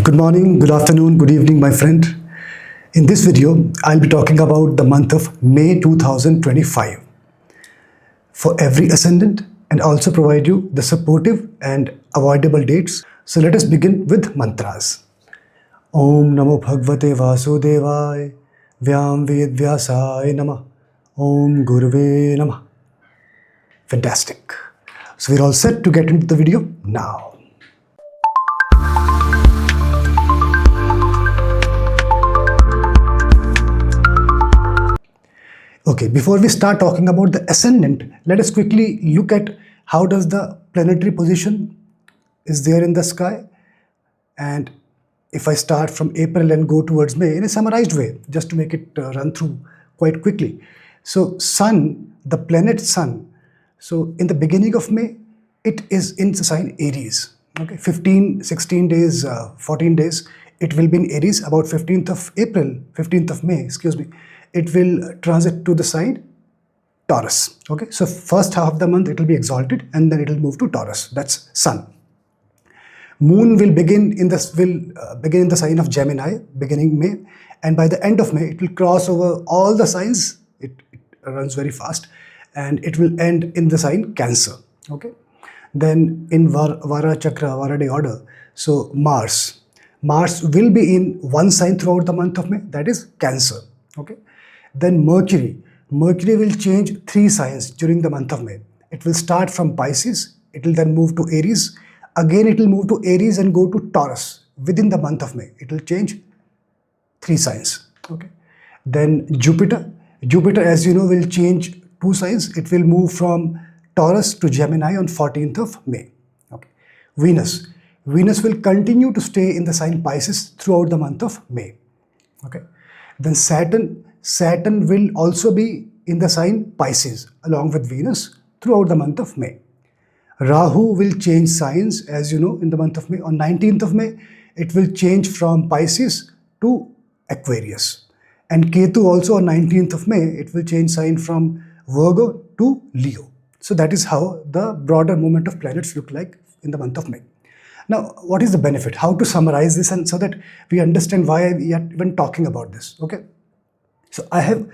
Good morning, good afternoon, good evening, my friend. In this video, I'll be talking about the month of May 2025 for every ascendant and also provide you the supportive and avoidable dates. So let us begin with mantras. Om Namo Bhagavate Vasudevaya Vyam Ved Vyasaya Namah Om Gurve Namah. Fantastic. So we're all set to get into the video now. Okay, before we start talking about the ascendant, let us quickly look at how does the planetary position is there in the sky. And if I start from April and go towards May in a summarized way, just to make it run through quite quickly. So Sun, the planet Sun, so in the beginning of May, it is in the sign Aries. Okay, 15, 16 days, 14 days, it will be in Aries. About 15th of May, it will transit to the sign Taurus. Okay, so first half of the month it will be exalted and then it will move to Taurus. That's Sun. Moon will begin in the sign of Gemini, beginning May, and by the end of May it will cross over all the signs. It runs very fast, and it will end in the sign Cancer. Okay, then in Vara Day order, so Mars will be in one sign throughout the month of May, that is Cancer. Okay. Then Mercury will change 3 signs during the month of May. It will start from Pisces, it will then move to Aries, again it will move to Aries and go to Taurus within the month of May. It will change 3 signs. Okay. Then Jupiter, as you know, will change 2 signs. It will move from Taurus to Gemini on 14th of May. Okay. Venus will continue to stay in the sign Pisces throughout the month of May. Okay. Then Saturn will also be in the sign Pisces along with Venus throughout the month of May. Rahu will change signs, as you know, in the month of May. On 19th of May, it will change from Pisces to Aquarius. And Ketu also on 19th of May, it will change sign from Virgo to Leo. So that is how the broader movement of planets look like in the month of May. Now, what is the benefit? How to summarize this and so that we understand why we are even talking about this. Okay. So I have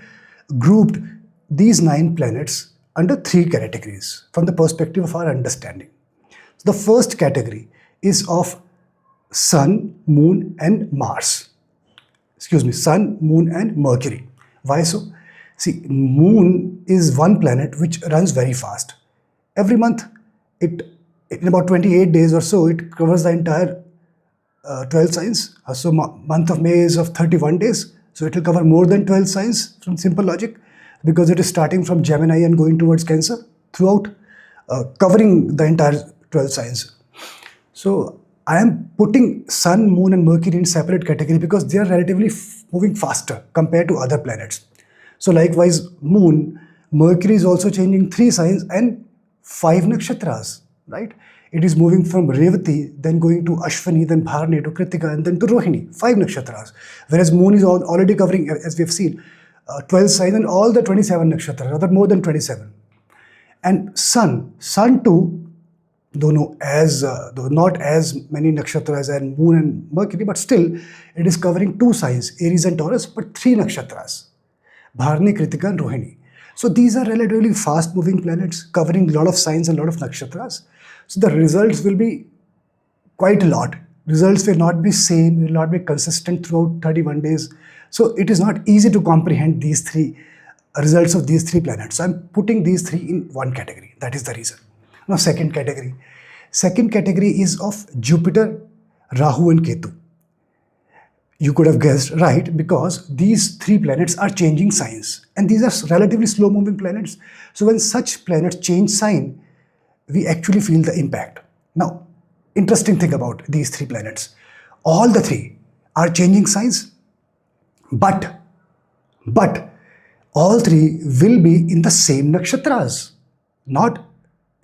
grouped these 9 planets under 3 categories from the perspective of our understanding. So the first category is of Sun, Moon and Mars. Sun, Moon and Mercury. Why so? See, Moon is one planet which runs very fast. Every month, in about 28 days or so, it covers the entire 12 signs. So month of May is of 31 days. So it will cover more than 12 signs from simple logic, because it is starting from Gemini and going towards Cancer throughout, covering the entire 12 signs. So I am putting Sun, Moon and Mercury in separate category because they are relatively moving faster compared to other planets. So likewise, Mercury is also changing 3 signs and 5 nakshatras, right? It is moving from Revati, then going to Ashwini, then Bharani to Kritika, and then to Rohini, 5 nakshatras. Whereas Moon is already covering, as we have seen, 12 signs and all the 27 nakshatras, rather more than 27. And Sun too, though not as many nakshatras as Moon and Mercury, but still it is covering 2 signs, Aries and Taurus, but 3 nakshatras, Bharani, Kritika and Rohini. So these are relatively fast moving planets covering a lot of signs and a lot of nakshatras. So the results will be quite a lot. Results will not be same, will not be consistent throughout 31 days. So it is not easy to comprehend these 3 results of these 3 planets. So I'm putting these 3 in one category. That is the reason. Now second category. Second category is of Jupiter, Rahu and Ketu. You could have guessed right, because these 3 planets are changing signs. And these are relatively slow moving planets. So when such planets change sign, we actually feel the impact. Now, interesting thing about these 3 planets, all the 3 are changing signs, but all 3 will be in the same nakshatras. Not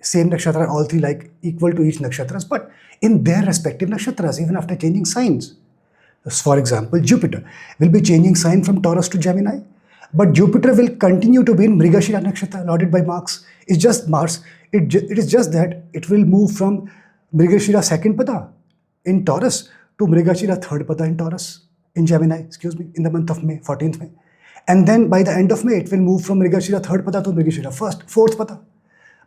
same nakshatra, all 3 like equal to each nakshatras, but in their respective nakshatras, even after changing signs. For example, Jupiter will be changing sign from Taurus to Gemini, but Jupiter will continue to be in Mrigashira nakshatra, lauded by Mars. It's just Mars. It is just that it will move from Mrigashira second pada in Taurus to Mrigashira third pada in Taurus, in Gemini, in the month of May, 14th May. And then by the end of May, it will move from Mrigashira third pada to Mrigashira fourth pada.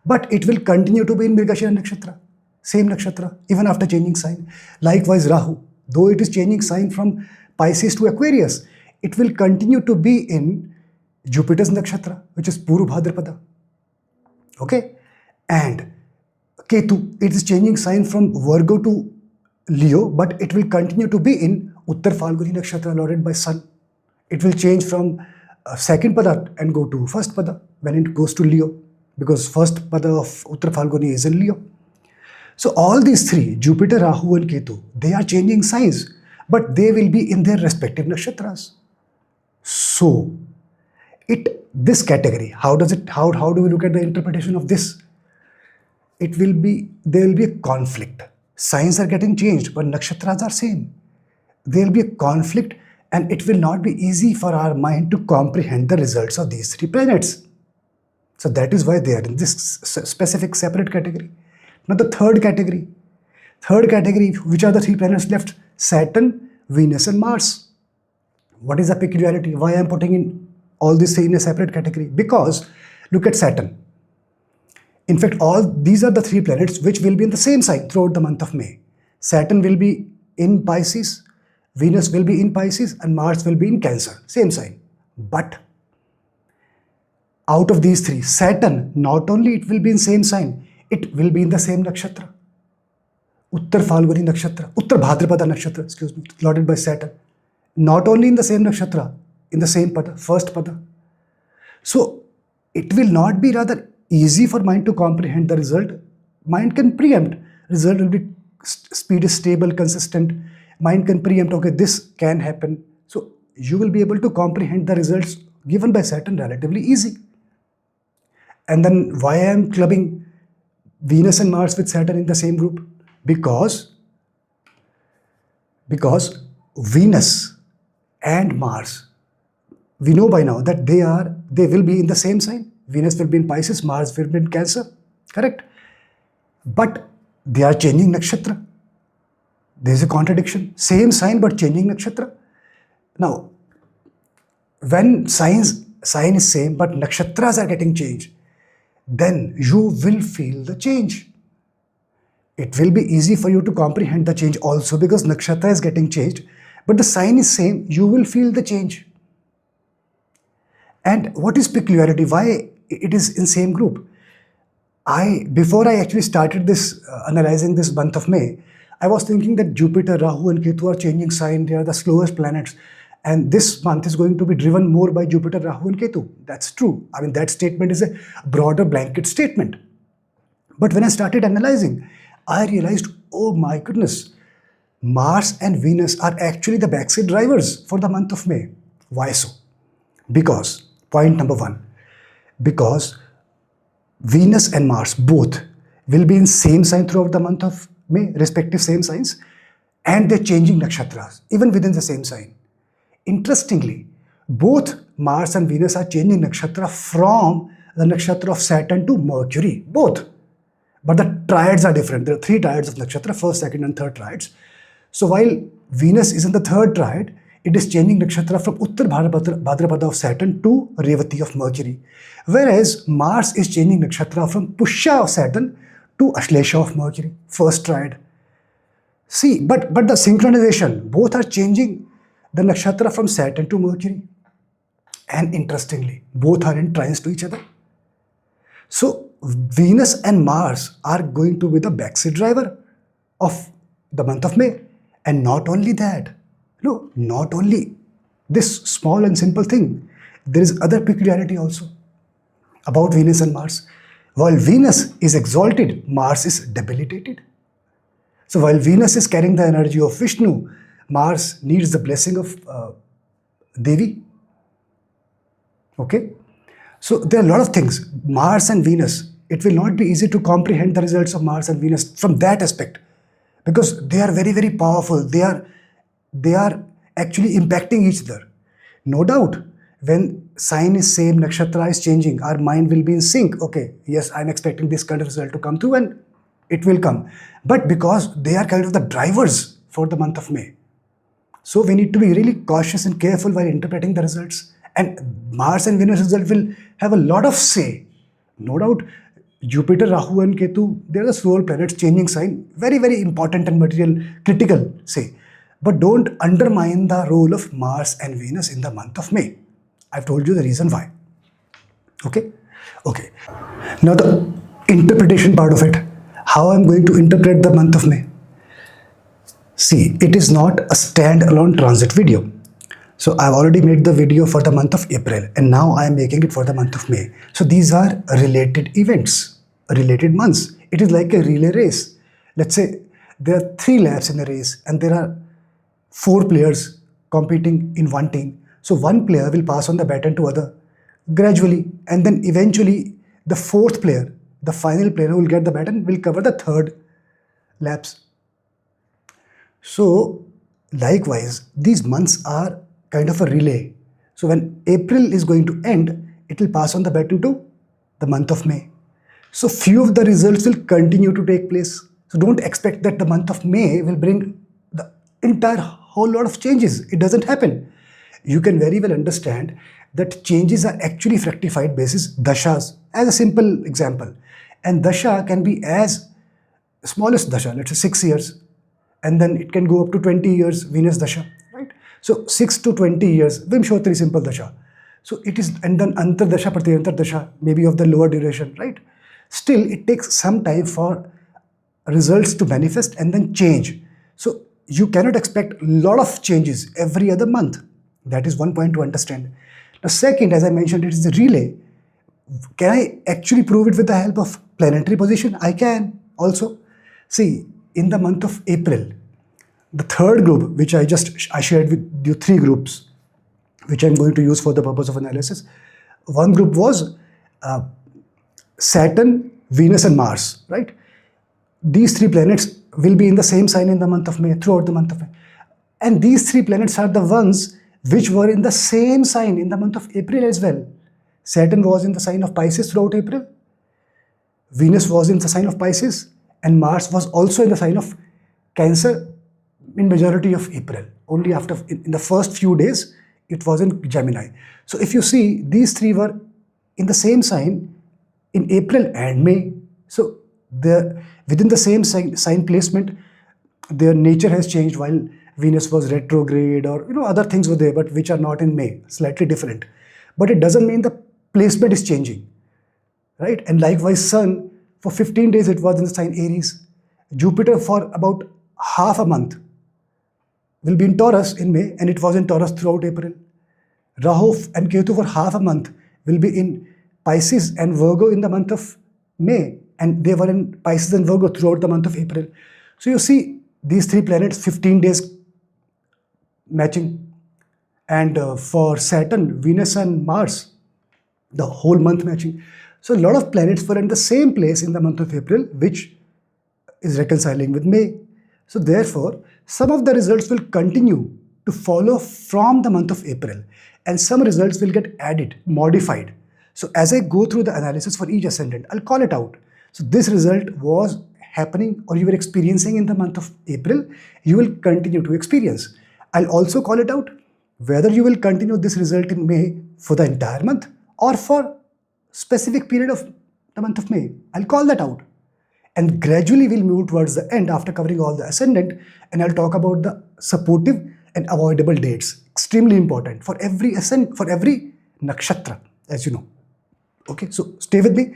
But it will continue to be in Mrigashira nakshatra, same nakshatra, even after changing sign. Likewise, Rahu, though it is changing sign from Pisces to Aquarius, it will continue to be in Jupiter's nakshatra, which is Puru Bhadrapada. Okay? And Ketu, it is changing sign from Virgo to Leo, but it will continue to be in Uttar Falguni nakshatra, lorded by Sun. It will change from second pada and go to first pada when it goes to Leo, because first pada of Uttar Falguni is in Leo. So all these three, Jupiter, Rahu and Ketu, they are changing signs, but they will be in their respective nakshatras. So, this category, how do we look at the interpretation of this? There will be a conflict. Signs are getting changed, but nakshatras are same. There will be a conflict, and it will not be easy for our mind to comprehend the results of these three planets. So that is why they are in this specific separate category. Now the third category, which are the three planets left? Saturn, Venus and Mars. What is the peculiarity? Why I am putting in all these three in a separate category? Because look at Saturn. In fact, all these are the three planets which will be in the same sign throughout the month of May. Saturn will be in Pisces, Venus will be in Pisces, and Mars will be in Cancer, same sign. But out of these three, Saturn, not only it will be in same sign, it will be in the same nakshatra. Uttar Falguni nakshatra, Uttar Bhadrapada nakshatra, lorded by Saturn. Not only in the same nakshatra, in the same pada, first pada. So it will not be rather easy for mind to comprehend the result. Mind can preempt. Result will be, speed is stable, consistent. Mind can preempt, okay, this can happen. So you will be able to comprehend the results given by Saturn relatively easy. And then why I am clubbing Venus and Mars with Saturn in the same group? Because Venus and Mars, we know by now that they will be in the same sign. Venus will be in Pisces, Mars will be in Cancer, correct? But they are changing nakshatra. There is a contradiction. Same sign but changing nakshatra. Now, when sign is same but nakshatras are getting changed, then you will feel the change. It will be easy for you to comprehend the change also because nakshatra is getting changed, but the sign is same, you will feel the change. And what is peculiarity? Why it is in same group? Before I actually started this analyzing this month of May, I was thinking that Jupiter, Rahu and Ketu are changing sign. They are the slowest planets. And this month is going to be driven more by Jupiter, Rahu and Ketu. That's true. I mean, that statement is a broader blanket statement. But when I started analyzing, I realized, oh my goodness, Mars and Venus are actually the backseat drivers for the month of May. Why so? Because, point number one, because Venus and Mars both will be in same sign throughout the month of May, respective same signs, and they're changing nakshatras, even within the same sign. Interestingly, both Mars and Venus are changing nakshatra from the nakshatra of Saturn to Mercury, both. But the triads are different. There are three triads of nakshatra, first, second and third triads. So while Venus is in the third triad, it is changing nakshatra from Uttar Bhadrapada of Saturn to Revati of Mercury. Whereas Mars is changing nakshatra from Pushya of Saturn to Ashlesha of Mercury, first triad. See, but the synchronization, both are changing the nakshatra from Saturn to Mercury. And interestingly, both are in trines to each other. So Venus and Mars are going to be the backseat driver of the month of May. And not only that, not only this small and simple thing, there is other peculiarity also about Venus and Mars. While Venus is exalted, Mars is debilitated. So while Venus is carrying the energy of Vishnu, Mars needs the blessing of Devi. Okay? So there are a lot of things. Mars and Venus, it will not be easy to comprehend the results of Mars and Venus from that aspect because they are very, very powerful. They are actually impacting each other. No doubt, when sign is same, nakshatra is changing, our mind will be in sync. Okay, yes, I'm expecting this kind of result to come through and it will come. But because they are kind of the drivers for the month of May. So we need to be really cautious and careful while interpreting the results. And Mars and Venus result will have a lot of say. No doubt, Jupiter, Rahu and Ketu, they're the solar planets changing sign. Very, very important and material, critical, say. But don't undermine the role of Mars and Venus in the month of May. I've told you the reason why. Okay? Okay. Now the interpretation part of it. How I'm going to interpret the month of May. See, it is not a standalone transit video. So I've already made the video for the month of April and now I am making it for the month of May. So these are related events, related months. It is like a relay race. Let's say there are 3 laps in the race and there are 4 players competing in one team. So one player will pass on the baton to other gradually, and then eventually the 4th player, the final player who will get the baton, will cover the 3rd laps. So likewise, these months are kind of a relay. So when April is going to end, it will pass on the baton to the month of May. So few of the results will continue to take place. So don't expect that the month of May will bring the entire whole lot of changes. It doesn't happen. You can very well understand that changes are actually fructified basis dashas, as a simple example. And dasha can be as smallest dasha, let's say 6 years, and then it can go up to 20 years Venus dasha, right? So 6 to 20 years, Vimshotri simple dasha. So it is, and then antar dasha, pratyantar dasha, maybe of the lower duration, right? Still, it takes some time for results to manifest and then change. So you cannot expect a lot of changes every other month. That is one point to understand. Now, second, as I mentioned, it is a relay. Can I actually prove it with the help of planetary position? I can also. See, in the month of April, the 3rd group, which I shared with you 3 groups, which I'm going to use for the purpose of analysis. One group was Saturn, Venus and Mars, right? These 3 planets will be in the same sign in the month of May, throughout the month of May. And these 3 planets are the ones which were in the same sign in the month of April as well. Saturn was in the sign of Pisces throughout April. Venus was in the sign of Pisces. And Mars was also in the sign of Cancer in majority of April. Only after, in the first few days, it was in Gemini. So if you see, these 3 were in the same sign in April and May. So within the same sign placement, their nature has changed while Venus was retrograde, or other things were there, but which are not in May, slightly different. But it doesn't mean the placement is changing, right? And likewise, Sun, for 15 days it was in the sign Aries. Jupiter for about half a month will be in Taurus in May, and it was in Taurus throughout April. Rahu and Ketu for half a month will be in Pisces and Virgo in the month of May, and they were in Pisces and Virgo throughout the month of April. So you see, these 3 planets, 15 days matching. And for Saturn, Venus and Mars, the whole month matching. So a lot of planets were in the same place in the month of April, which is reconciling with May. So therefore, some of the results will continue to follow from the month of April, and some results will get added, modified. So as I go through the analysis for each ascendant, I'll call it out. So this result was happening, or you were experiencing in the month of April, you will continue to experience. I'll also call it out whether you will continue this result in May for the entire month or for specific period of the month of May. I'll call that out. And gradually we'll move towards the end after covering all the ascendant, and I'll talk about the supportive and avoidable dates. Extremely important for every for every nakshatra, as you know. Okay, so stay with me.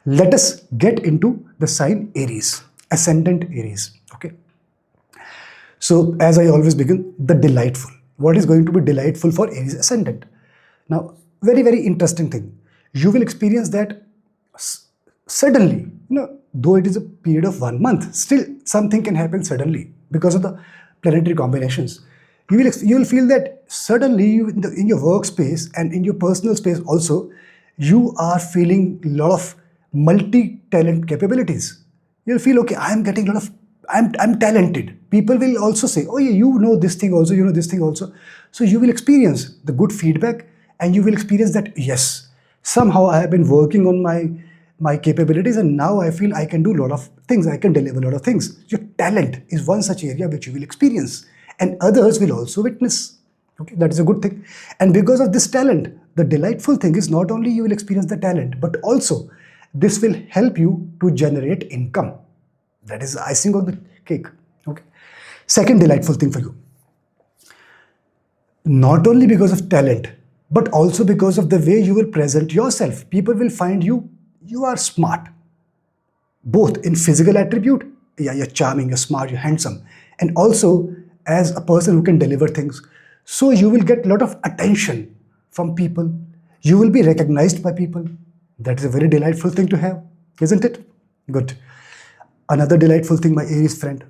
Let us get into the sign Aries, ascendant Aries. Okay. So as I always begin, the delightful. What is going to be delightful for Aries ascendant? Now, very, very interesting thing. You will experience that suddenly, though it is a period of 1 month, still something can happen suddenly because of the planetary combinations. You will feel that suddenly in your workspace and in your personal space also, you are feeling a lot of multi-talent capabilities. You'll feel, okay, I'm talented. People will also say, oh yeah, you know this thing also, you know this thing also. So you will experience the good feedback, and you will experience that, yes, somehow I have been working on my capabilities, and now I feel I can do a lot of things, I can deliver a lot of things. Your talent is one such area which you will experience, and others will also witness. Okay, that is a good thing. And because of this talent, the delightful thing is not only you will experience the talent, but also this will help you to generate income. That is the icing on the cake. Okay. Second delightful thing for you, not only because of talent, but also because of the way you will present yourself. People will find you are smart, both in physical attribute, yeah, you're charming, you're smart, you're handsome, and also as a person who can deliver things. So you will get a lot of attention from people. You will be recognized by people. That is a very delightful thing to have, isn't it? Good. Another delightful thing, my Aries friend,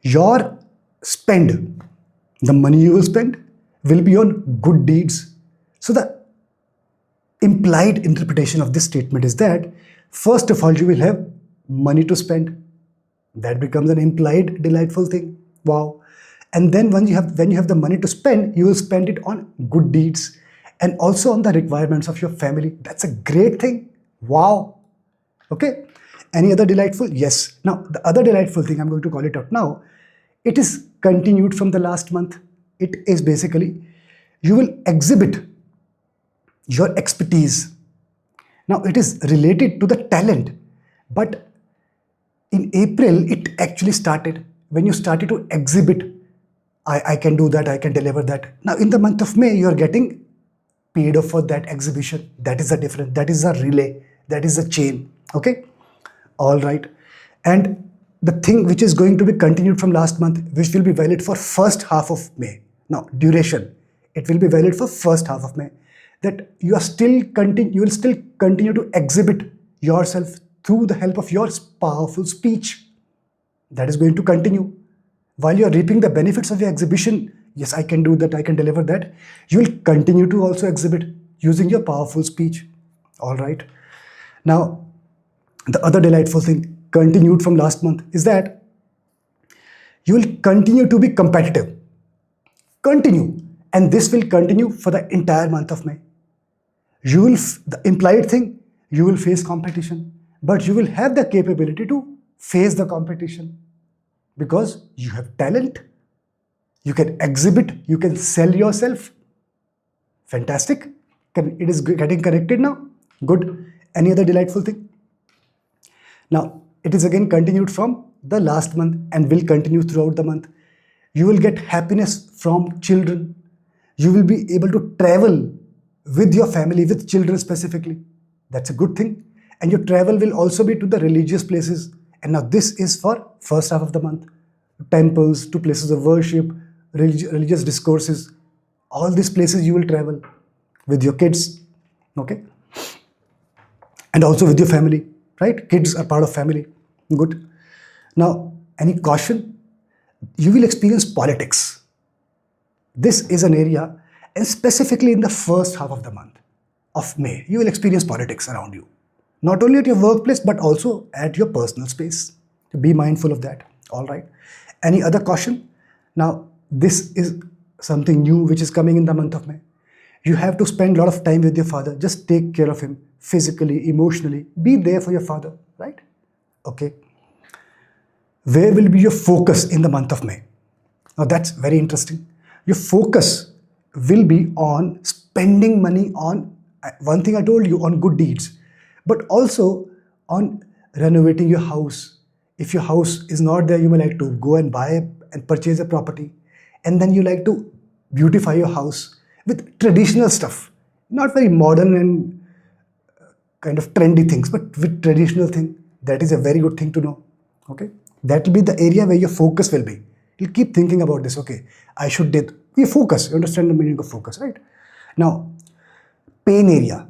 your spend, the money you will spend will be on good deeds. So the implied interpretation of this statement is that, first of all, you will have money to spend. That becomes an implied delightful thing. Wow. And then when you have the money to spend, you will spend it on good deeds and also on the requirements of your family. That's a great thing. Wow. Okay. Any other delightful? Yes. Now, the other delightful thing, I'm going to call it out now. It is continued from the last month. It is basically, you will exhibit your expertise. Now, it is related to the talent, but in April, it actually started when you started to exhibit, I can do that, I can deliver that. Now, in the month of May, you are getting paid off for that exhibition. That is the difference. That is a relay. That is a chain. Okay. All right. And the thing which is going to be continued from last month, which will be valid for first half of May. Now, duration, it will be valid for first half of May. That you will still continue to exhibit yourself through the help of your powerful speech. That is going to continue. While you are reaping the benefits of your exhibition, yes, I can do that, I can deliver that, you will continue to also exhibit using your powerful speech. All right. Now, the other delightful thing continued from last month is that you will continue to be competitive. Continue. And this will continue for the entire month of May. You will, the implied thing, you will face competition, but you will have the capability to face the competition because you have talent. You can exhibit, you can sell yourself. Fantastic. It is getting connected now. Good. Any other delightful thing? Now, it is again continued from the last month and will continue throughout the month. You will get happiness from children. You will be able to travel with your family, with children specifically. That's a good thing. And your travel will also be to the religious places. And now this is for first half of the month. Temples, to places of worship, religious discourses. All these places you will travel with your kids. Okay. And also with your family. Right? Kids are part of family. Good. Now, any caution? You will experience politics. This is an area, and specifically in the first half of the month of May, you will experience politics around you. Not only at your workplace, but also at your personal space. Be mindful of that. All right. Any other caution? Now, this is something new which is coming in the month of May. You have to spend a lot of time with your father. Just take care of him physically, emotionally. Be there for your father, right? Okay. Where will be your focus in the month of May? Now, that's very interesting. Your focus will be on spending money on, one thing I told you, on good deeds, but also on renovating your house. If your house is not there, you may like to go and buy and purchase a property. And then you like to beautify your house with traditional stuff, not very modern and kind of trendy things, but with traditional thing. That is a very good thing to know. Okay. That will be the area where your focus will be. You'll keep thinking about this. Okay, I should do. You focus. You understand the meaning of focus, right? Now, pain area.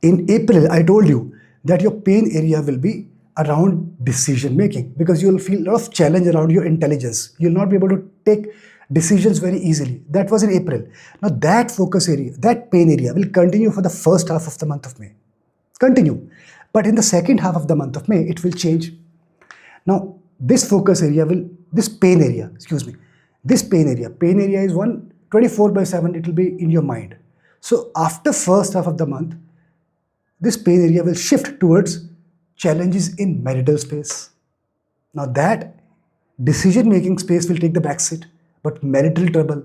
In April, I told you that your pain area will be around decision making because you will feel a lot of challenge around your intelligence. You'll not be able to take decisions very easily. That was in April. Now, that focus area, that pain area will continue for the first half of the month of May. Continue. But in the second half of the month of May, it will change. Now, this focus area will, this pain area is 24/7, it will be in your mind. So after first half of the month, this pain area will shift towards challenges in marital space. Now that decision-making space will take the back seat, but marital trouble,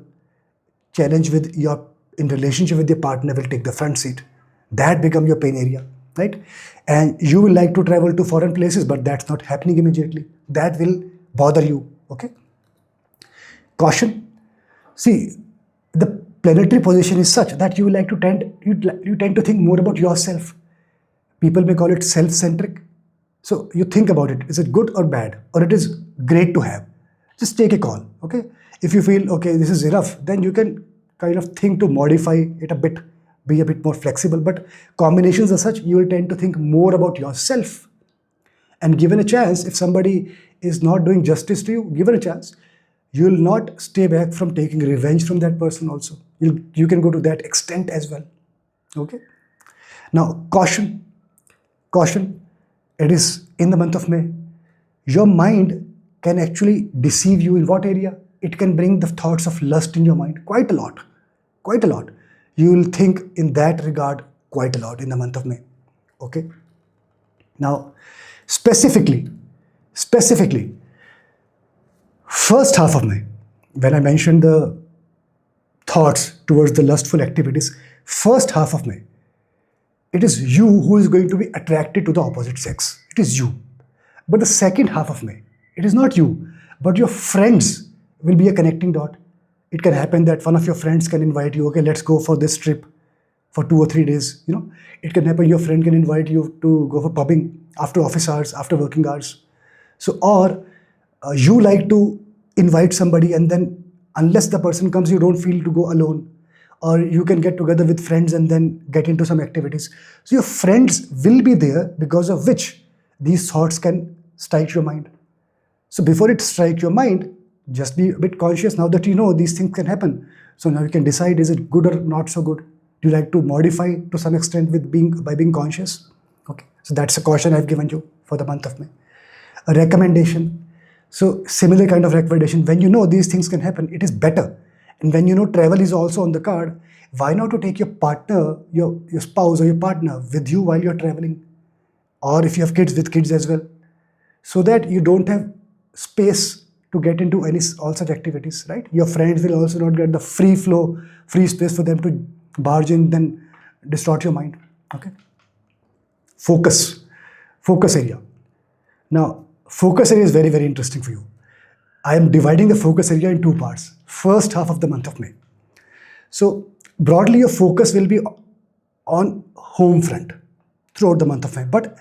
challenge in relationship with your partner will take the front seat. That become your pain area, right? And you will like to travel to foreign places, but that's not happening immediately. That will bother you, okay? Caution. See, the planetary position is such that you tend to think more about yourself. People may call it self-centric. So you think about it. Is it good or bad? Or it is great to have? Just take a call, okay? If you feel, okay, this is enough, then you can kind of think to modify it a bit, be a bit more flexible. But combinations are such, you will tend to think more about yourself. And given a chance, if somebody is not doing justice to you, given a chance, you will not stay back from taking revenge from that person also. You can go to that extent as well, okay? Now, caution. It is in the month of May. Your mind can actually deceive you in what area? It can bring the thoughts of lust in your mind quite a lot. You will think in that regard quite a lot in the month of May, okay? Now, specifically, first half of May, when I mentioned the thoughts towards the lustful activities, first half of May, it is you who is going to be attracted to the opposite sex. It is you. But the second half of May, it is not you, but your friends will be a connecting dot. It can happen that one of your friends can invite you, okay, let's go for this trip for 2 or 3 days. It can happen your friend can invite you to go for pubbing after office hours, after working hours. So, or you like to invite somebody and then unless the person comes, you don't feel to go alone. Or you can get together with friends and then get into some activities. So your friends will be there because of which these thoughts can strike your mind. So before it strikes your mind, just be a bit conscious now that you know these things can happen. So now you can decide, is it good or not so good? Do you like to modify to some extent by being conscious? Okay, so that's a caution I've given you for the month of May. A recommendation. So similar kind of recommendation, when you know these things can happen, it is better. And when you know travel is also on the card, why not to take your partner, your spouse or your partner with you while you're traveling? Or if you have kids, with kids as well. So that you don't have space to get into all such activities, right? Your friends will also not get the free flow, free space for them to barge in, then distort your mind, okay? Focus area. Now, focus area is very, very interesting for you. I am dividing the focus area in 2 parts. First half of the month of May. So broadly, your focus will be on home front throughout the month of May. But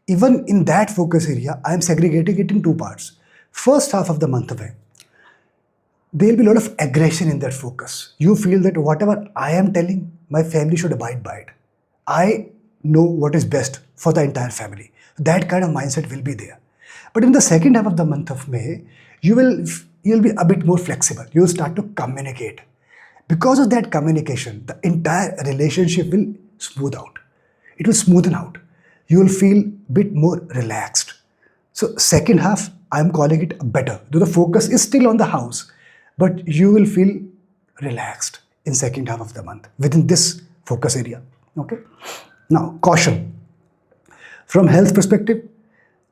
even in that focus area, I am segregating it in 2 parts. First half of the month of May, there will be a lot of aggression in that focus. You feel that whatever I am telling, my family should abide by it. I know what is best for the entire family. That kind of mindset will be there. But in the second half of the month of May, you'll be a bit more flexible. You'll start to communicate. Because of that communication, the entire relationship will smooth out. It will smoothen out. You will feel a bit more relaxed. So second half, I'm calling it better. Though the focus is still on the house, but you will feel relaxed in second half of the month within this focus area. Okay. Now, caution. From health perspective,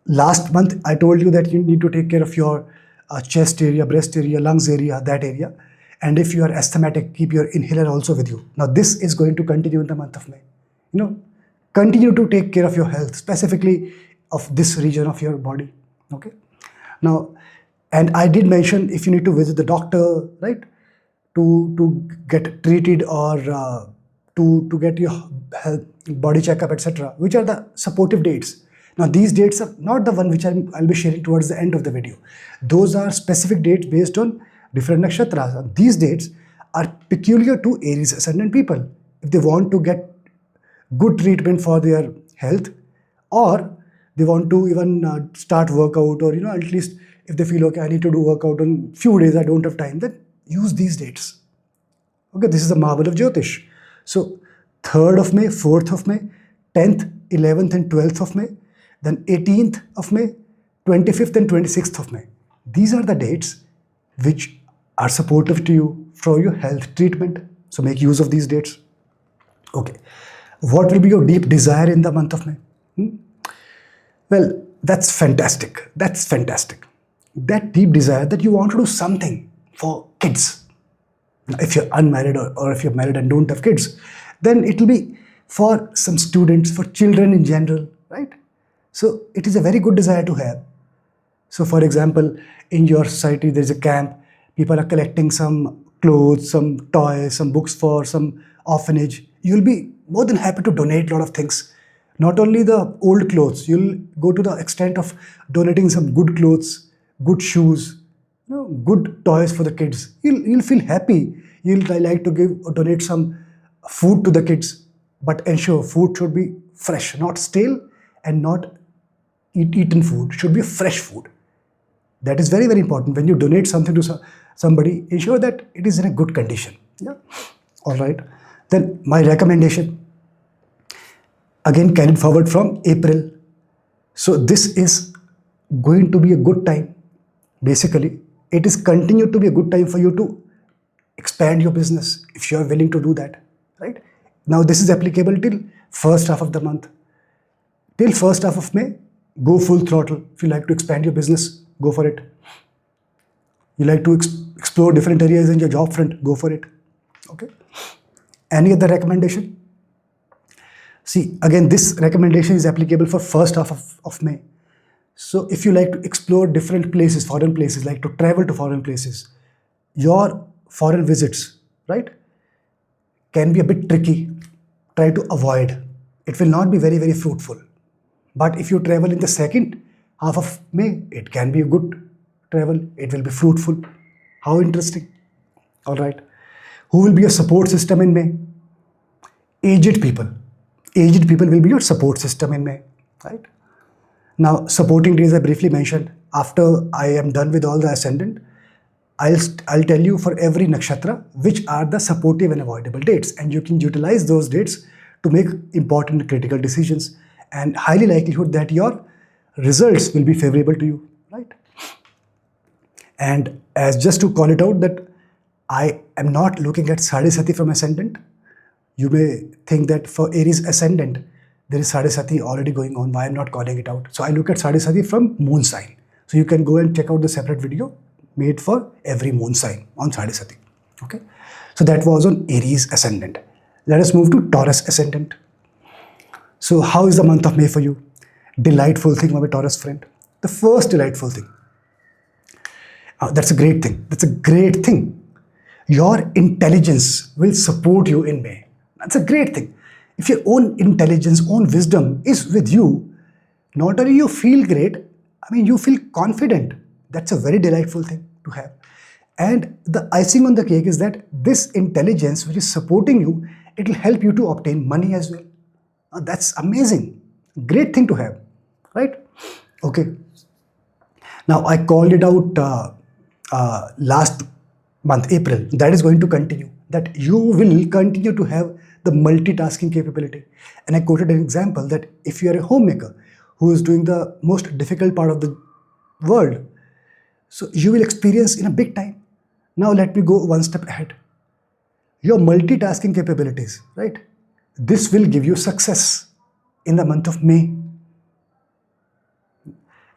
last month I told you that you need to take care of your chest area, breast area, lungs area, that area. And if you are asthmatic, keep your inhaler also with you. Now, this is going to continue in the month of May. Continue to take care of your health, specifically of this region of your body. Okay. Now, and I did mention if you need to visit the doctor, right, to get treated or to get your health, body checkup, etc., which are the supportive dates. Now, these dates are not the one which I'll be sharing towards the end of the video. Those are specific dates based on different nakshatras. These dates are peculiar to Aries ascendant people. If they want to get good treatment for their health, or they want to even start workout, or at least if they feel, okay, I need to do workout on few days, I don't have time, then use these dates. Okay, this is the marvel of Jyotish. So 3rd of May, 4th of May, 10th, 11th and 12th of May, then 18th of May, 25th and 26th of May. These are the dates which are supportive to you for your health treatment. So make use of these dates. Okay. What will be your deep desire in the month of May? Well, that's fantastic. That's fantastic. That deep desire that you want to do something for kids. Now, if you're unmarried or if you're married and don't have kids, then it will be for some students, for children in general, right? So it is a very good desire to have. So for example, in your society, there's a camp, people are collecting some clothes, some toys, some books for some orphanage. You'll be more than happy to donate a lot of things. Not only the old clothes, you'll go to the extent of donating some good clothes, good shoes, good toys for the kids. You'll feel happy. You'll like to give or donate some food to the kids, but ensure food should be fresh, not stale, and not eaten food. Should be fresh food. That is very, very important. When you donate something to somebody, ensure that it is in a good condition. Yeah. All right. Then my recommendation, again carried forward from April. So this is going to be a good time. Basically, it is continued to be a good time for you to expand your business if you are willing to do that. Right. Now this is applicable till first half of the month. Till first half of May, go full throttle. If you like to expand your business, go for it. You like to explore different areas in your job front, go for it. Okay. Any other recommendation? See, again, this recommendation is applicable for first half of May. So if you like to explore different places, foreign places, like to travel to foreign places, your foreign visits, right, can be a bit tricky. Try to avoid. It will not be very, very fruitful. But if you travel in the second half of May, it can be a good travel. It will be fruitful. How interesting. All right. Who will be your support system in May? Aged people. Aged people will be your support system in May. Right. Now, supporting days I briefly mentioned. After I am done with all the ascendant, I'll tell you for every nakshatra which are the supportive and avoidable dates, and you can utilize those dates to make important critical decisions, and highly likelihood that your results will be favorable to you, right? And as just to call it out that I am not looking at Sadhisati from ascendant. You may think that for Aries ascendant, there is Sadhisati already going on. Why I'm not calling it out? So I look at Sadhisati from moon sign. So you can go and check out the separate video made for every moon sign on Sadhisati. Okay. So that was on Aries ascendant. Let us move to Taurus ascendant. So how is the month of May for you? Delightful thing, my Taurus friend. The first delightful thing. That's a great thing. That's a great thing. Your intelligence will support you in May. That's a great thing. If your own intelligence, own wisdom is with you, not only you feel great, you feel confident. That's a very delightful thing to have. And the icing on the cake is that this intelligence which is supporting you, it will help you to obtain money as well. That's amazing. Great thing to have, right? Okay. Now I called it out last month, April. That is going to continue. That you will continue to have the multitasking capability. And I quoted an example that if you are a homemaker who is doing the most difficult part of the world, so you will experience in a big time. Now let me go one step ahead. Your multitasking capabilities, right? This will give you success in the month of May.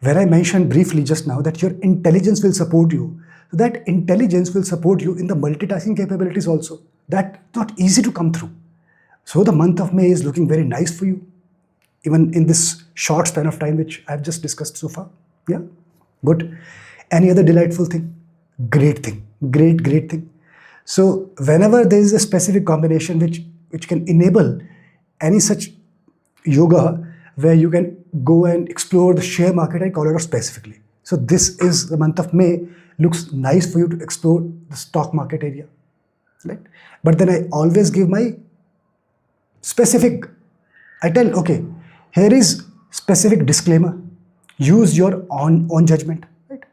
Where I mentioned briefly just now that your intelligence will support you. So that intelligence will support you in the multitasking capabilities also. That's not easy to come through. So the month of May is looking very nice for you, even in this short span of time which I've just discussed so far. Yeah, good. Any other delightful thing? Great thing. Great thing. So whenever there is a specific combination which can enable any such yoga where you can go and explore the share market, I call it out specifically. So this is the month of May, looks nice for you to explore the stock market area, right? But then I always give my specific, I tell, okay, here is specific disclaimer. Use your own judgment, right?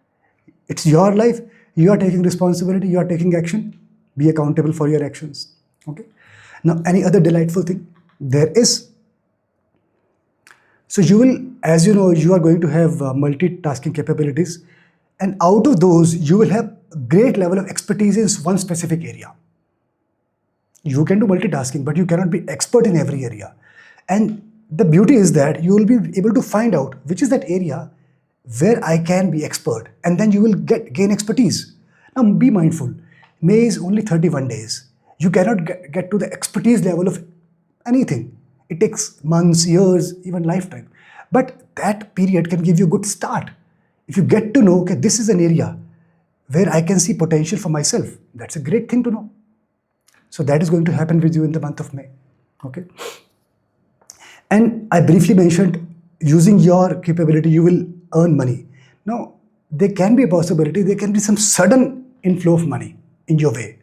It's your life. You are taking responsibility. You are taking action. Be accountable for your actions. Okay. Now, any other delightful thing? There is. So you will, as you know, you are going to have multitasking capabilities, and out of those, you will have a great level of expertise in one specific area. You can do multitasking, but you cannot be expert in every area. And the beauty is that you will be able to find out which is that area where I can be expert, and then you will gain expertise. Now be mindful. May is only 31 days. You cannot get to the expertise level of anything. It takes months, years, even lifetime. But that period can give you a good start. If you get to know, okay, this is an area where I can see potential for myself, that's a great thing to know. So that is going to happen with you in the month of May. Okay. And I briefly mentioned, using your capability, you will earn money. Now, there can be a possibility, there can be some sudden inflow of money in your way.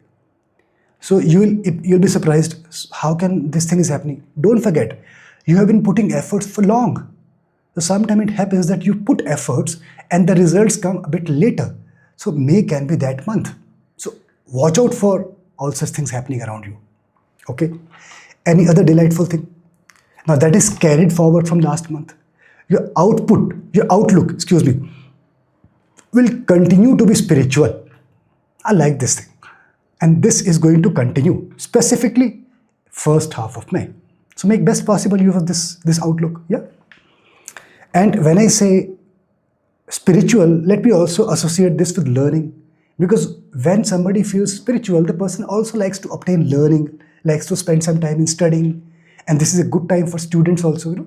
So you'll be surprised, how can this thing is happening? Don't forget, you have been putting efforts for long. So sometimes it happens that you put efforts and the results come a bit later. So May can be that month. So watch out for all such things happening around you. Okay. Any other delightful thing? Now that is carried forward from last month. Your outlook, will continue to be spiritual. I like this thing. And this is going to continue, specifically first half of May. So make best possible use of this outlook. Yeah. And when I say spiritual, let me also associate this with learning. Because when somebody feels spiritual, the person also likes to obtain learning, likes to spend some time in studying. And this is a good time for students also,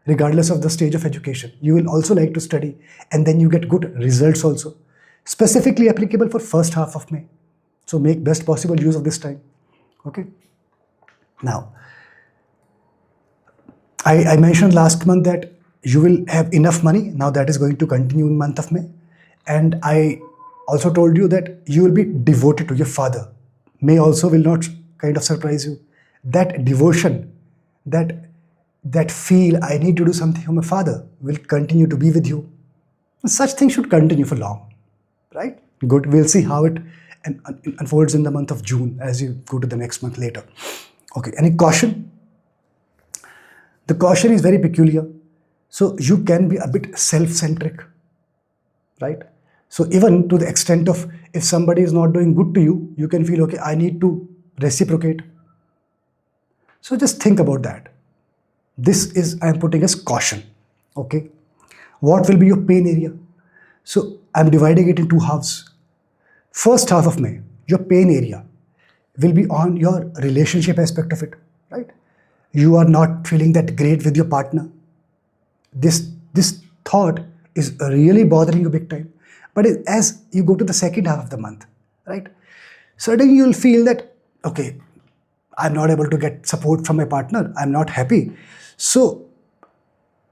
regardless of the stage of education. You will also like to study, and then you get good results also. Specifically applicable for first half of May. So make best possible use of this time. Okay. Now, I mentioned last month that you will have enough money. Now that is going to continue in month of May. And I also told you that you will be devoted to your father. May also will not kind of surprise you. That devotion, that feel I need to do something for my father will continue to be with you. Such things should continue for long, right? Good. We'll see how it unfolds in the month of June as you go to the next month later. Okay. Any caution? The caution is very peculiar. So you can be a bit self-centric, right? So even to the extent of, if somebody is not doing good to you, you can feel, okay, I need to reciprocate. So just think about that. This is, I am putting as caution. Okay. What will be your pain area? So I'm dividing it in two halves. First half of May, your pain area will be on your relationship aspect of it, right? You are not feeling that great with your partner. This thought is really bothering you big time. But as you go to the second half of the month, right? Suddenly you'll feel that, okay, I'm not able to get support from my partner. I'm not happy. So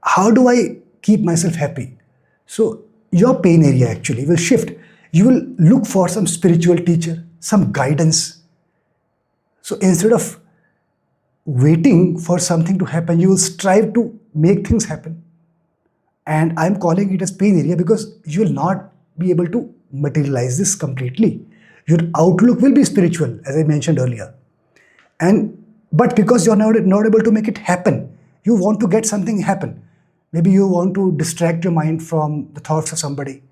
how do I keep myself happy? So your pain area actually will shift. You will look for some spiritual teacher, some guidance. So instead of waiting for something to happen, you will strive to make things happen. And I'm calling it as pain area because you will not be able to materialize this completely. Your outlook will be spiritual, as I mentioned earlier. But because you're not able to make it happen, you want to get something happen. Maybe you want to distract your mind from the thoughts of somebody.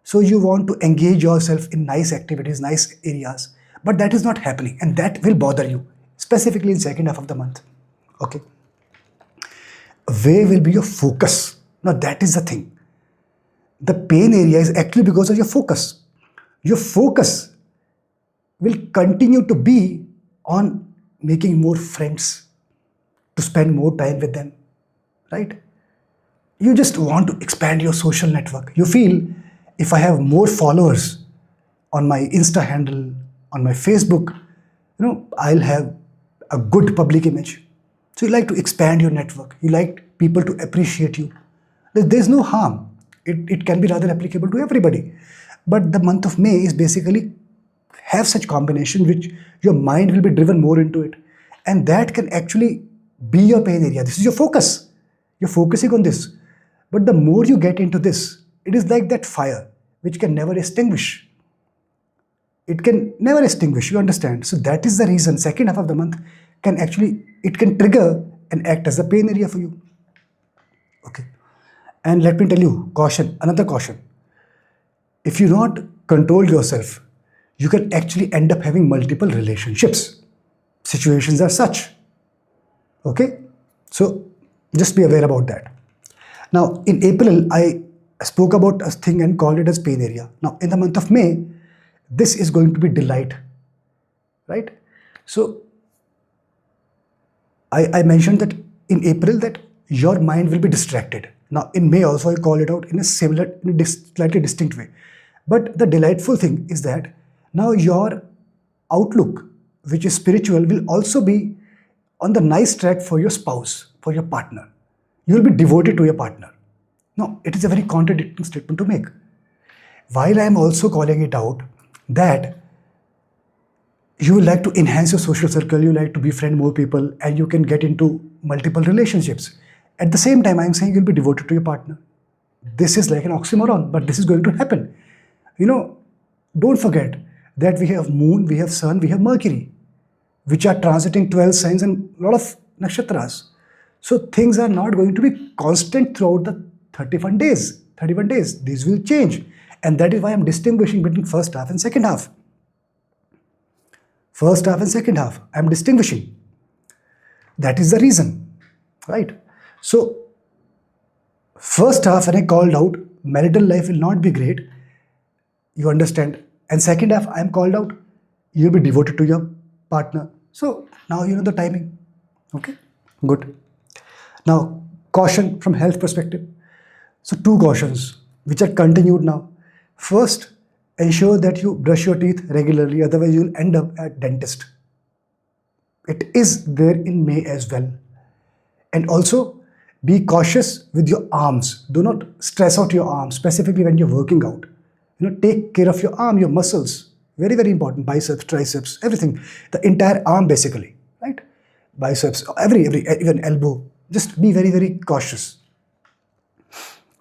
So you want to engage yourself in nice activities, nice areas, but that is not happening, and that will bother you, specifically in second half of the month. Okay. Where will be your focus? Now that is the thing. The pain area is actually because of your focus. Your focus will continue to be on making more friends, to spend more time with them, right? You just want to expand your social network. You feel, if I have more followers on my Insta handle, on my Facebook, I'll have a good public image. So you like to expand your network. You like people to appreciate you. There's no harm. It can be rather applicable to everybody. But the month of May is basically have such combination which your mind will be driven more into it. And that can actually be your pain area. This is your focus. You're focusing on this. But the more you get into this, it is like that fire which can never extinguish. It can never extinguish, you understand? So that is the reason second half of the month can trigger and act as a pain area for you. Okay. And let me tell you, caution, another caution. If you not control yourself, you can actually end up having multiple relationships. situations are such. Okay, so just be aware about that. Now in April, I spoke about a thing and called it as pain area. Now in the month of May, this is going to be delight, right? So I mentioned that in April that your mind will be distracted. Now in May also I call it out in a slightly distinct way. But the delightful thing is that now your outlook, which is spiritual, will also be on the nice track for your spouse, for your partner. You will be devoted to your partner. Now, it is a very contradicting statement to make. While I am also calling it out that you like to enhance your social circle, you like to befriend more people, and you can get into multiple relationships. At the same time, I am saying you'll be devoted to your partner. This is like an oxymoron, but this is going to happen. Don't forget that we have moon, we have sun, we have Mercury, which are transiting 12 signs and a lot of nakshatras. So things are not going to be constant throughout the 31 days. 31 days, these will change. And that is why I'm distinguishing between first half and second half. First half and second half, I'm distinguishing. That is the reason, right? So first half, when I called out, marital life will not be great. You understand? And second half, I'm called out, you'll be devoted to your partner. So now you know the timing. Okay, good. Now, caution from health perspective. So two cautions which are continued now. First, ensure that you brush your teeth regularly, otherwise you'll end up at dentist. It is there in May as well. And also, be cautious with your arms. Do not stress out your arms, specifically when you're working out. Take care of your arm, your muscles. Very, very important. Biceps, triceps, everything. The entire arm basically, right? Biceps, even elbow. Just be very, very cautious.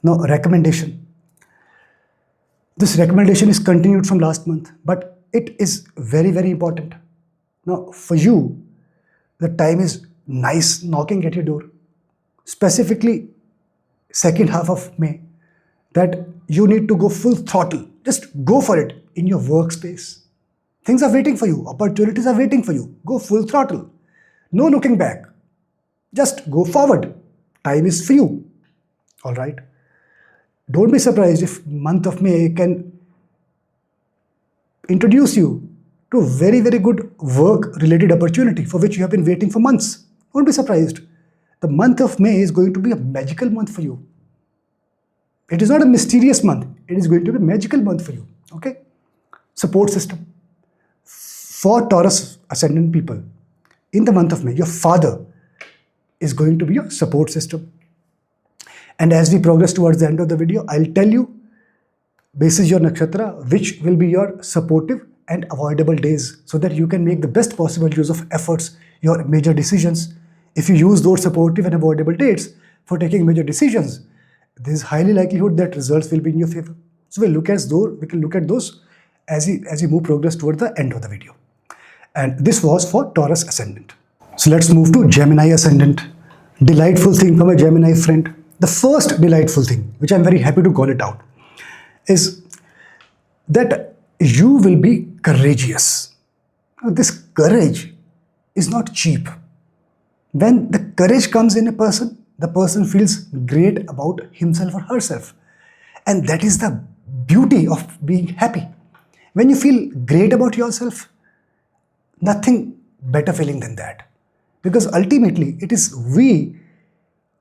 Now, recommendation. This recommendation is continued from last month, but it is very, very important. Now, for you, the time is nice knocking at your door. Specifically, second half of May, that you need to go full throttle. Just go for it in your workspace. Things are waiting for you. Opportunities are waiting for you. Go full throttle. No looking back. Just go forward. Time is for you. All right. Don't be surprised if month of May can introduce you to a very, very good work-related opportunity for which you have been waiting for months. Don't be surprised. The month of May is going to be a magical month for you. It is not a mysterious month. It is going to be a magical month for you. Okay? Support system. For Taurus ascendant people, in the month of May, your father is going to be your support system. And as we progress towards the end of the video, I'll tell you, basis your nakshatra, which will be your supportive and avoidable days, so that you can make the best possible use of efforts, your major decisions. If you use those supportive and avoidable dates for taking major decisions, there is highly likelihood that results will be in your favor. So we can look at those as we move progress toward the end of the video. And this was for Taurus ascendant. So let's move to Gemini ascendant. Delightful thing from a Gemini friend. The first delightful thing, which I'm very happy to call it out, is that you will be courageous. Now, this courage is not cheap. When the courage comes in a person, the person feels great about himself or herself. And that is the beauty of being happy. When you feel great about yourself, nothing better feeling than that. Because ultimately, it is we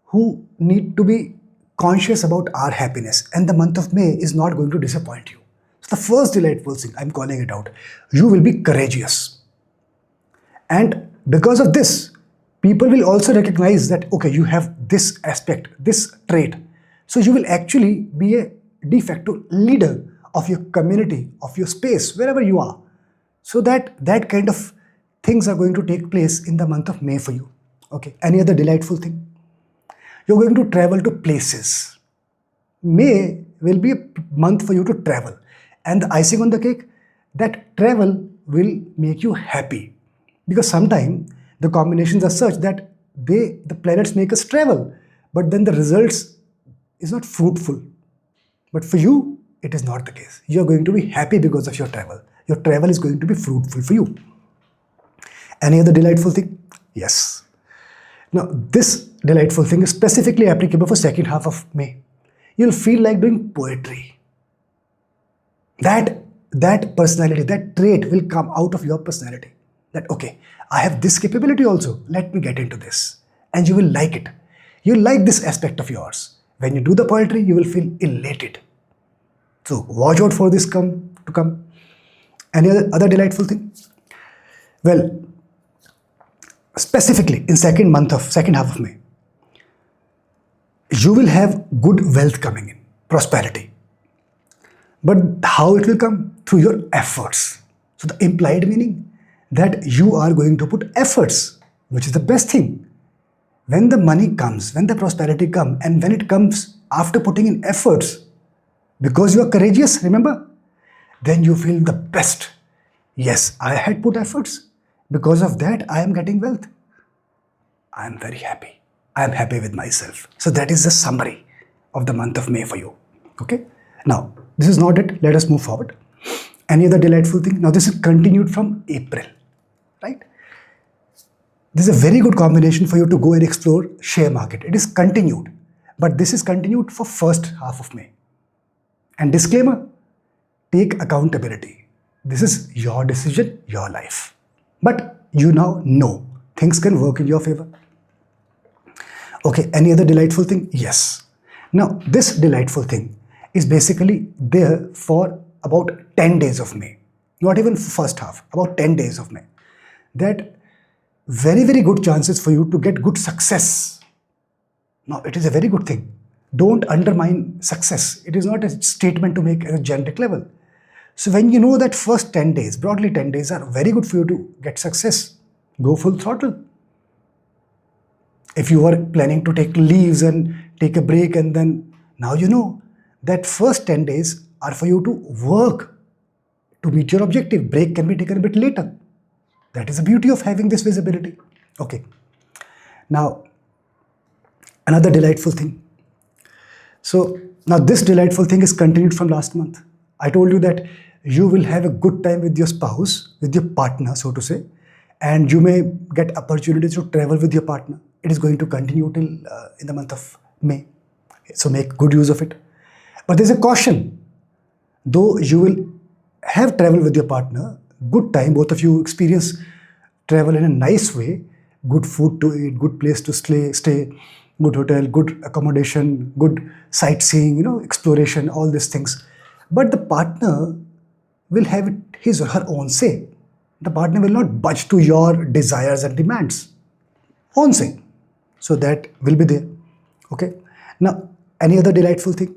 who need to be conscious about our happiness. And the month of May is not going to disappoint you. So the first delightful thing, I'm calling it out, you will be courageous. And because of this, people will also recognize that, okay, you have this aspect, this trait. So you will actually be a de facto leader of your community, of your space, wherever you are. So that kind of things are going to take place in the month of May for you. Okay, any other delightful thing? You're going to travel to places. May will be a month for you to travel. And the icing on the cake, that travel will make you happy. Because sometimes the combinations are such that the planets make us travel, but then the results is not fruitful. But for you, it is not the case. You're going to be happy because of your travel. Your travel is going to be fruitful for you. Any other delightful thing? Yes. Now, this delightful thing is specifically applicable for second half of May. You'll feel like doing poetry. That personality, that trait will come out of your personality. That, okay, I have this capability also. Let me get into this. And you will like it. You'll like this aspect of yours. When you do the poetry, you will feel elated. So watch out for this to come. Any other delightful thing? Well, specifically in second half of May, you will have good wealth coming in, prosperity. But how it will come? Through your efforts. So the implied meaning that you are going to put efforts, which is the best thing. When the money comes, when the prosperity comes, and when it comes after putting in efforts, because you are courageous, remember, then you feel the best. Yes, I had put efforts. Because of that, I am getting wealth. I am very happy. I am happy with myself. So that is the summary of the month of May for you. Okay. Now, this is not it. Let us move forward. Any other delightful thing? Now, this is continued from April, right? This is a very good combination for you to go and explore share market. It is continued, but this is continued for first half of May. And disclaimer, take accountability. This is your decision, your life. But you now know things can work in your favor. Okay, any other delightful thing? Yes. Now, this delightful thing is basically there for about 10 days of May. Not even first half, about 10 days of May. That very, very good chances for you to get good success. Now, it is a very good thing. Don't undermine success. It is not a statement to make at a generic level. So when you know that first 10 days, broadly 10 days are very good for you to get success, go full throttle. If you are planning to take leaves and take a break, and then now you know that first 10 days are for you to work to meet your objective. Break can be taken a bit later. That is the beauty of having this visibility. Okay. Now, another delightful thing. So now this delightful thing is continued from last month. I told you that you will have a good time with your spouse, with your partner, so to say, and you may get opportunities to travel with your partner. It is going to continue till in the month of May. So make good use of it. But there's a caution. Though you will have travel with your partner, good time, both of you experience travel in a nice way, good food to eat, good place to stay, good hotel, good accommodation, good sightseeing, exploration, all these things. But the partner will have his or her own say. The partner will not budge to your desires and demands. Own say. So that will be there. Okay. Now, any other delightful thing?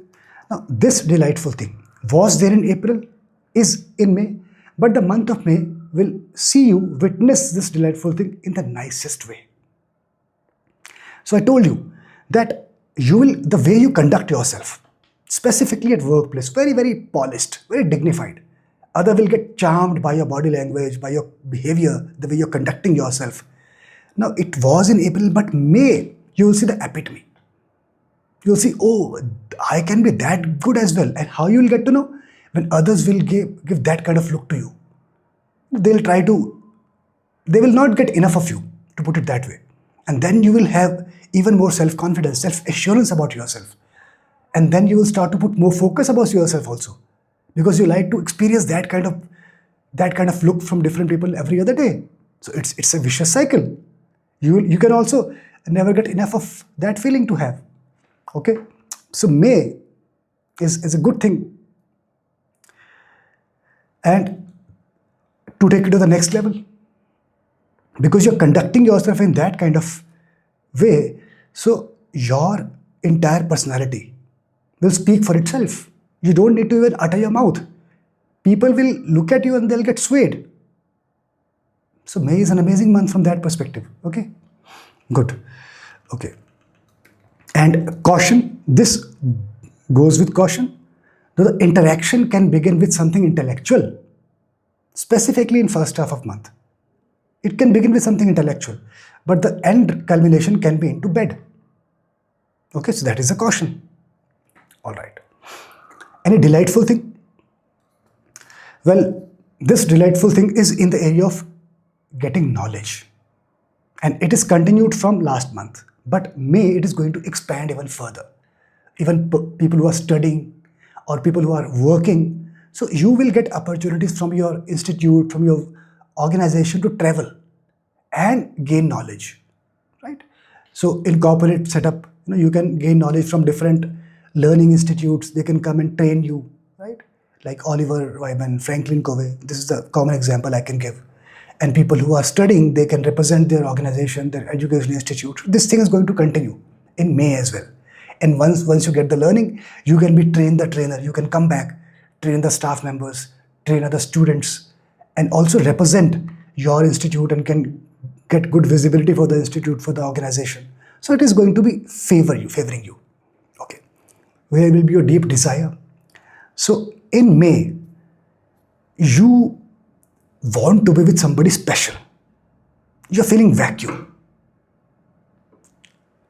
Now, this delightful thing was there in April, is in May, but the month of May will see you witness this delightful thing in the nicest way. So I told you that the way you conduct yourself, specifically at workplace, very, very polished, very dignified. Other will get charmed by your body language, by your behavior, the way you're conducting yourself. Now, it was in April, but May, you will see the epitome. You'll see, oh, I can be that good as well. And how you will get to know? When others will give that kind of look to you. They will not get enough of you, to put it that way. And then you will have even more self-confidence, self-assurance about yourself. And then you will start to put more focus about yourself also. Because you like to experience that kind of look from different people every other day. So it's a vicious cycle. You can also never get enough of that feeling to have. Okay? So May is a good thing. And to take it to the next level, because you're conducting yourself in that kind of way, so your entire personality will speak for itself. You don't need to even utter your mouth. People will look at you and they'll get swayed. So May is an amazing month from that perspective. Okay? Good. Okay. And caution, this goes with caution. The interaction can begin with something intellectual, specifically in first half of month. It can begin with something intellectual, but the end culmination can be into bed. Okay, so that is a caution. All right. Any delightful thing? Well, this delightful thing is in the area of getting knowledge. And it is continued from last month. But May, it is going to expand even further. Even people who are studying or people who are working. So you will get opportunities from your institute, from your organization to travel and gain knowledge, right? So in corporate setup, you can gain knowledge from different learning institutes. They can come and train you, right? Like Oliver Wyman, Franklin Covey. This is the common example I can give. And people who are studying, they can represent their organization, their education institute. This thing is going to continue in May as well. And once you get the learning, you can be trained the trainer. You can come back, train the staff members, train other students, and also represent your institute and can get good visibility for the institute, for the organization. So it is going to be favoring you. Okay. Where will be your deep desire? So in May, you want to be with somebody special. You're feeling vacuum.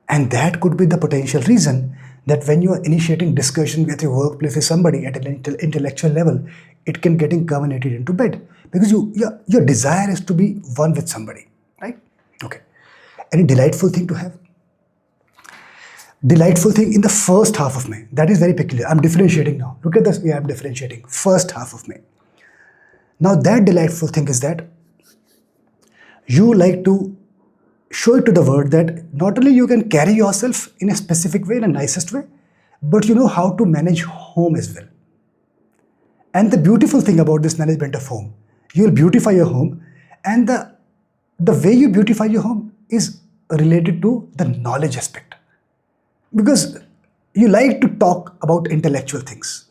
And that could be the potential reason that when you are initiating discussion with your workplace with somebody at an intellectual level, it can getting culminated into bed. Because your desire is to be one with somebody, right? Okay. Any delightful thing to have? Delightful thing in the first half of May. That is very peculiar. I'm differentiating now. Look at this. Yeah, I'm differentiating. First half of May. Now that delightful thing is that you like to show it to the world that not only you can carry yourself in a specific way, in a nicest way, but you know how to manage home as well. And the beautiful thing about this management of home, you will beautify your home, and the way you beautify your home is related to the knowledge aspect. Because you like to talk about intellectual things.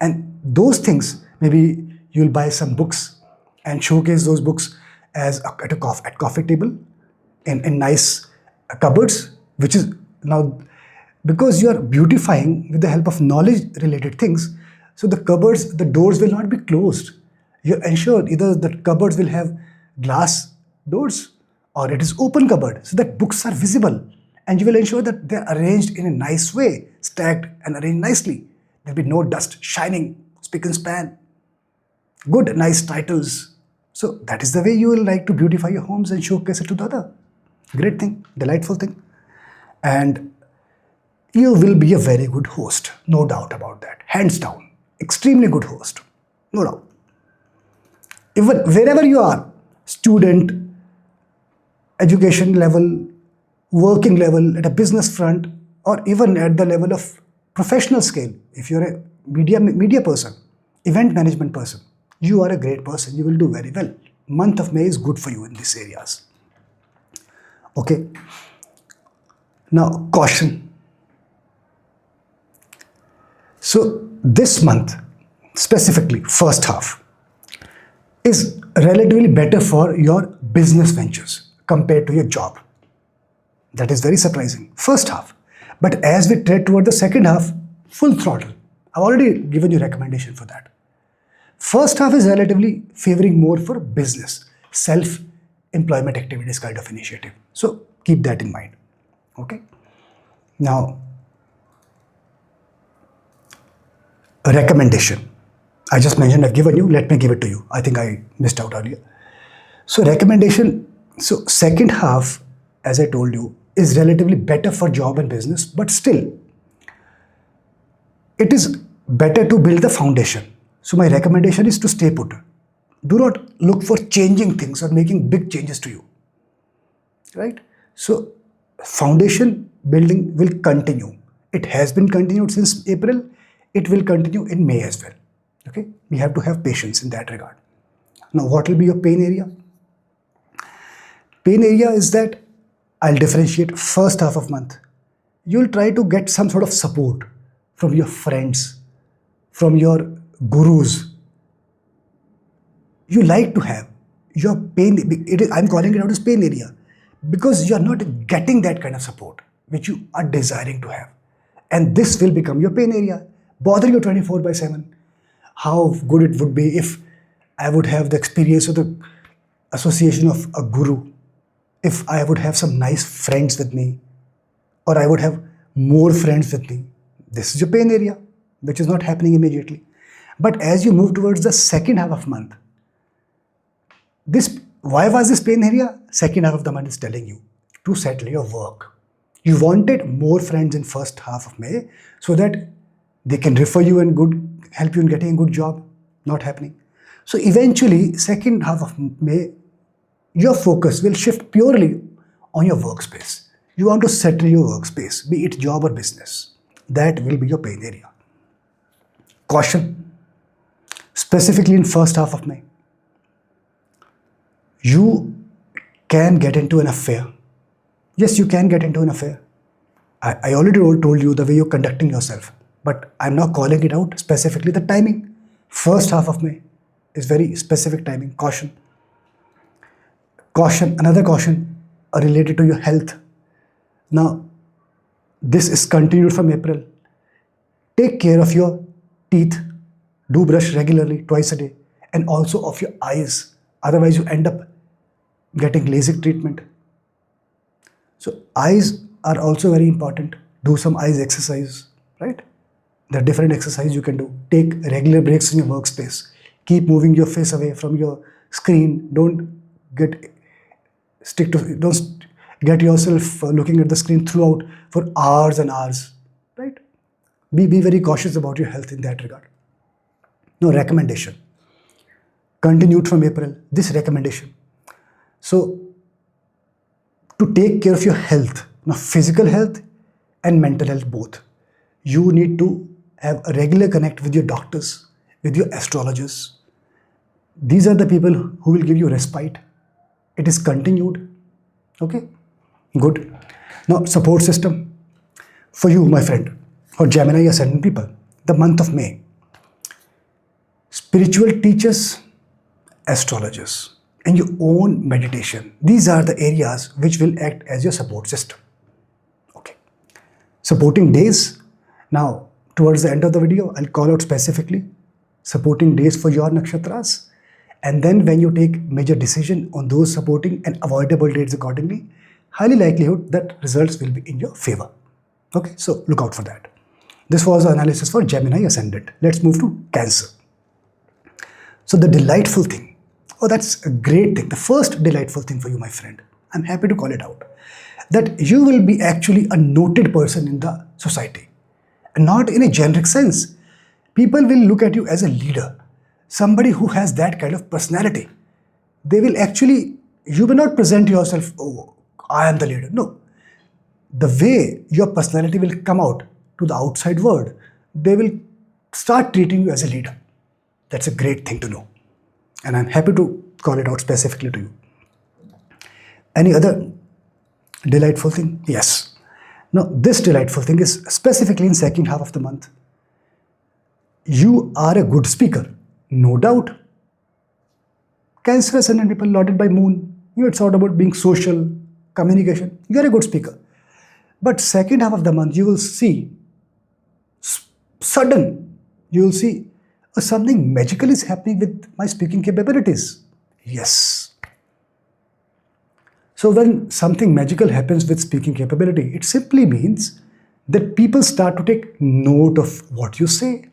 And those things, maybe you'll buy some books and showcase those books as at coffee table in nice cupboards, which is now because you are beautifying with the help of knowledge related things. So the cupboards, the doors will not be closed. You ensure either the cupboards will have glass doors or it is open cupboard so that books are visible, and you will ensure that they are arranged in a nice way, stacked and arranged nicely. There will be no dust shining, spick and span. Good, nice titles. So that is the way you will like to beautify your homes and showcase it to the other. Great thing, delightful thing. And you will be a very good host, no doubt about that. Hands down, extremely good host, no doubt. Even wherever you are, student, education level, working level, at a business front, or even at the level of professional scale, if you're a media person, event management person, you are a great person, you will do very well. Month of May is good for you in these areas. Okay. Now, caution. So this month, specifically first half, is relatively better for your business ventures compared to your job. That is very surprising. First half. But as we tread toward the second half, full throttle. I've already given you recommendation for that. First half is relatively favoring more for business, self-employment activities kind of initiative. So keep that in mind. Okay. Now, a recommendation. I just mentioned I've given you, let me give it to you. I think I missed out earlier. So recommendation, so second half, as I told you, is relatively better for job and business, but still, it is better to build the foundation. So my recommendation is to stay put. Do not look for changing things or making big changes to you, right? So foundation building will continue. It has been continued since April. It will continue in May as well. Okay, we have to have patience in that regard. Now, what will be your pain area? Pain area is that I'll differentiate first half of month. You'll try to get some sort of support from your friends, from your gurus. You like to have your pain. I'm calling it out as pain area because you're not getting that kind of support which you are desiring to have. And this will become your pain area, bother you 24/7. How good it would be if I would have the experience of the association of a guru, if I would have some nice friends with me, or I would have more friends with me. This is your pain area, which is not happening immediately. But as you move towards the second half of month, this Why was this pain area? Second half of the month is telling you to settle your work. You wanted more friends in first half of May so that they can refer you and help you in getting a good job. Not happening. So eventually, second half of May, your focus will shift purely on your workspace. You want to settle your workspace, be it job or business. That will be your pain area. Caution, specifically in first half of May. You can get into an affair. Yes, you can get into an affair. I already told you the way you're conducting yourself, but I'm now calling it out specifically the timing. First half of May is very specific timing. Caution. Caution, another caution related to your health. Now, this is continued from April. Take care of your teeth. Do brush regularly, twice a day, and also of your eyes. Otherwise, you end up getting LASIK treatment. So eyes are also very important. Do some eyes exercise, right? There are different exercises you can do. Take regular breaks in your workspace. Keep moving your face away from your screen. Don't get yourself looking at the screen throughout for hours and hours, right? Be very cautious about your health in that regard. No, recommendation. Continued from April, this recommendation. So, to take care of your health, now physical health and mental health both, you need to have a regular connect with your doctors, with your astrologers. These are the people who will give you respite. It is continued. Okay, good. Now, support system. For you, my friend, or Gemini ascendant people, the month of May. Spiritual teachers, astrologers, and your own meditation. These are the areas which will act as your support system. Okay. Supporting days. Now, towards the end of the video, I'll call out specifically supporting days for your nakshatras. And then when you take major decision on those supporting and avoidable dates accordingly, highly likelihood that results will be in your favor. Okay, so look out for that. This was the analysis for Gemini ascendant. Let's move to Cancer. So the delightful thing, oh, that's a great thing. The first delightful thing for you, my friend, I'm happy to call it out, that you will be actually a noted person in the society. And not in a generic sense. People will look at you as a leader, somebody who has that kind of personality. They will actually, you will not present yourself, oh, I am the leader. No. The way your personality will come out to the outside world, they will start treating you as a leader. That's a great thing to know. And I'm happy to call it out specifically to you. Any other delightful thing? Yes. Now, this delightful thing is specifically in second half of the month. You are a good speaker, no doubt. Cancer ascendant people lauded by moon. It's all about being social, communication. You are a good speaker. But second half of the month, you will see something magical is happening with my speaking capabilities. Yes. So when something magical happens with speaking capability, it simply means that people start to take note of what you say.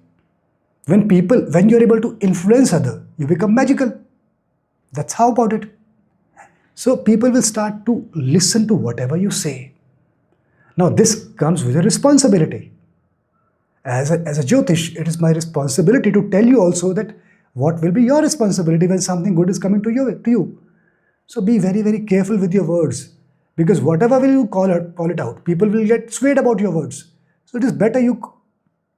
When you're able to influence others, you become magical. That's how about it. So people will start to listen to whatever you say. Now this comes with a responsibility. As a Jyotish, it is my responsibility to tell you also that what will be your responsibility when something good is coming to you. So be very, very careful with your words, because whatever will you call it out, people will get swayed about your words. So it is better you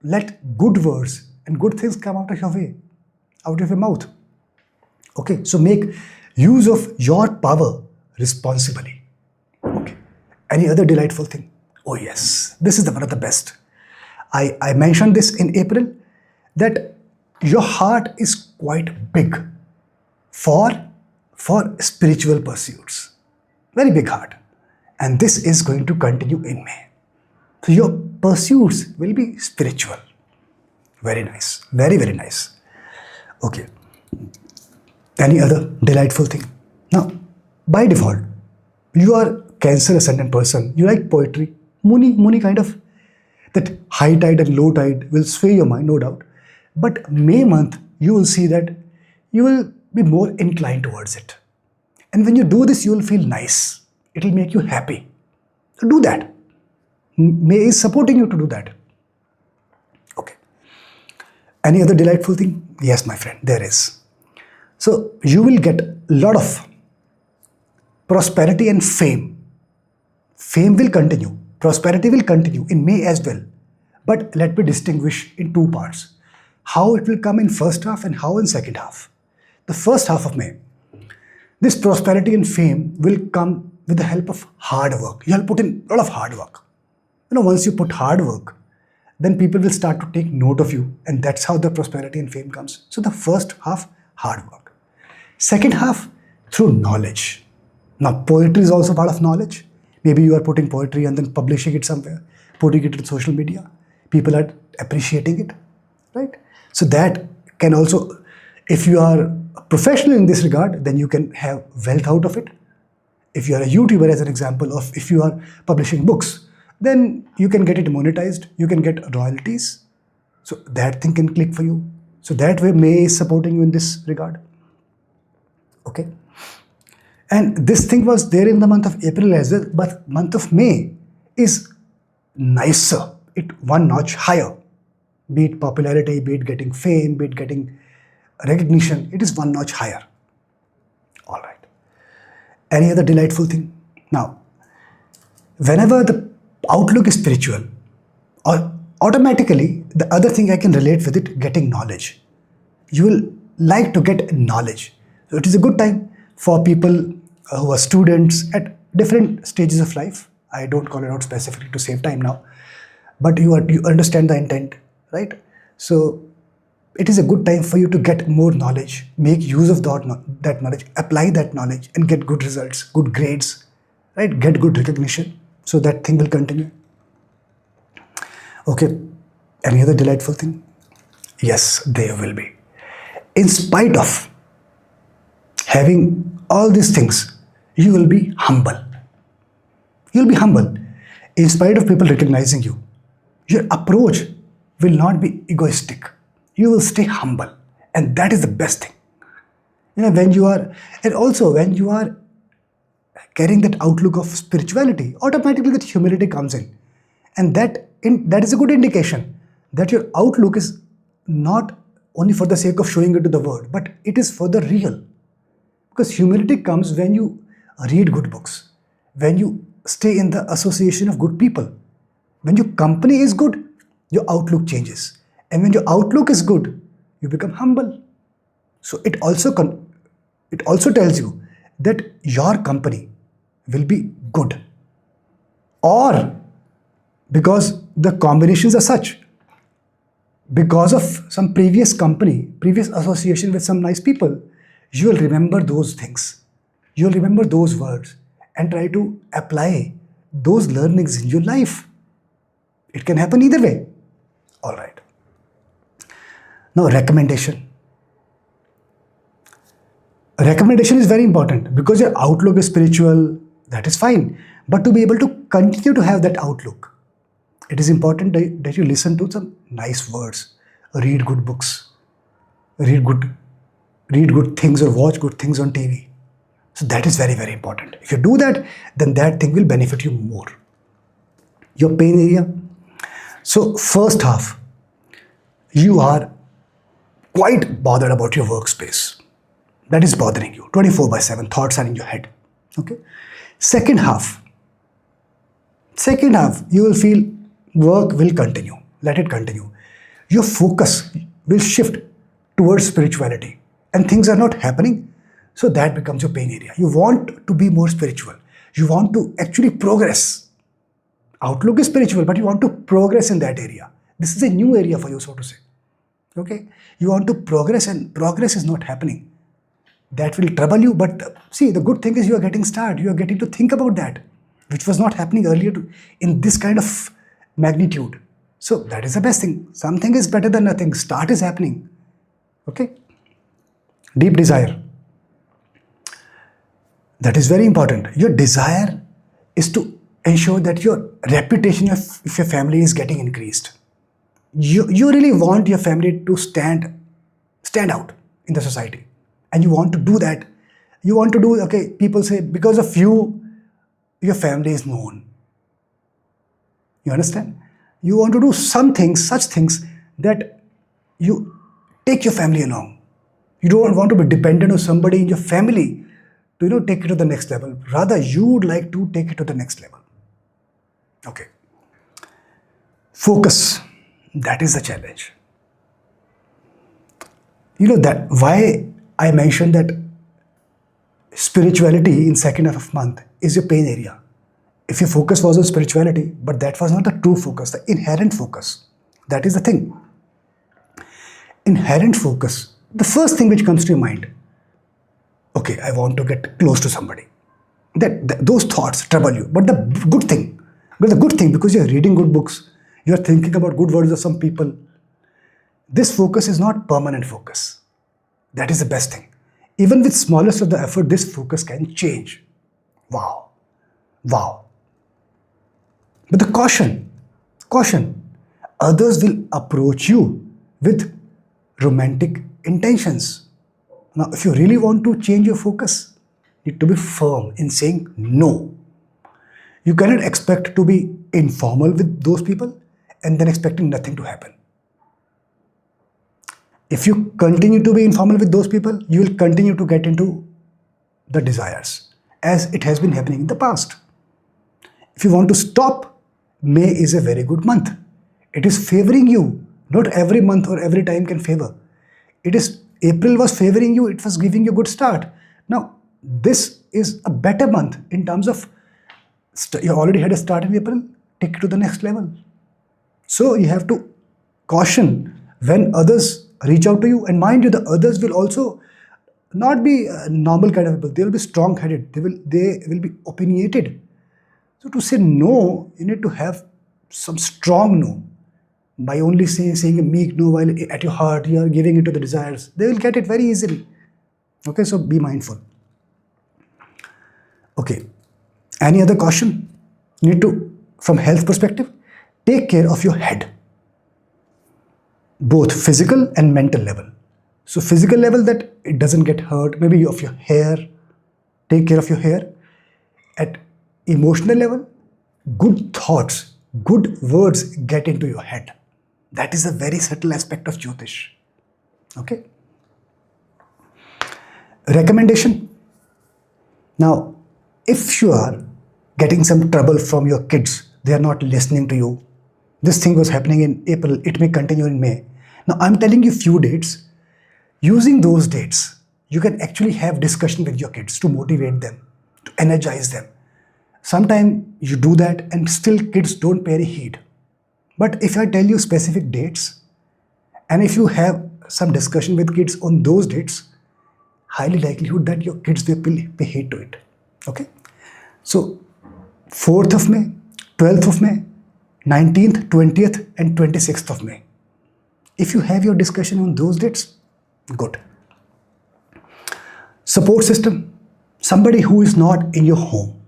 let good words and good things come out of your mouth. Okay, so make use of your power responsibly. Okay. Any other delightful thing? Oh yes, this is one of the best. I mentioned this in April, that your heart is quite big for spiritual pursuits. Very big heart. And this is going to continue in May. So your pursuits will be spiritual. Very nice. Very, very nice. Okay. Any other delightful thing? Now, by default, you are Cancer ascendant person. You like poetry. Muni kind of. That high tide and low tide will sway your mind, no doubt. But May month, you will see that you will be more inclined towards it. And when you do this, you will feel nice. It will make you happy. So do that. May is supporting you to do that. Okay. Any other delightful thing? Yes, my friend, there is. So you will get a lot of prosperity and fame. Fame will continue. Prosperity will continue in May as well. But let me distinguish in two parts. How it will come in first half and how in second half. The first half of May, this prosperity and fame will come with the help of hard work. You'll put in a lot of hard work. Once you put hard work, then people will start to take note of you, and that's how the prosperity and fame comes. So the first half, hard work. Second half, through knowledge. Now, poetry is also part of knowledge. Maybe you are putting poetry and then publishing it somewhere, putting it on social media. People are appreciating it, right? So that can also, if you are a professional in this regard, then you can have wealth out of it. If you are a YouTuber, as an example, or if you are publishing books, then you can get it monetized, you can get royalties. So that thing can click for you. So that way May is supporting you in this regard. Okay. And this thing was there in the month of April as well, but month of May is nicer. It one notch higher. Be it popularity, be it getting fame, be it getting recognition, it is one notch higher. All right. Any other delightful thing? Now, whenever the outlook is spiritual, or automatically the other thing I can relate with it, getting knowledge. You will like to get knowledge. So it is a good time for people who are students at different stages of life. I don't call it out specifically to save time now, but you understand the intent, right? So it is a good time for you to get more knowledge, make use of that knowledge, apply that knowledge and get good results, good grades, right? Get good recognition. So that thing will continue. Okay. Any other delightful thing? Yes, there will be. In spite of having all these things, you will be humble. You'll be humble. In spite of people recognizing you, your approach will not be egoistic. You will stay humble. And that is the best thing. When you are carrying that outlook of spirituality, automatically that humility comes in. And that is a good indication that your outlook is not only for the sake of showing it to the world, but it is for the real. Because humility comes when you read good books, when you stay in the association of good people. When your company is good, your outlook changes. And when your outlook is good, you become humble. So it also tells you that your company will be good. Or because the combinations are such, because of some previous association with some nice people, you will remember those things. You will remember those words and try to apply those learnings in your life. It can happen either way. All right. Now, recommendation. Recommendation is very important because your outlook is spiritual, that is fine. But to be able to continue to have that outlook, it is important that you listen to some nice words, read good books, read good things or watch good things on TV. So that is very, very important. If you do that, then that thing will benefit you more. Your pain area. So first half, you are quite bothered about your workspace. That is bothering you. 24/7 thoughts are in your head. Okay. Second half, you will feel work will continue. Let it continue. Your focus will shift towards spirituality and things are not happening. So that becomes your pain area. You want to be more spiritual. You want to actually progress. Outlook is spiritual, but you want to progress in that area. This is a new area for you, so to say. Okay. You want to progress and progress is not happening. That will trouble you. But see, the good thing is you are getting started. You are getting to think about that, which was not happening earlier in this kind of magnitude. So that is the best thing. Something is better than nothing. Start is happening. Okay. Deep desire. That is very important. Your desire is to ensure that your reputation of your family is getting increased. You really want your family to stand out in the society. And you want to do that. You want to do, okay, people say, because of you, your family is known. You understand? You want to do some things, such things that you take your family along. You don't want to be dependent on somebody in your family to, take it to the next level. Rather, you would like to take it to the next level. Okay. Focus. That is the challenge. That why I mentioned that spirituality in second half of month is your pain area. If your focus was on spirituality, but that was not the true focus, the inherent focus. That is the thing. Inherent focus. The first thing which comes to your mind, okay, I want to get close to somebody. Those thoughts trouble you. But the good thing, because you're reading good books, you're thinking about good words of some people, this focus is not permanent focus. That is the best thing. Even with smallest of the effort, this focus can change. Wow. But the caution, others will approach you with romantic intentions. Now, if you really want to change your focus, you need to be firm in saying no. You cannot expect to be informal with those people and then expecting nothing to happen. If you continue to be informal with those people, you will continue to get into the desires, as it has been happening in the past. If you want to stop, May is a very good month. It is favoring you. Not every month or every time can favor. April was favoring you, it was giving you a good start. Now, this is a better month in terms of, you already had a start in April, take it to the next level. So you have to caution when others reach out to you, and mind you, the others will also not be normal kind of people. They will be strong-headed. They will be opinionated. So to say no, you need to have some strong no. By only saying a meek no while at your heart you are giving it to the desires, they will get it very easily. Okay, so be mindful. Okay, any other caution? You need to, from health perspective, take care of your head. Both physical and mental level. So physical level, that it doesn't get hurt, maybe of your hair, take care of your hair. At emotional level, good thoughts, good words get into your head. That is a very subtle aspect of Jyotish. Okay. Recommendation. Now, if you are getting some trouble from your kids, they are not listening to you. This thing was happening in April, it may continue in May. Now, I'm telling you few dates. Using those dates, you can actually have discussion with your kids to motivate them, to energize them. Sometimes you do that and still kids don't pay any heed. But if I tell you specific dates, and if you have some discussion with kids on those dates, highly likelihood that your kids will pay heed to it. Okay? So 4th of May, 12th of May, 19th, 20th and 26th of May. If you have your discussion on those dates, good. Support system. Somebody who is not in your home.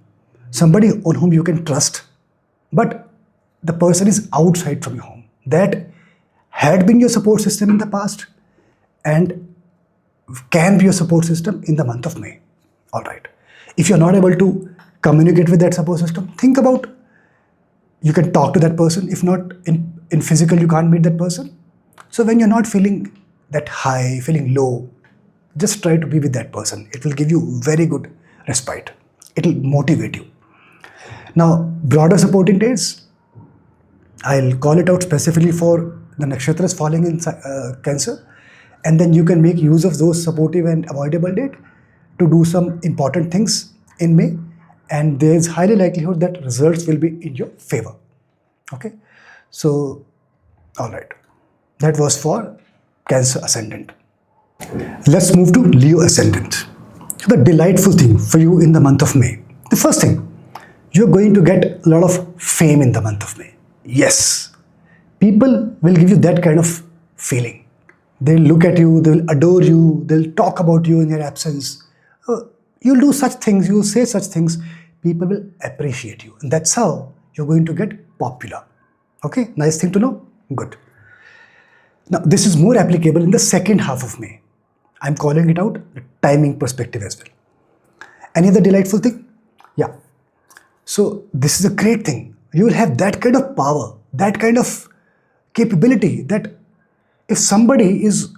Somebody on whom you can trust, but the person is outside from your home. That had been your support system in the past and can be your support system in the month of May. All right. If you're not able to communicate with that support system, think about, you can talk to that person. If not in physical, you can't meet that person. So when you're not feeling that high, feeling low, just try to be with that person. It will give you very good respite. It will motivate you. Now, broader supporting days, I'll call it out specifically for the nakshatras falling in Cancer, and then you can make use of those supportive and avoidable date to do some important things in May, and there is highly likelihood that results will be in your favor. Okay, so all right, that was for Cancer ascendant. Let's move to Leo ascendant. So the delightful thing for you in the month of May. The first thing, you're going to get a lot of fame in the month of May. Yes, people will give you that kind of feeling. They'll look at you, they'll adore you, they'll talk about you in your absence. You'll do such things, you'll say such things, people will appreciate you. And that's how you're going to get popular. Okay, nice thing to know? Good. Now, this is more applicable in the second half of May. I'm calling it out the timing perspective as well. Any other delightful thing? Yeah. So this is a great thing. You will have that kind of power, that kind of capability, that if somebody is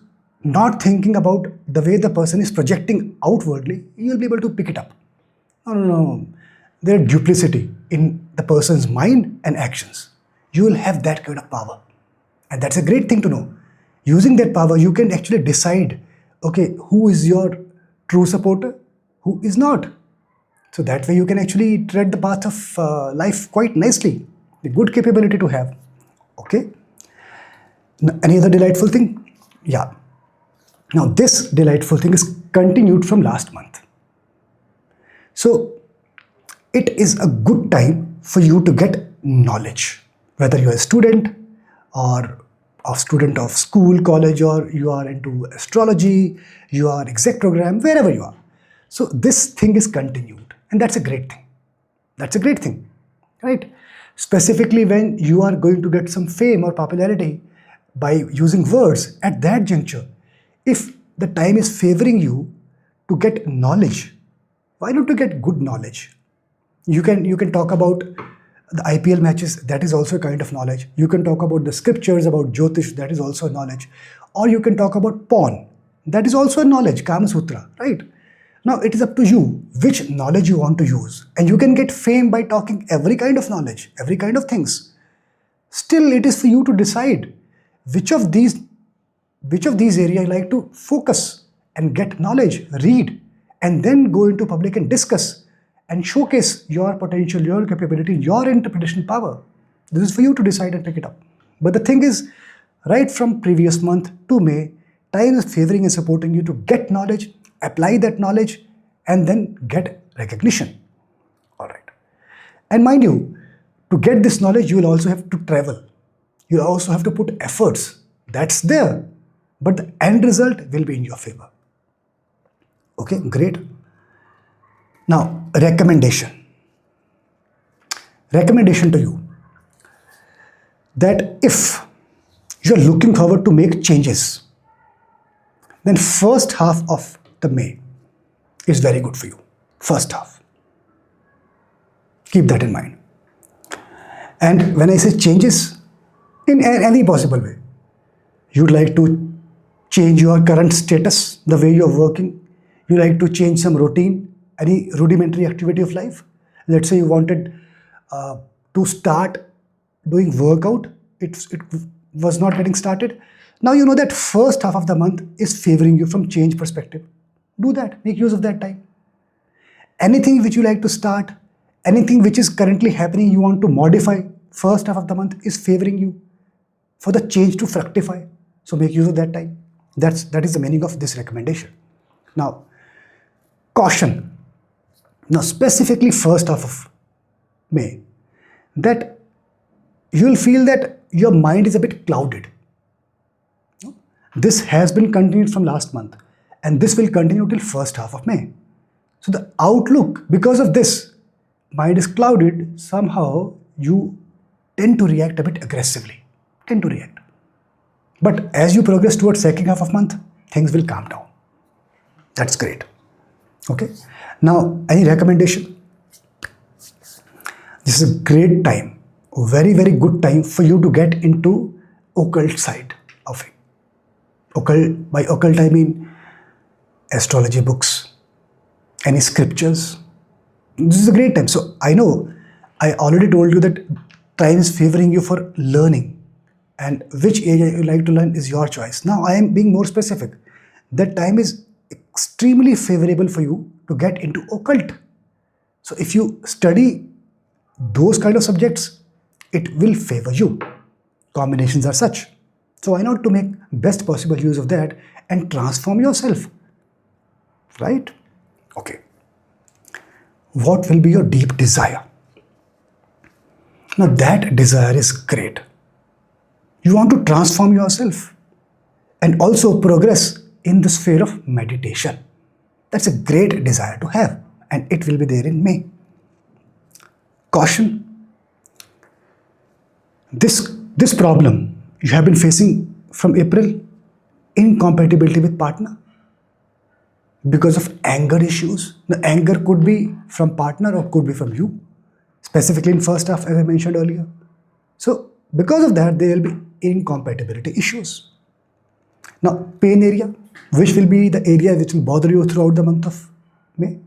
not thinking about the way the person is projecting outwardly, you will be able to pick it up. No. There's duplicity in the person's mind and actions. You will have that kind of power. And that's a great thing to know. Using that power, you can actually decide, okay, who is your true supporter, who is not. So that way you can actually tread the path of life quite nicely. A good capability to have. Okay. Any other delightful thing? Yeah. Now this delightful thing is continued from last month. So it is a good time for you to get knowledge, whether you're a student or a student of school, college, or you are into astrology, you are exec program, wherever you are. So this thing is continued, and that's a great thing. That's a great thing, right? Specifically when you are going to get some fame or popularity by using words at that juncture. If the time is favoring you to get knowledge, why not to get good knowledge? You can talk about the IPL matches, that is also a kind of knowledge. You can talk about the scriptures, about Jyotish, that is also a knowledge. Or you can talk about porn, that is also a knowledge, Kama Sutra, right? Now it is up to you which knowledge you want to use. And you can get fame by talking every kind of knowledge, every kind of things. Still, it is for you to decide which of these areas you like to focus and get knowledge, read, and then go into public and discuss and showcase your potential, your capability, your interpretation power. This is for you to decide and pick it up. But the thing is, right from previous month to May, time is favoring and supporting you to get knowledge, apply that knowledge, and then get recognition. All right. And mind you, to get this knowledge, you will also have to travel. You also have to put efforts. That's there. But the end result will be in your favor. Okay, great. Now, recommendation. Recommendation to you that if you're looking forward to make changes, then first half of the May is very good for you. First half. Keep that in mind. And when I say changes, in any possible way, you'd like to change your current status, the way you're working, you like to change some routine, any rudimentary activity of life. Let's say you wanted to start doing workout, it was not getting started. Now you know that first half of the month is favoring you from change perspective. Do that, make use of that time. Anything which you like to start, anything which is currently happening you want to modify, first half of the month is favoring you for the change to fructify. So make use of that time. That is the meaning of this recommendation. Now, caution. Now, specifically first half of May, that you will feel that your mind is a bit clouded. This has been continued from last month, and this will continue till first half of May. So the outlook, because of this, mind is clouded, somehow you tend to react a bit aggressively. But as you progress towards second half of month, things will calm down. That's great. Okay. Now, any recommendation? This is a great time, very, very good time for you to get into occult side of it. Occult, by occult I mean astrology books, any scriptures. This is a great time. So I know I already told you that time is favoring you for learning, and which area you like to learn is your choice. Now I am being more specific. That time is extremely favorable for you to get into occult. So if you study those kind of subjects, it will favor you. Combinations are such. So why not to make best possible use of that and transform yourself, right? Okay. What will be your deep desire? Now that desire is great. You want to transform yourself and also progress in the sphere of meditation. That's a great desire to have, and it will be there in May. Caution. This problem you have been facing from April, incompatibility with partner. because of anger issues. The anger could be from partner or could be from you, specifically in first half, as I mentioned earlier. So because of that, there will be incompatibility issues. Now, pain area, which will be the area which will bother you throughout the month of May.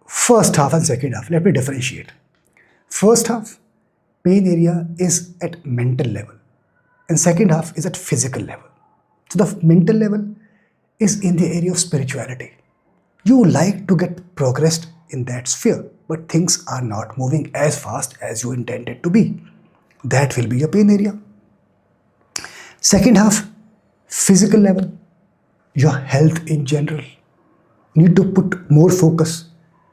First half and second half, let me differentiate. First half, pain area is at mental level, and second half is at physical level. So the mental level is in the area of spirituality. You like to get progressed in that sphere, but things are not moving as fast as you intended to be. That will be your pain area. Second half, physical level, your health in general. Need to put more focus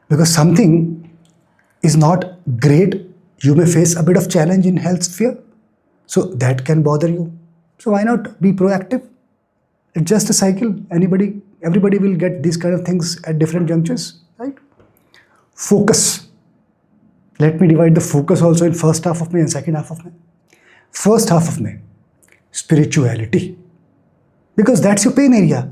because something is not great. You may face a bit of challenge in health sphere, so that can bother you. So why not be proactive? It's just a cycle. Everybody will get these kind of things at different junctures, right? Focus. Let me divide the focus also in first half of May and second half of May. First half of May, spirituality. Because that's your pain area.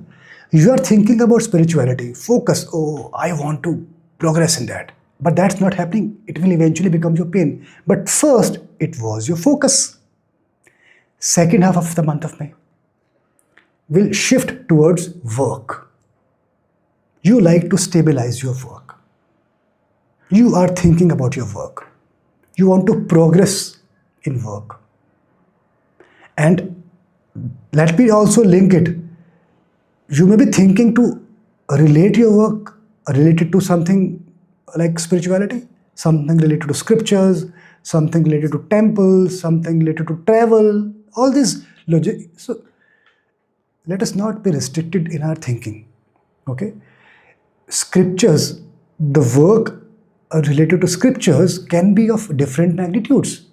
You are thinking about spirituality. Focus, oh, I want to progress in that. But that's not happening. It will eventually become your pain. But first, it was your focus. Second half of the month of May will shift towards work. You like to stabilize your work. You are thinking about your work. You want to progress in work. And let me also link it. You may be thinking to relate your work related to something like spirituality, something related to scriptures, something related to temples, something related to travel, all this logic. So let us not be restricted in our thinking. Okay? Scriptures, the work related to scriptures can be of different magnitudes.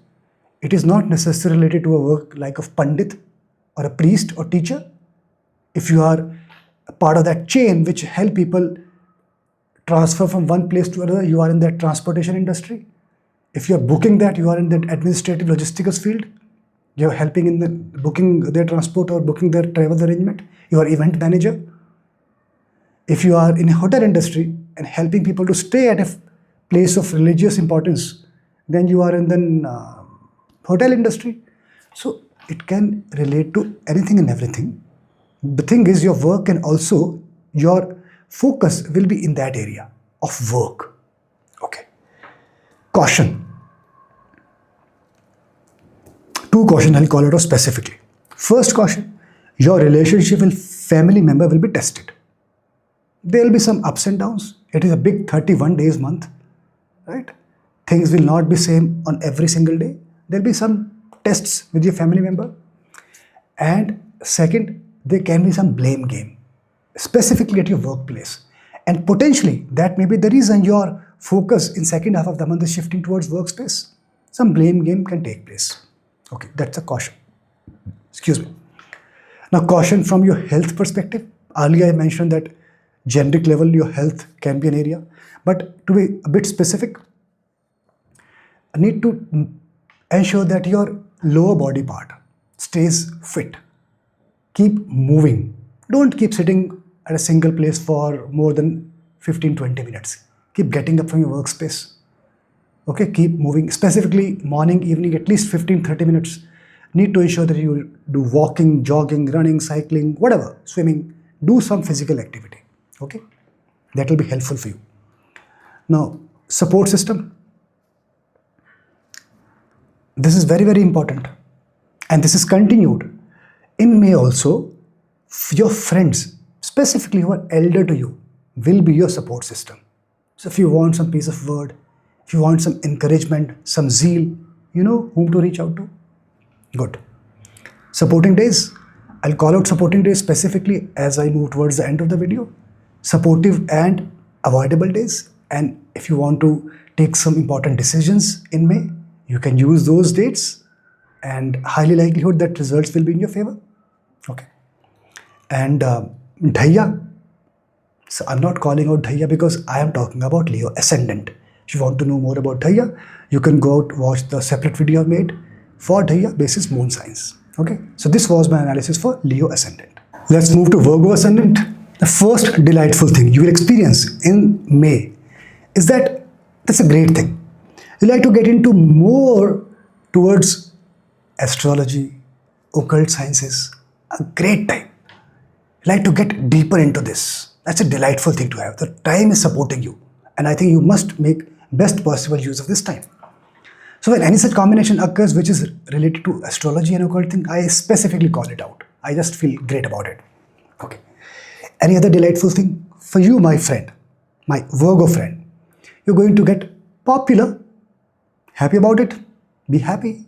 It is not necessarily related to a work like of Pandit or a priest or teacher. If you are a part of that chain which help people transfer from one place to another, you are in that transportation industry. If you are booking that, you are in that administrative logistics field. You are helping in the booking their transport or booking their travel arrangement. You are event manager. If you are in a hotel industry and helping people to stay at a place of religious importance, then you are in the hotel industry. So it can relate to anything and everything. The thing is, your work and also your focus will be in that area of work. Okay. Caution. Two caution I'll call it out specifically. First caution, your relationship with family member will be tested. There will be some ups and downs. It is a big 31 days month, right? Things will not be same on every single day. There will be some tests with your family member. And second, there can be some blame game, specifically at your workplace. And potentially, that may be the reason your focus in second half of the month is shifting towards workspace. Some blame game can take place. Okay, that's a caution. Excuse me. Now, caution from your health perspective. Earlier, I mentioned that generic level, your health can be an area. But to be a bit specific, I need to ensure that your lower body part stays fit. Keep moving. Don't keep sitting at a single place for more than 15-20 minutes. Keep getting up from your workspace. Okay, keep moving. Specifically, morning, evening, at least 15-30 minutes. Need to ensure that you do walking, jogging, running, cycling, whatever, swimming. Do some physical activity. Okay, that will be helpful for you. Now, support system. This is very, very important. And this is continued. In May also, your friends, specifically who are elder to you, will be your support system. So if you want some piece of word, if you want some encouragement, some zeal, you know whom to reach out to. Good. Supporting days. I'll call out supporting days specifically as I move towards the end of the video. Supportive and avoidable days. And if you want to take some important decisions in May, you can use those dates and highly likelihood that results will be in your favor. Okay. And Dhaiya. So I'm not calling out Dhaiya because I am talking about Leo Ascendant. If you want to know more about Dhaiya, you can go out watch the separate video I've made for Dhaiya basis moon signs. Okay. So this was my analysis for Leo Ascendant. Let's move to Virgo Ascendant. The first delightful thing you will experience in May is that that's a great thing. You like to get into more towards astrology, occult sciences. A great time. You like to get deeper into this. That's a delightful thing to have. The time is supporting you. And I think you must make best possible use of this time. So when any such combination occurs which is related to astrology and occult thing, I specifically call it out. I just feel great about it. Okay. Any other delightful thing? For you, my friend, my Virgo friend, you're going to get popular. Happy about it? Be happy.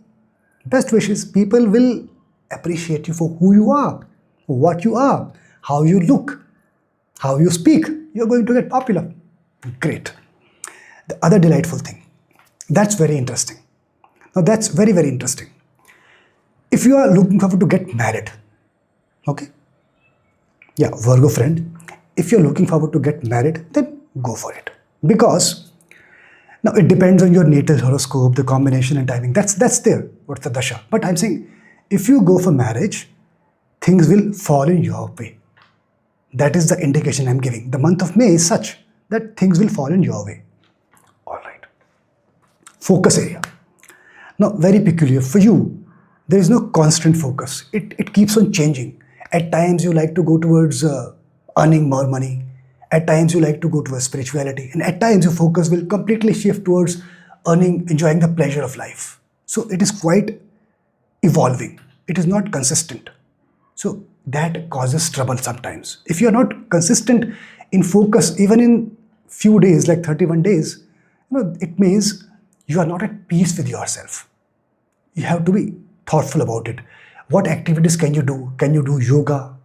Best wishes. People will appreciate you for who you are, what you are, how you look, how you speak. You're going to get popular. Great. The other delightful thing. That's very interesting. Now that's very, very interesting. If you are looking forward to get married, okay? Yeah, Virgo friend, if you're looking forward to get married, then go for it. Because now it depends on your natal horoscope, the combination and timing. That's there. What's the dasha? But I'm saying if you go for marriage, things will fall in your way. That is the indication I'm giving. The month of May is such that things will fall in your way. All right. Focus area. Now, very peculiar. For you, there is no constant focus. It keeps on changing. At times, you like to go towards earning more money. At times, you like to go towards spirituality. And at times, your focus will completely shift towards enjoying the pleasure of life. So, it is quite evolving. It is not consistent. So, that causes trouble sometimes. If you are not consistent in focus, even in few days, like 31 days, it means you are not at peace with yourself. You have to be thoughtful about it. What activities can you do? Can you do yoga?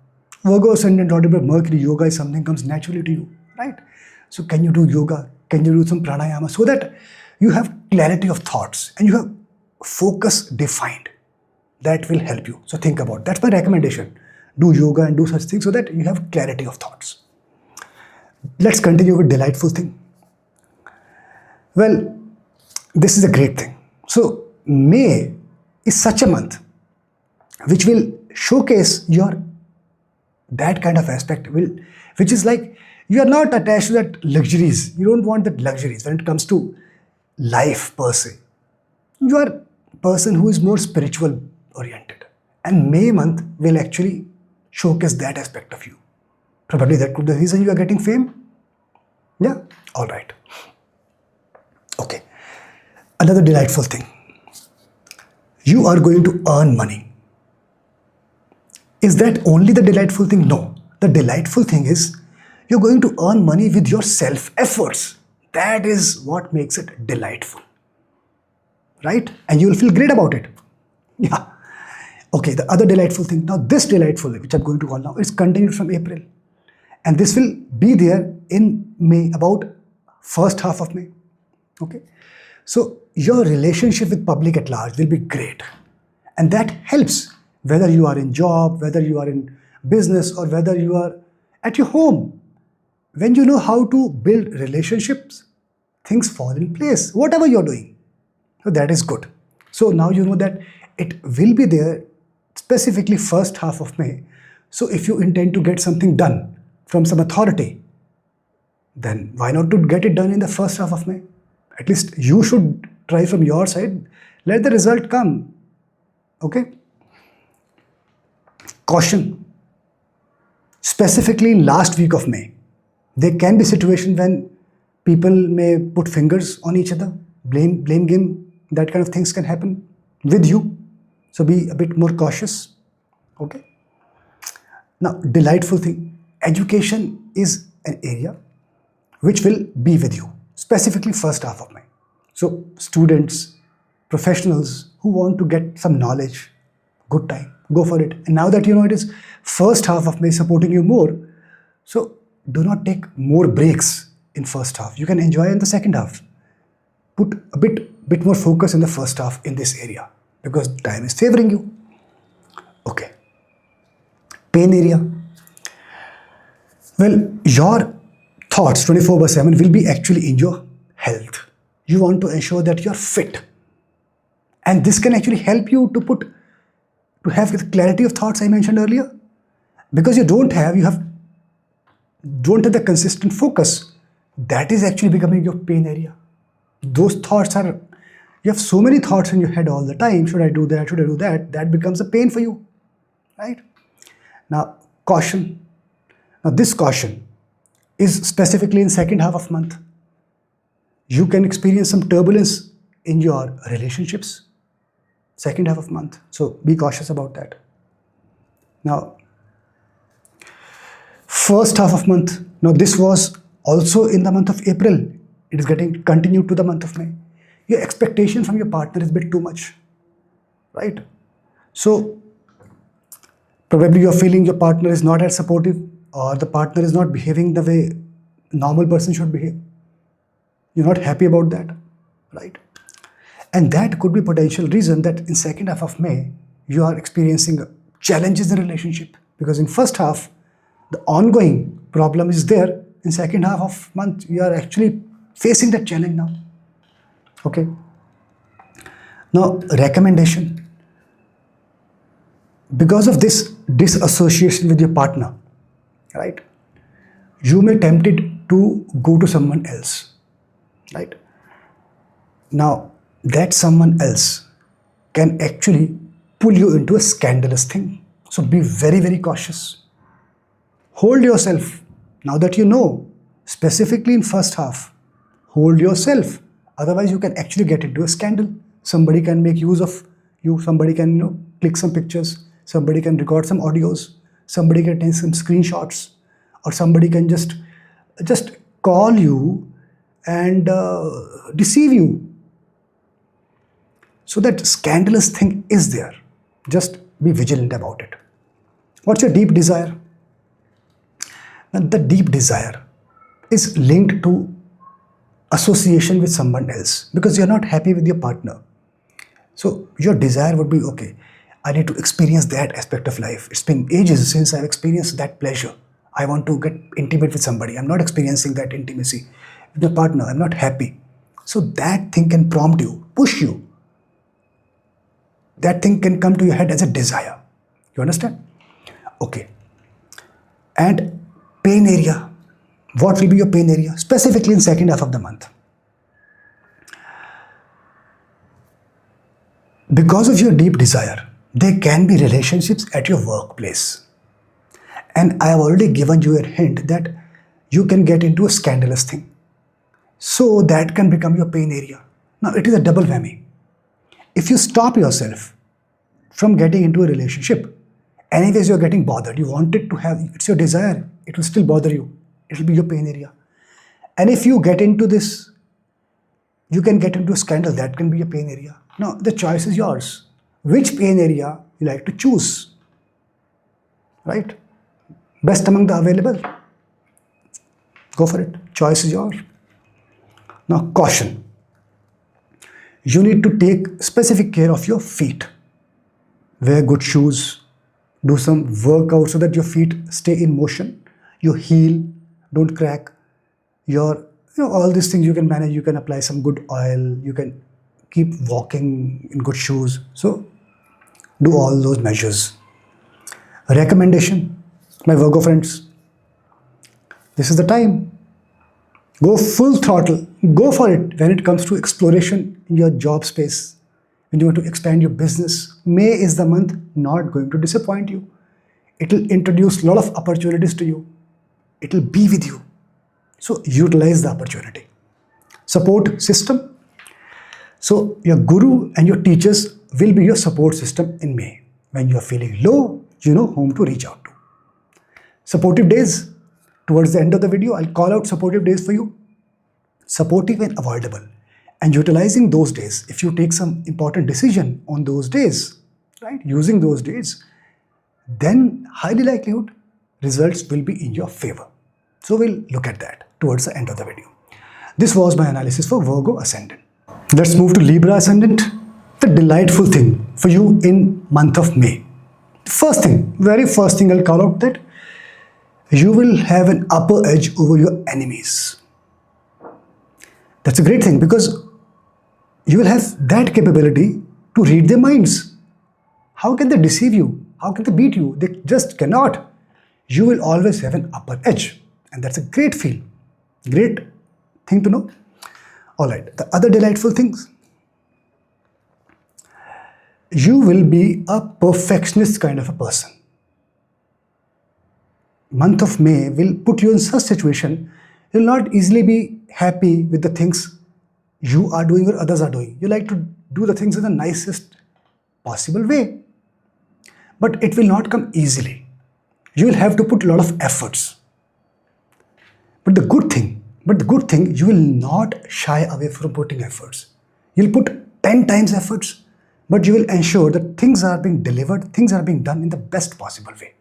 Virgo ascendant, daughter of Mercury, yoga is something comes naturally to you, right? So can you do yoga? Can you do some pranayama so that you have clarity of thoughts and you have focus defined? That will help you. So think about it. That's my recommendation. Do yoga and do such things so that you have clarity of thoughts. Let's continue with delightful thing. Well, this is a great thing. So May is such a month which will showcase your that kind of aspect which is like you are not attached to that luxuries. You don't want that luxuries when it comes to life per se. You are a person who is more spiritual oriented, and May month will actually showcase that aspect of you. Probably that could be the reason you are getting fame. Yeah, all right. Okay, another delightful thing. You are going to earn money. Is that only the delightful thing? No. The delightful thing is you're going to earn money with your self-efforts. That is what makes it delightful. Right? And you will feel great about it. Yeah. Okay, the other delightful thing. Now this delightful, which I'm going to call now, is continued from April. And this will be there in May, about first half of May. Okay. So your relationship with public at large will be great. And that helps whether you are in job, whether you are in business, or whether you are at your home. When you know how to build relationships, things fall in place, whatever you're doing. So that is good. So now you know that it will be there specifically first half of May. So if you intend to get something done from some authority, then why not to get it done in the first half of May? At least you should try from your side. Let the result come. Okay? Caution. Specifically in last week of May, there can be situation when people may put fingers on each other, blame game. That kind of things can happen with you. So be a bit more cautious. Okay? Now, delightful thing. Education is an area which will be with you, specifically first half of May. So students, professionals who want to get some knowledge, good time, go for it. And now that you know it is first half of May supporting you more, so do not take more breaks in first half. You can enjoy in the second half. Put a bit more focus in the first half in this area because time is favoring you. Okay. Pain area. Well, your thoughts 24/7 will be actually in your health. You want to ensure that you're fit. And this can actually help you to have the clarity of thoughts I mentioned earlier. Because you have don't have the consistent focus, that is actually becoming your pain area. Those thoughts are, you have so many thoughts in your head all the time. Should I do that? Should I do that? That becomes a pain for you, right? Now, caution. Now, this caution is specifically in second half of month. You can experience some turbulence in your relationships, second half of month. So be cautious about that. Now, first half of month. Now, this was also in the month of April. It is getting continued to the month of May. Your expectation from your partner is a bit too much, right? So probably you're feeling your partner is not as supportive, or the partner is not behaving the way a normal person should behave. You're not happy about that, right? And that could be potential reason that in second half of May, you are experiencing challenges in relationship. Because in first half, the ongoing problem is there. In second half of month, you are actually facing that challenge now. Okay. Now, recommendation. Because of this disassociation with your partner, right? You may be tempted to go to someone else, right? Now, that someone else can actually pull you into a scandalous thing. So be very, very cautious. Hold yourself. Now that you know, specifically in first half, hold yourself. Otherwise, you can actually get into a scandal. Somebody can make use of you. Somebody can, click some pictures. Somebody can record some audios. Somebody can take some screenshots, or somebody can just call you and deceive you. So that scandalous thing is there. Just be vigilant about it. What's your deep desire? And the deep desire is linked to association with someone else, because you're not happy with your partner. So your desire would be, okay, I need to experience that aspect of life. It's been ages since I've experienced that pleasure. I want to get intimate with somebody. I'm not experiencing that intimacy with my partner. I'm not happy. So that thing can prompt you, push you. That thing can come to your head as a desire. You understand? Okay. And pain area. What will be your pain area? Specifically in second half of the month. Because of your deep desire, there can be relationships at your workplace. And I have already given you a hint that you can get into a scandalous thing. So that can become your pain area. Now it is a double whammy. If you stop yourself from getting into a relationship, anyways you're getting bothered. You want it to have, it's your desire. It will still bother you. It will be your pain area. And if you get into this, you can get into a scandal. That can be a pain area. Now the choice is yours. Which pain area you like to choose, right? Best among the available. Go for it. Choice is yours. Now, caution. You need to take specific care of your feet. Wear good shoes. Do some workout so that your feet stay in motion. Your heel don't crack. Your, all these things you can manage. You can apply some good oil. You can keep walking in good shoes. So, do all those measures. Recommendation, my Virgo friends. This is the time. Go full throttle. Go for it when it comes to exploration in your job space. When you want to expand your business, May is the month not going to disappoint you. It will introduce a lot of opportunities to you. It will be with you. So utilize the opportunity. Support system. So your guru and your teachers will be your support system in May. When you are feeling low, you know whom to reach out to. Supportive days. Towards the end of the video, I'll call out supportive days for you. Supportive and avoidable. And utilizing those days, if you take some important decision on those days, right, using those days, then highly likelihood results will be in your favor. So we'll look at that towards the end of the video. This was my analysis for Virgo Ascendant. Let's move to Libra Ascendant. The delightful thing for you in month of May. First thing, very first thing I'll call out that you will have an upper edge over your enemies. That's a great thing because you will have that capability to read their minds. How can they deceive you? How can they beat you? They just cannot. You will always have an upper edge. And that's a great feel. Great thing to know. All right, the other delightful things. You will be a perfectionist kind of a person. Month of May will put you in such situation, you'll not easily be happy with the things you are doing or others are doing. You like to do the things in the nicest possible way. But it will not come easily. You will have to put a lot of efforts. But the good thing, you will not shy away from putting efforts. You'll put 10 times efforts, but you will ensure that things are being delivered, things are being done in the best possible way.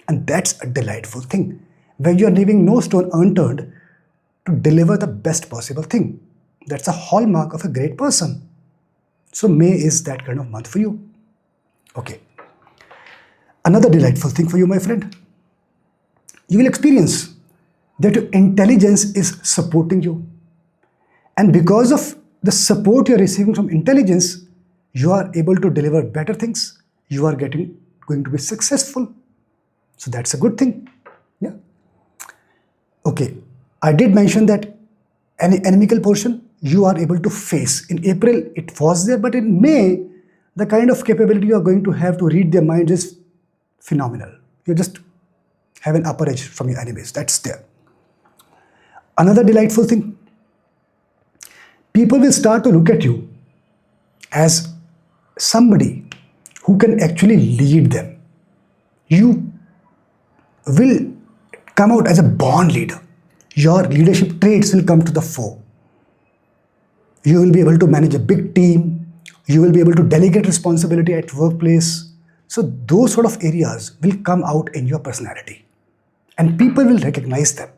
And that's a delightful thing, when you are leaving no stone unturned to deliver the best possible thing. That's a hallmark of a great person. So May is that kind of month for you. Okay. Another delightful thing for you, my friend. You will experience that your intelligence is supporting you. And because of the support you are receiving from intelligence, you are able to deliver better things. You are going to be successful. So that's a good thing. Yeah. Okay. I did mention that any inimical portion you are able to face. In April, it was there, but in May, the kind of capability you are going to have to read their mind is phenomenal. You just have an upper edge from your enemies. That's there. Another delightful thing. People will start to look at you as somebody who can actually lead them. You will come out as a born leader. Your leadership traits will come to the fore. You will be able to manage a big team. You will be able to delegate responsibility at workplace. So those sort of areas will come out in your personality. And people will recognize them.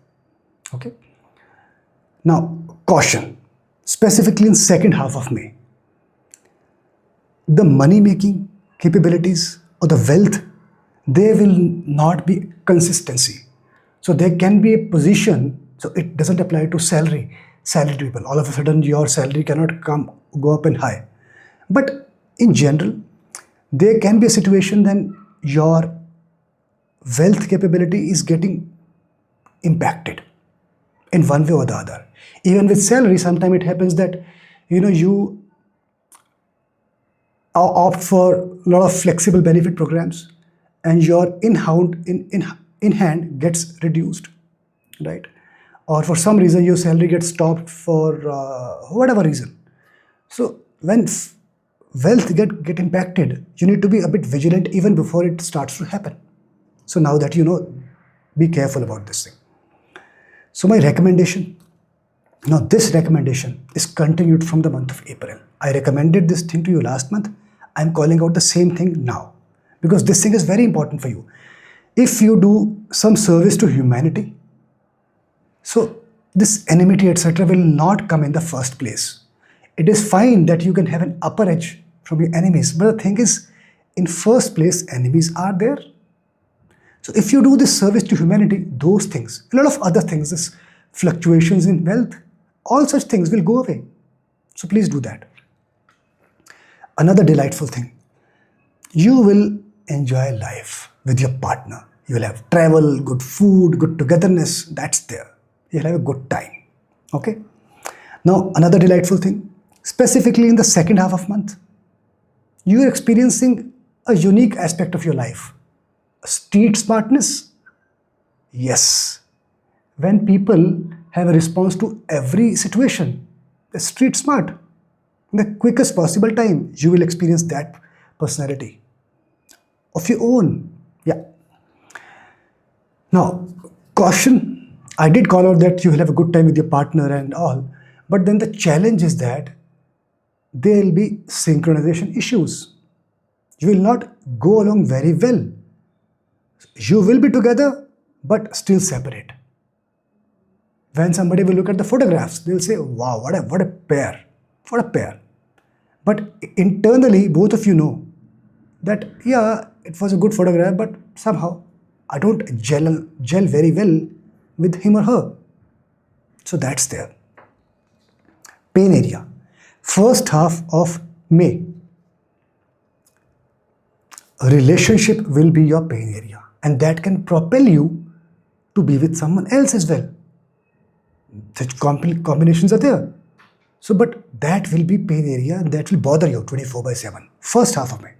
Okay. Now, caution. Specifically in second half of May. The money-making capabilities or the wealth, there will not be consistency. So there can be a position, so it doesn't apply to salary people. All of a sudden your salary cannot go up and high. But in general, there can be a situation then your wealth capability is getting impacted in one way or the other. Even with salary, sometimes it happens that you opt for a lot of flexible benefit programs and your in hand gets reduced, right? Or for some reason your salary gets stopped for whatever reason. So when wealth get impacted, you need to be a bit vigilant even before it starts to happen. So now that you know, be careful about this thing. So my recommendation, now this recommendation is continued from the month of April. I recommended this thing to you last month. I'm calling out the same thing now because this thing is very important for you. If you do some service to humanity, so this enmity, etc. will not come in the first place. It is fine that you can have an upper edge from your enemies, but the thing is, in first place, enemies are there. So if you do this service to humanity, those things, a lot of other things, this fluctuations in wealth, all such things will go away. So please do that. Another delightful thing, you will enjoy life with your partner. You will have travel, good food, good togetherness, that's there. You'll have a good time. Okay. Now, another delightful thing, specifically in the second half of month, you are experiencing a unique aspect of your life. Street smartness. Yes. When people have a response to every situation, they're street smart. In the quickest possible time, you will experience that personality of your own. Yeah. Now, caution. I did call out that you will have a good time with your partner and all, but then the challenge is that there will be synchronization issues. You will not go along very well. You will be together, but still separate. When somebody will look at the photographs, they'll say, wow, what a pair. What a pair. But internally, both of you know that, yeah, it was a good photograph, but somehow I don't gel very well with him or her. So that's there. Pain area. First half of May. A relationship will be your pain area, and that can propel you to be with someone else as well. Such combinations are there. So, but that will be pain area and that will bother you 24/7. First half of May.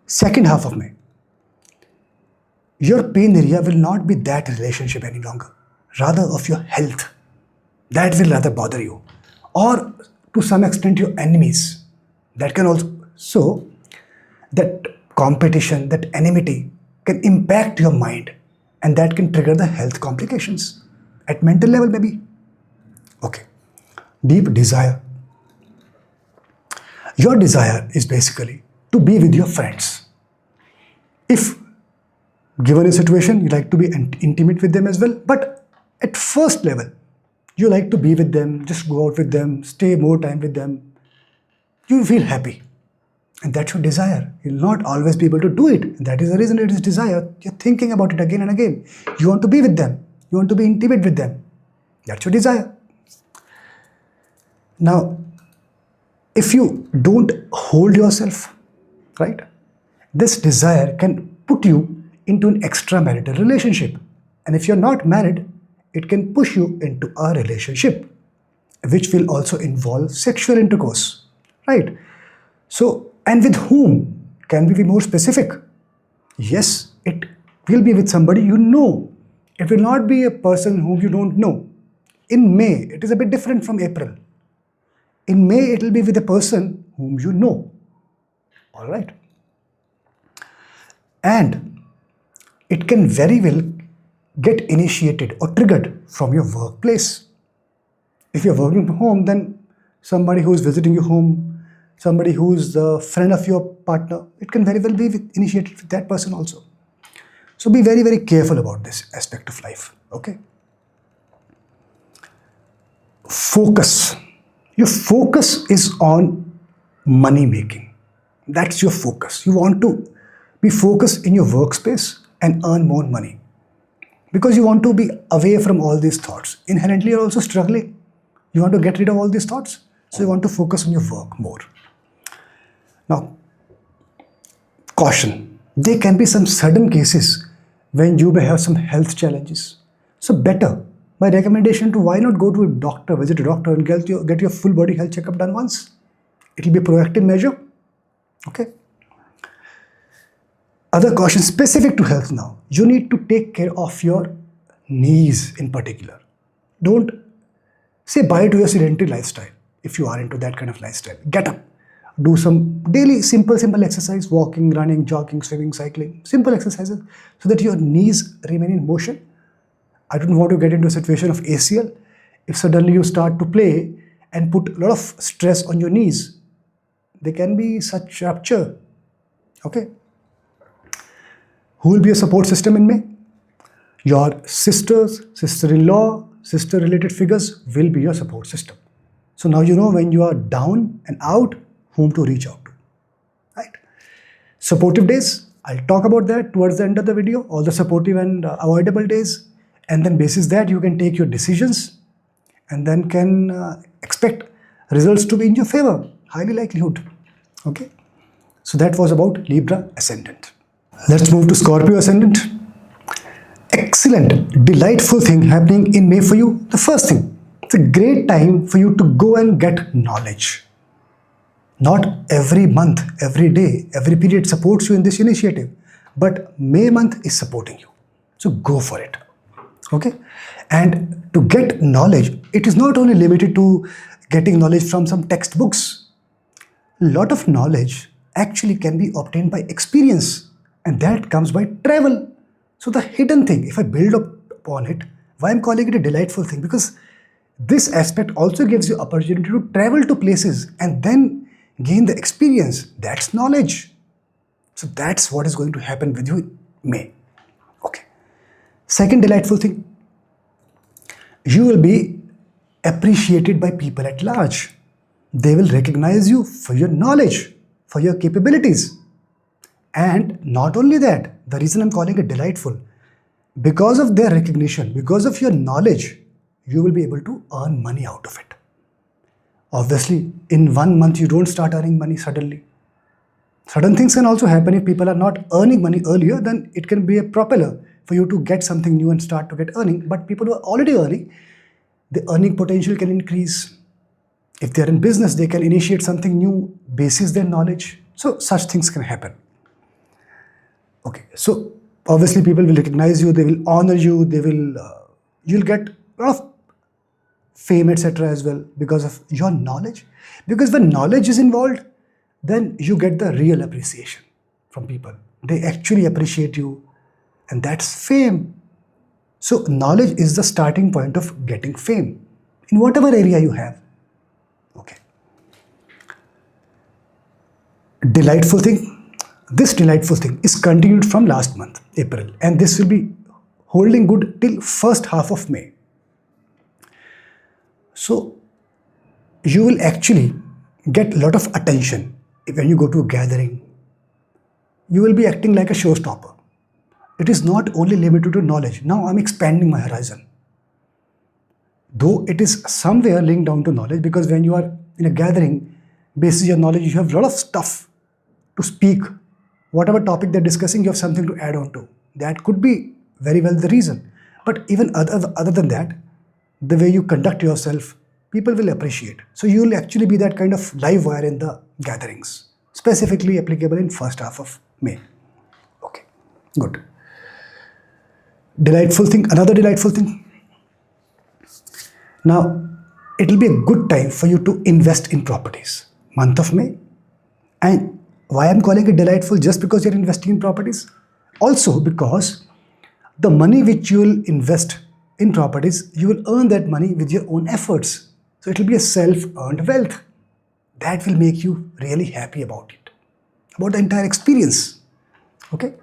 Second half of May. Your pain area will not be that relationship any longer, rather of your health. That will rather bother you. Or to some extent your enemies. That can also, so that competition, that enmity can impact your mind and that can trigger the health complications at mental level maybe. Okay. Deep desire. Your desire is basically to be with your friends. If given a situation, you like to be intimate with them as well, but at first level, you like to be with them, just go out with them, stay more time with them. You feel happy. And that's your desire. You'll not always be able to do it. And that is the reason it is desire. You're thinking about it again and again. You want to be with them. You want to be intimate with them. That's your desire. Now, if you don't hold yourself, right, this desire can put you into an extramarital relationship. And if you're not married, it can push you into a relationship, which will also involve sexual intercourse, right? So, and with whom? Can we be more specific? Yes, it will be with somebody you know. It will not be a person whom you don't know. In May, it is a bit different from April. In May, it will be with a person whom you know. All right. And it can very well get initiated or triggered from your workplace. If you're working from home, then somebody who is visiting your home, somebody who is the friend of your partner, it can very well be initiated with that person also. So be very, very careful about this aspect of life. Okay. Focus. Your focus is on money making. That's your focus. You want to be focused in your workspace and earn more money. Because you want to be away from all these thoughts. Inherently, you're also struggling. You want to get rid of all these thoughts. So you want to focus on your work more. Now, caution. There can be some sudden cases when you may have some health challenges. So better, my recommendation to why not go to a doctor, visit a doctor and get your full body health checkup done once. It will be a proactive measure. Okay. Other cautions specific to health now. You need to take care of your knees in particular. Don't say bye to your sedentary lifestyle if you are into that kind of lifestyle. Get up. Do some daily simple exercise, walking, running, jogging, swimming, cycling. Simple exercises so that your knees remain in motion. I don't want to get into a situation of ACL. If suddenly you start to play and put a lot of stress on your knees, there can be such rupture. Okay. Who will be a support system in May? Your sisters, sister-in-law, sister-related figures will be your support system. So now you know when you are down and out, whom to reach out to. Right? Supportive days, I'll talk about that towards the end of the video, all the supportive and avoidable days. And then basis that you can take your decisions and then can expect results to be in your favor, highly likelihood. Okay. So that was about Libra ascendant. Let's move to Scorpio ascendant. Excellent, delightful thing happening in May for you. The first thing, it's a great time for you to go and get knowledge. Not every month, every day, every period supports you in this initiative, but May month is supporting you. So go for it. Okay. And to get knowledge, it is not only limited to getting knowledge from some textbooks. A lot of knowledge actually can be obtained by experience, and that comes by travel. So the hidden thing, if I build up upon it, why I'm calling it a delightful thing? Because this aspect also gives you opportunity to travel to places and then gain the experience. That's knowledge. So that's what is going to happen with you in May. Okay. Second delightful thing, you will be appreciated by people at large. They will recognize you for your knowledge, for your capabilities. And not only that, the reason I'm calling it delightful, because of their recognition, because of your knowledge, you will be able to earn money out of it. Obviously, in 1 month, you don't start earning money suddenly. Sudden things can also happen if people are not earning money earlier, then it can be a propeller for you to get something new and start to get earning. But people who are already earning, the earning potential can increase. If they're in business, they can initiate something new basis their knowledge. So such things can happen. Okay, so obviously people will recognize you, they will honor you, you'll get a lot of fame, etc. as well because of your knowledge. Because when knowledge is involved, then you get the real appreciation from people. They actually appreciate you, and that's fame. So knowledge is the starting point of getting fame in whatever area you have. Okay. Delightful thing. This delightful thing is continued from last month, April, and this will be holding good till first half of May. So you will actually get a lot of attention when you go to a gathering. You will be acting like a showstopper. It is not only limited to knowledge. Now I'm expanding my horizon. Though it is somewhere linked down to knowledge, because when you are in a gathering, basis your knowledge, you have a lot of stuff to speak. Whatever topic they're discussing, you have something to add on to. That could be very well the reason. But even other than that, the way you conduct yourself, people will appreciate. So you will actually be that kind of live wire in the gatherings, specifically applicable in first half of May. Okay, good. Delightful thing, another delightful thing. Now, it will be a good time for you to invest in properties, month of May. And why I'm calling it delightful? Just because you're investing in properties? Also because the money which you will invest in properties, you will earn that money with your own efforts. So it will be a self-earned wealth. That will make you really happy about it, about the entire experience. Okay?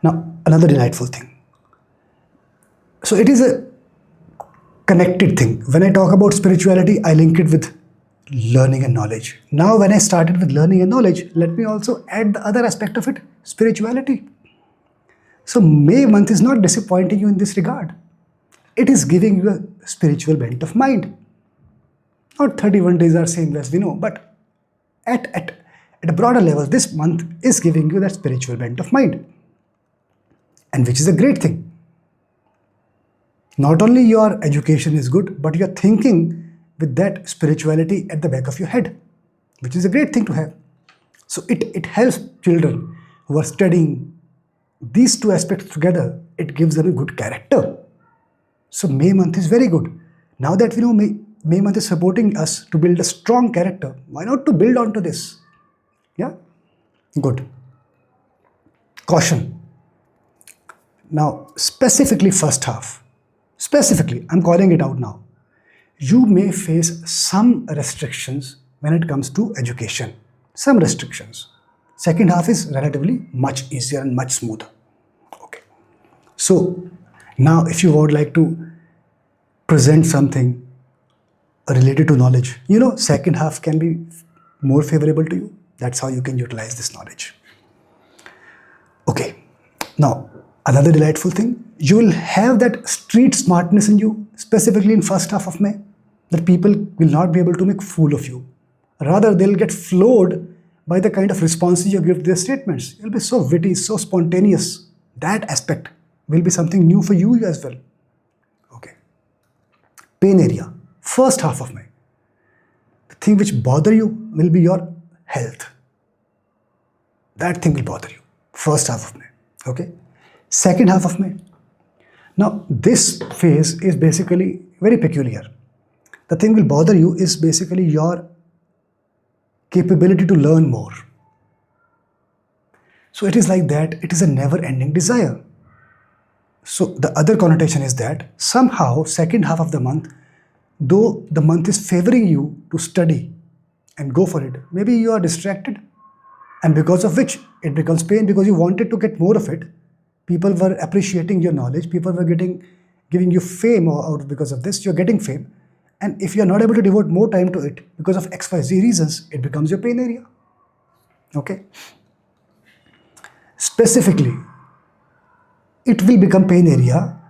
Now, another delightful thing. So it is a connected thing. When I talk about spirituality, I link it with learning and knowledge. Now, when I started with learning and knowledge, let me also add the other aspect of it, spirituality. So May month is not disappointing you in this regard. It is giving you a spiritual bent of mind. Not 31 days are same as we know, but at a broader level, this month is giving you that spiritual bent of mind. And which is a great thing. Not only your education is good, but you're thinking with that spirituality at the back of your head, which is a great thing to have. So it helps children who are studying these two aspects together. It gives them a good character. So May month is very good. Now that we know May month is supporting us to build a strong character, why not to build onto this? Yeah? Good. Caution. Now, specifically first half. Specifically, I'm calling it out now. You may face some restrictions when it comes to education. Some restrictions. Second half is relatively much easier and much smoother. Okay. So, now if you would like to present something related to knowledge, second half can be more favorable to you. That's how you can utilize this knowledge. Okay. Now, another delightful thing, you will have that street smartness in you, specifically in first half of May, that people will not be able to make fool of you. Rather, they'll get floored by the kind of responses you give to their statements. You'll be so witty, so spontaneous. That aspect will be something new for you as well. Okay. Pain area, first half of May. The thing which bother you will be your health. That thing will bother you, first half of May. Okay. Second half of May. Now, this phase is basically very peculiar. The thing will bother you is basically your capability to learn more. So it is like that, it is a never-ending desire. So the other connotation is that somehow second half of the month, though the month is favoring you to study and go for it, maybe you are distracted, and because of which it becomes pain, because you wanted to get more of it. People were appreciating your knowledge, people were giving you fame out because of this, you're getting fame. And if you're not able to devote more time to it because of XYZ reasons, it becomes your pain area. Okay. Specifically, it will become pain area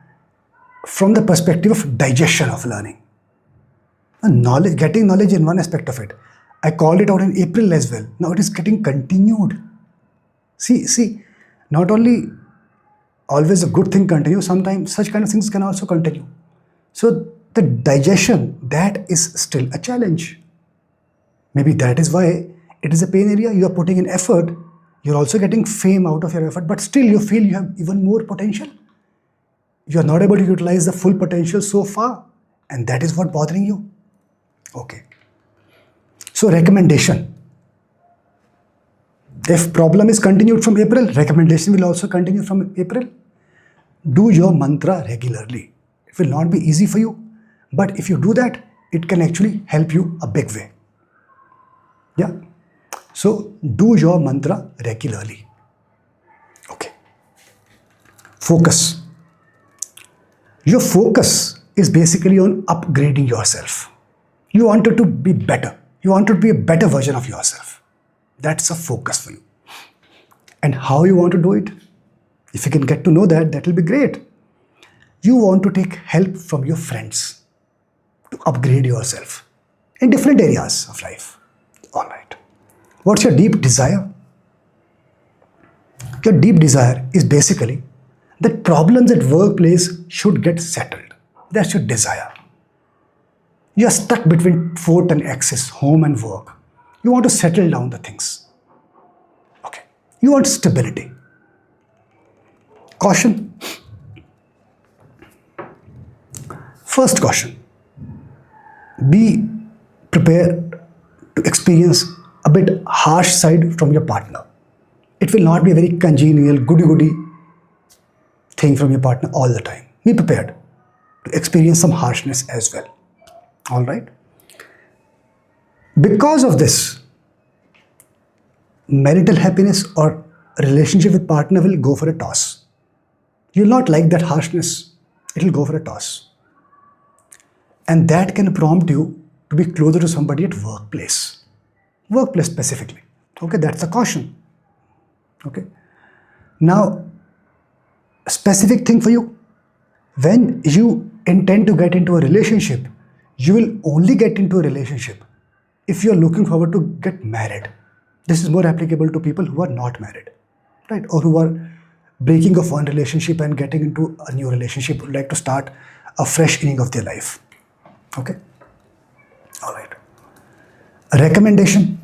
from the perspective of digestion of learning. And knowledge, getting knowledge in one aspect of it. I called it out in April as well. Now it is getting continued. See, not only always a good thing continue, sometimes such kind of things can also continue. So the digestion, that is still a challenge. Maybe that is why it is a pain area. You are putting in effort, you're also getting fame out of your effort, but still you feel you have even more potential. You are not able to utilize the full potential so far, and that is what bothering you. Okay. So recommendation. If problem is continued from April, recommendation will also continue from April. Do your mantra regularly. It will not be easy for you, but if you do that, it can actually help you a big way. Yeah. So do your mantra regularly. Okay. Focus. Your focus is basically on upgrading yourself. You wanted to be better. You want to be a better version of yourself. That's a focus for you. And how you want to do it? If you can get to know that, that will be great. You want to take help from your friends to upgrade yourself in different areas of life. All right. What's your deep desire? Your deep desire is basically that problems at workplace should get settled. That's your desire. You are stuck between 4th and axis, home and work. You want to settle down the things. Okay. You want stability. Caution. First caution. Be prepared to experience a bit harsh side from your partner. It will not be a very congenial, goody-goody thing from your partner all the time. Be prepared to experience some harshness as well. All right. Because of this, marital happiness or relationship with partner will go for a toss. You'll not like that harshness. It will go for a toss. And that can prompt you to be closer to somebody at workplace. Workplace specifically. Okay, that's a caution. Okay. Now, a specific thing for you. When you intend to get into a relationship, you will only get into a relationship if you are looking forward to get married. This is more applicable to people who are not married, right? Or who are breaking off one relationship and getting into a new relationship, would like to start a fresh inning of their life. Okay? All right. A recommendation.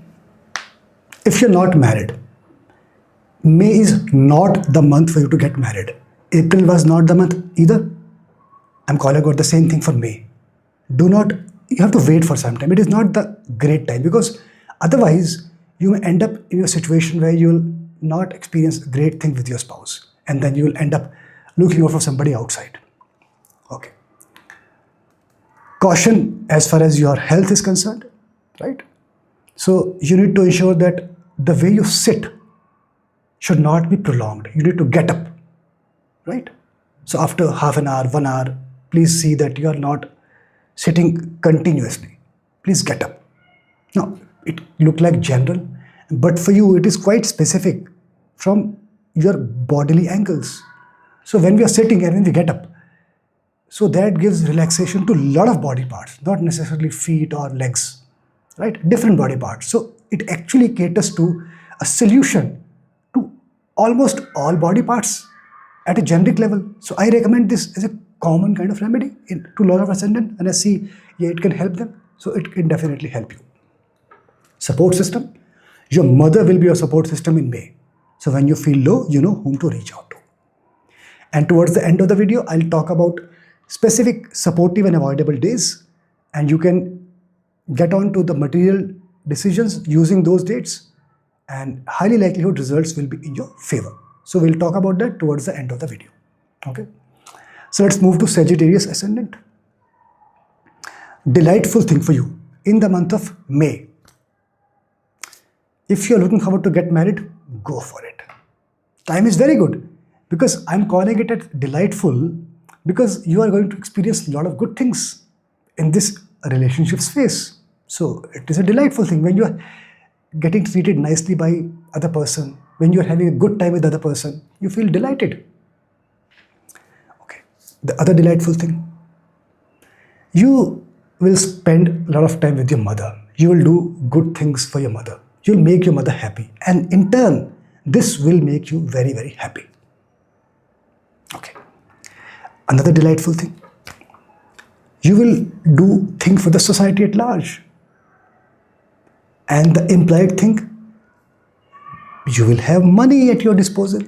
If you're not married, May is not the month for you to get married. April was not the month either. I'm calling out the same thing for May. You have to wait for some time. It is not the great time, because otherwise you may end up in a situation where you will not experience great thing with your spouse, and then you will end up looking out for somebody outside. Okay. Caution as far as your health is concerned, right? So you need to ensure that the way you sit should not be prolonged. You need to get up, right? So after half an hour, 1 hour, please see that you are not sitting continuously. Please get up. Now, it look like general, but for you, it is quite specific from your bodily angles. So when we are sitting and when we get up, so that gives relaxation to a lot of body parts, not necessarily feet or legs, right? Different body parts. So it actually caters to a solution to almost all body parts at a generic level. So I recommend this as a common kind of remedy to lot of ascendant, and I see it can help them. So it can definitely help you. Support system. Your mother will be your support system in May. So when you feel low, you know whom to reach out to. And towards the end of the video, I'll talk about specific supportive and avoidable days, and you can get on to the material decisions using those dates, and highly likelihood results will be in your favor. So we'll talk about that towards the end of the video. Okay. So let's move to Sagittarius ascendant. Delightful thing for you in the month of May. If you're looking forward to get married, go for it. Time is very good, because I'm calling it at delightful because you are going to experience a lot of good things in this relationship space. So it is a delightful thing when you are getting treated nicely by other person, when you are having a good time with the other person, you feel delighted. Okay. The other delightful thing, you will spend a lot of time with your mother. You will do good things for your mother. You'll make your mother happy, and in turn, this will make you very, very happy. Okay. Another delightful thing. You will do things for the society at large. And the implied thing, you will have money at your disposal.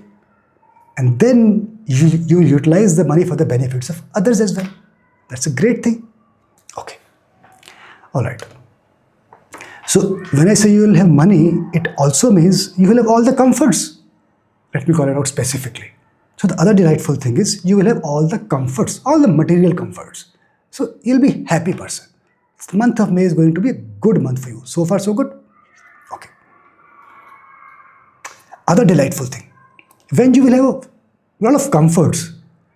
And then you utilize the money for the benefits of others as well. That's a great thing. Okay. All right. So when I say you will have money, it also means you will have all the comforts. Let me call it out specifically. So the other delightful thing is you will have all the comforts, all the material comforts. So you'll be a happy person. The month of May is going to be a good month for you. So far, so good. Okay. Other delightful thing. When you will have a lot of comforts,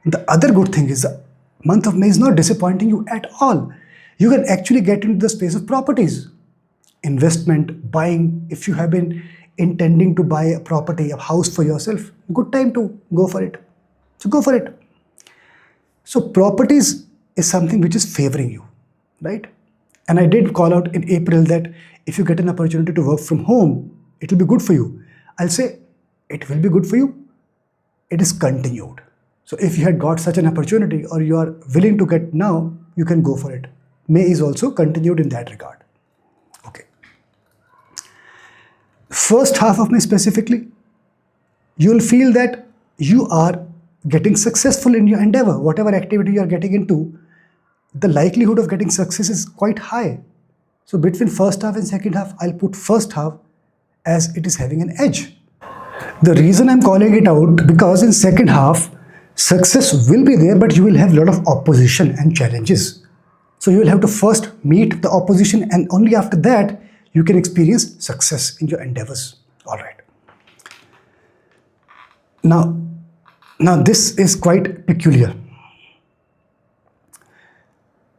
the other good thing is the month of May is not disappointing you at all. You can actually get into the space of properties, investment, buying. If you have been intending to buy a property, a house for yourself, good time to go for it. So go for it. So properties is something which is favoring you, right? And I did call out in April that if you get an opportunity to work from home, it will be good for you. I'll say it will be good for you. It is continued. So if you had got such an opportunity or you are willing to get now, you can go for it. May is also continued in that regard. Okay. First half of May specifically, you will feel that you are getting successful in your endeavor. Whatever activity you are getting into, the likelihood of getting success is quite high. So between first half and second half, I'll put first half as it is having an edge. The reason I'm calling it out, because in second half, success will be there, but you will have a lot of opposition and challenges. So you will have to first meet the opposition, and only after that, you can experience success in your endeavors. All right. Now this is quite peculiar.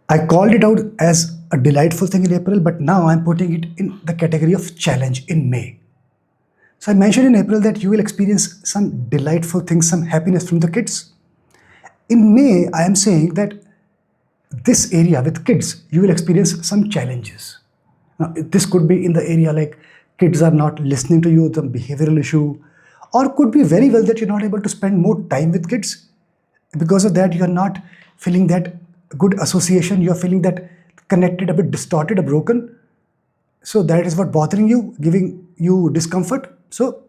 I called it out as a delightful thing in April, but now I'm putting it in the category of challenge in May. So I mentioned in April that you will experience some delightful things, some happiness from the kids. In May, I am saying that this area with kids, you will experience some challenges. Now, this could be in the area like kids are not listening to you, the behavioral issue, or could be very well that you're not able to spend more time with kids. Because of that, you're not feeling that good association, you're feeling that connected, a bit distorted, or broken. So that is what bothering you, giving you discomfort. So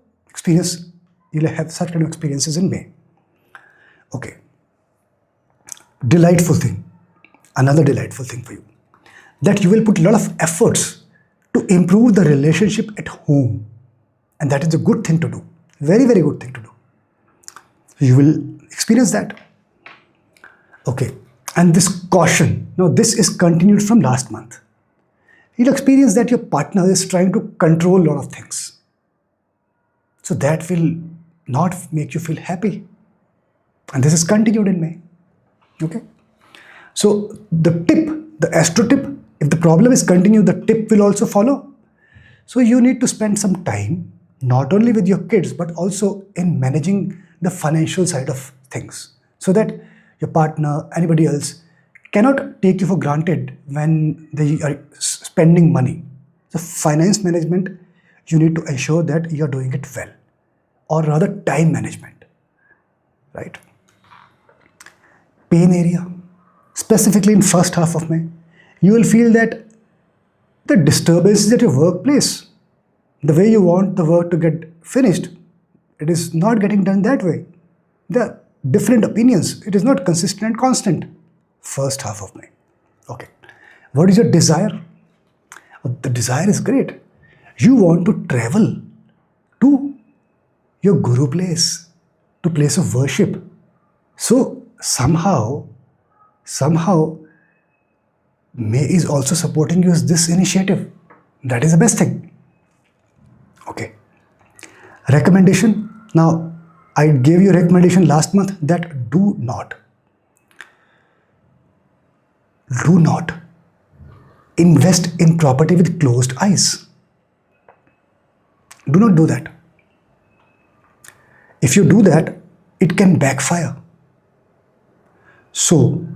you'll have such kind of experiences in May. Okay. Delightful thing. Another delightful thing for you. That you will put a lot of efforts to improve the relationship at home. And that is a good thing to do. Very, very good thing to do. You will experience that. Okay. And this caution. Now this is continued from last month. You'll experience that your partner is trying to control a lot of things. So that will not make you feel happy. And this is continued in May. Okay. So the tip, the astro tip, if the problem is continued, the tip will also follow. So you need to spend some time, not only with your kids, but also in managing the financial side of things. So that your partner, anybody else, cannot take you for granted when they are spending money. So finance management, you need to ensure that you are doing it well, or rather time management, right? Pain area, specifically in first half of May, you will feel that the disturbances at your workplace, the way you want the work to get finished, it is not getting done that way. There are different opinions. It is not consistent and constant. First half of May. Okay. What is your desire? The desire is great. You want to travel to your guru place, to place of worship. So somehow, May is also supporting you as this initiative. That is the best thing. Okay. Recommendation. Now, I gave you a recommendation last month that do not invest in property with closed eyes. Do not do that. If you do that, it can backfire. So,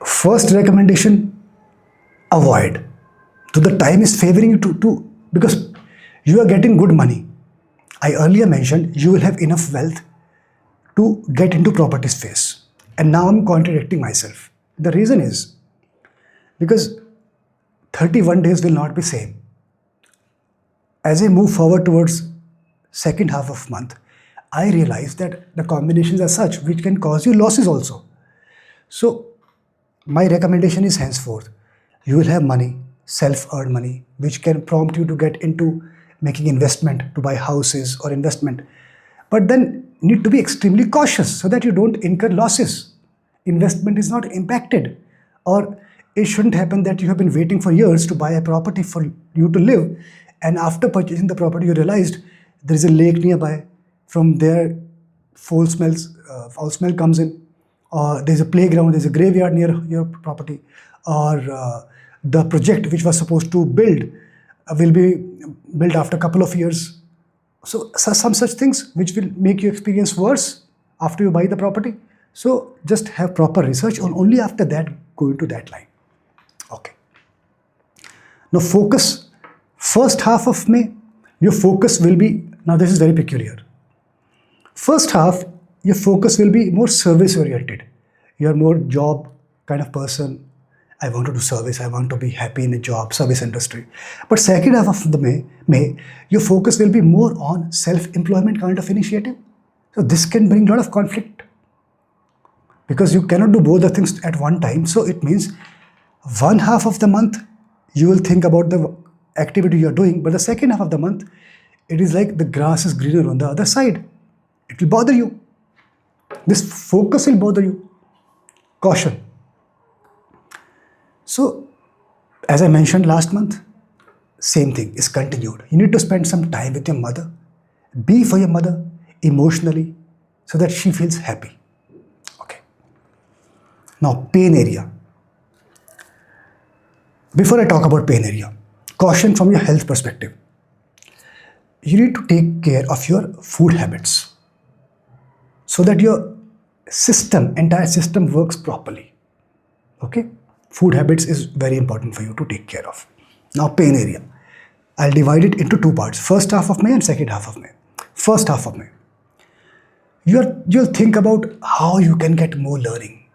first recommendation, avoid. So the time is favoring you to because you are getting good money. I earlier mentioned you will have enough wealth to get into property space. And now I'm contradicting myself. The reason is because 31 days will not be same. As I move forward towards second half of month, I realize that the combinations are such which can cause you losses also. So my recommendation is henceforth, you will have money, self-earned money, which can prompt you to get into making investment, to buy houses or investment. But then need to be extremely cautious so that you don't incur losses. Investment is not impacted, or it shouldn't happen that you have been waiting for years to buy a property for you to live, and after purchasing the property you realized there is a lake nearby. From there foul smell comes in, or there's a playground, there's a graveyard near your property, or the project which was supposed to build will be built after a couple of years. So some such things which will make you experience worse after you buy the property. So just have proper research, and only after that go into that line. Okay. Now focus. First half of May, your focus will be, now this is very peculiar. First half, your focus will be more service oriented. You're more job kind of person. I want to do service. I want to be happy in a job, service industry. But second half of the May, your focus will be more on self-employment kind of initiative. So this can bring a lot of conflict because you cannot do both the things at one time. So it means one half of the month, you will think about the activity you're doing, but the second half of the month, it is like the grass is greener on the other side. It will bother you. This focus will bother you. Caution. So, as I mentioned last month, same thing is continued. You need to spend some time with your mother. Be for your mother emotionally so that she feels happy. Okay. Now, pain area. Before I talk about pain area, caution from your health perspective. You need to take care of your food habits so that your entire system works properly. Okay? Food habits is very important for you to take care of. Now, pain area. I'll divide it into two parts. First half of May and second half of May. First half of May. You'll think about how you can get more learning.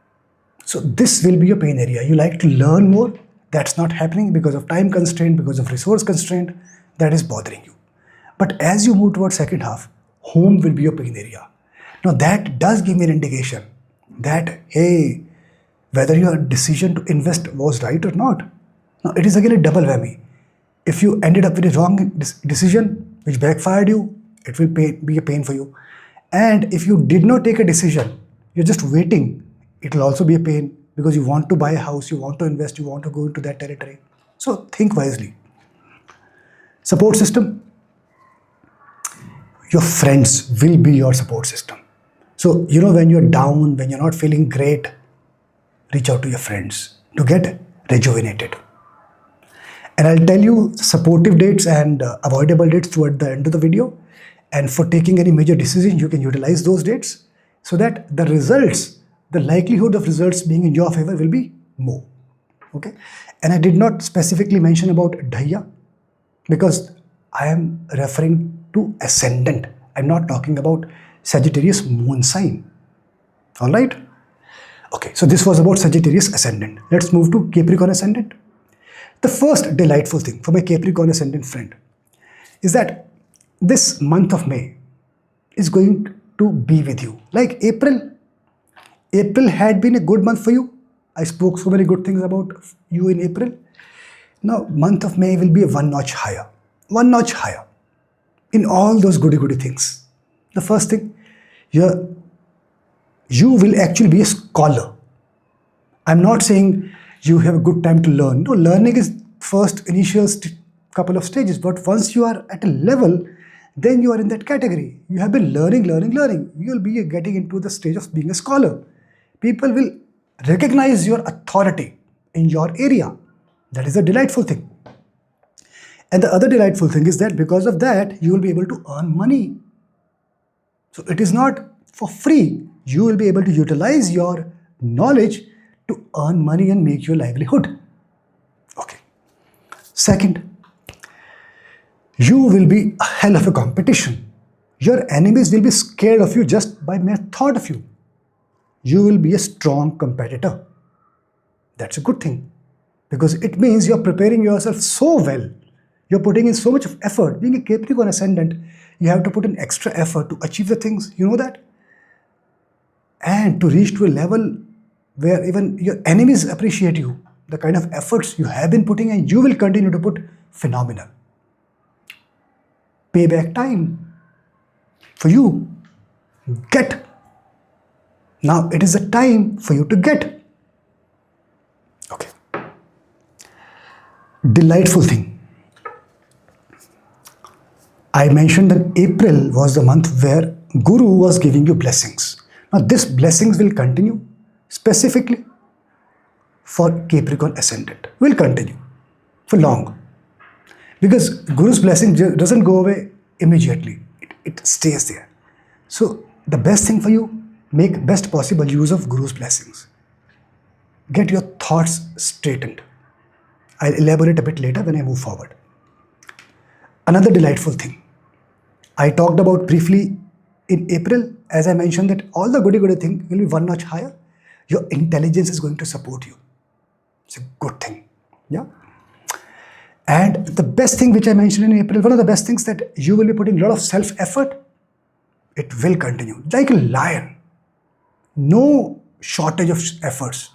So this will be your pain area. You like to learn more. That's not happening because of time constraint, because of resource constraint. That is bothering you. But as you move towards second half, home will be your pain area. Now that does give me an indication that, hey, whether your decision to invest was right or not. Now it is again a double whammy. If you ended up with a wrong decision which backfired you, it will be a pain for you. And if you did not take a decision, you're just waiting, it will also be a pain because you want to buy a house, you want to invest, you want to go into that territory. So think wisely. Support system. Your friends will be your support system. So, when you're down, when you're not feeling great, reach out to your friends to get rejuvenated. And I'll tell you supportive dates and avoidable dates toward the end of the video. And for taking any major decision, you can utilize those dates so that the results, the likelihood of results being in your favor will be more. Okay. And I did not specifically mention about Dhaya because I am referring to ascendant. I'm not talking about Sagittarius moon sign. All right. Okay. So this was about Sagittarius ascendant. Let's move to Capricorn ascendant. The first delightful thing for my Capricorn ascendant friend is that this month of May is going to be with you. Like April had been a good month for you. I spoke so many good things about you in April. Now, month of May will be one notch higher. One notch higher in all those goody things. The first thing, you will actually be a scholar. I'm not saying you have a good time to learn. No, learning is first initial couple of stages. But once you are at a level, then you are in that category. You have been learning. You will be getting into the stage of being a scholar. People will recognize your authority in your area. That is a delightful thing. And the other delightful thing is that because of that, you will be able to earn money. So it is not for free. You will be able to utilize your knowledge to earn money and make your livelihood. Okay. Second, you will be a hell of a competition. Your enemies will be scared of you just by mere thought of you. You will be a strong competitor. That's a good thing, because it means you're preparing yourself so well. You're putting in so much of effort. Being a Capricorn ascendant, you have to put in extra effort to achieve the things. You know that? And to reach to a level where even your enemies appreciate you, the kind of efforts you have been putting and you will continue to put, phenomenal. Payback time for you. Get. Now it is a time for you to get. Okay. Delightful thing. I mentioned that April was the month where Guru was giving you blessings. Now these blessings will continue specifically for Capricorn ascendant. Will continue for long. Because Guru's blessing doesn't go away immediately. It stays there. So the best thing for you, make best possible use of Guru's blessings. Get your thoughts straightened. I'll elaborate a bit later when I move forward. Another delightful thing. I talked about briefly in April, as I mentioned, that all the goody thing will be one notch higher. Your intelligence is going to support you. It's a good thing. Yeah. And the best thing which I mentioned in April, one of the best things that you will be putting a lot of self-effort, it will continue. Like a lion. No shortage of efforts.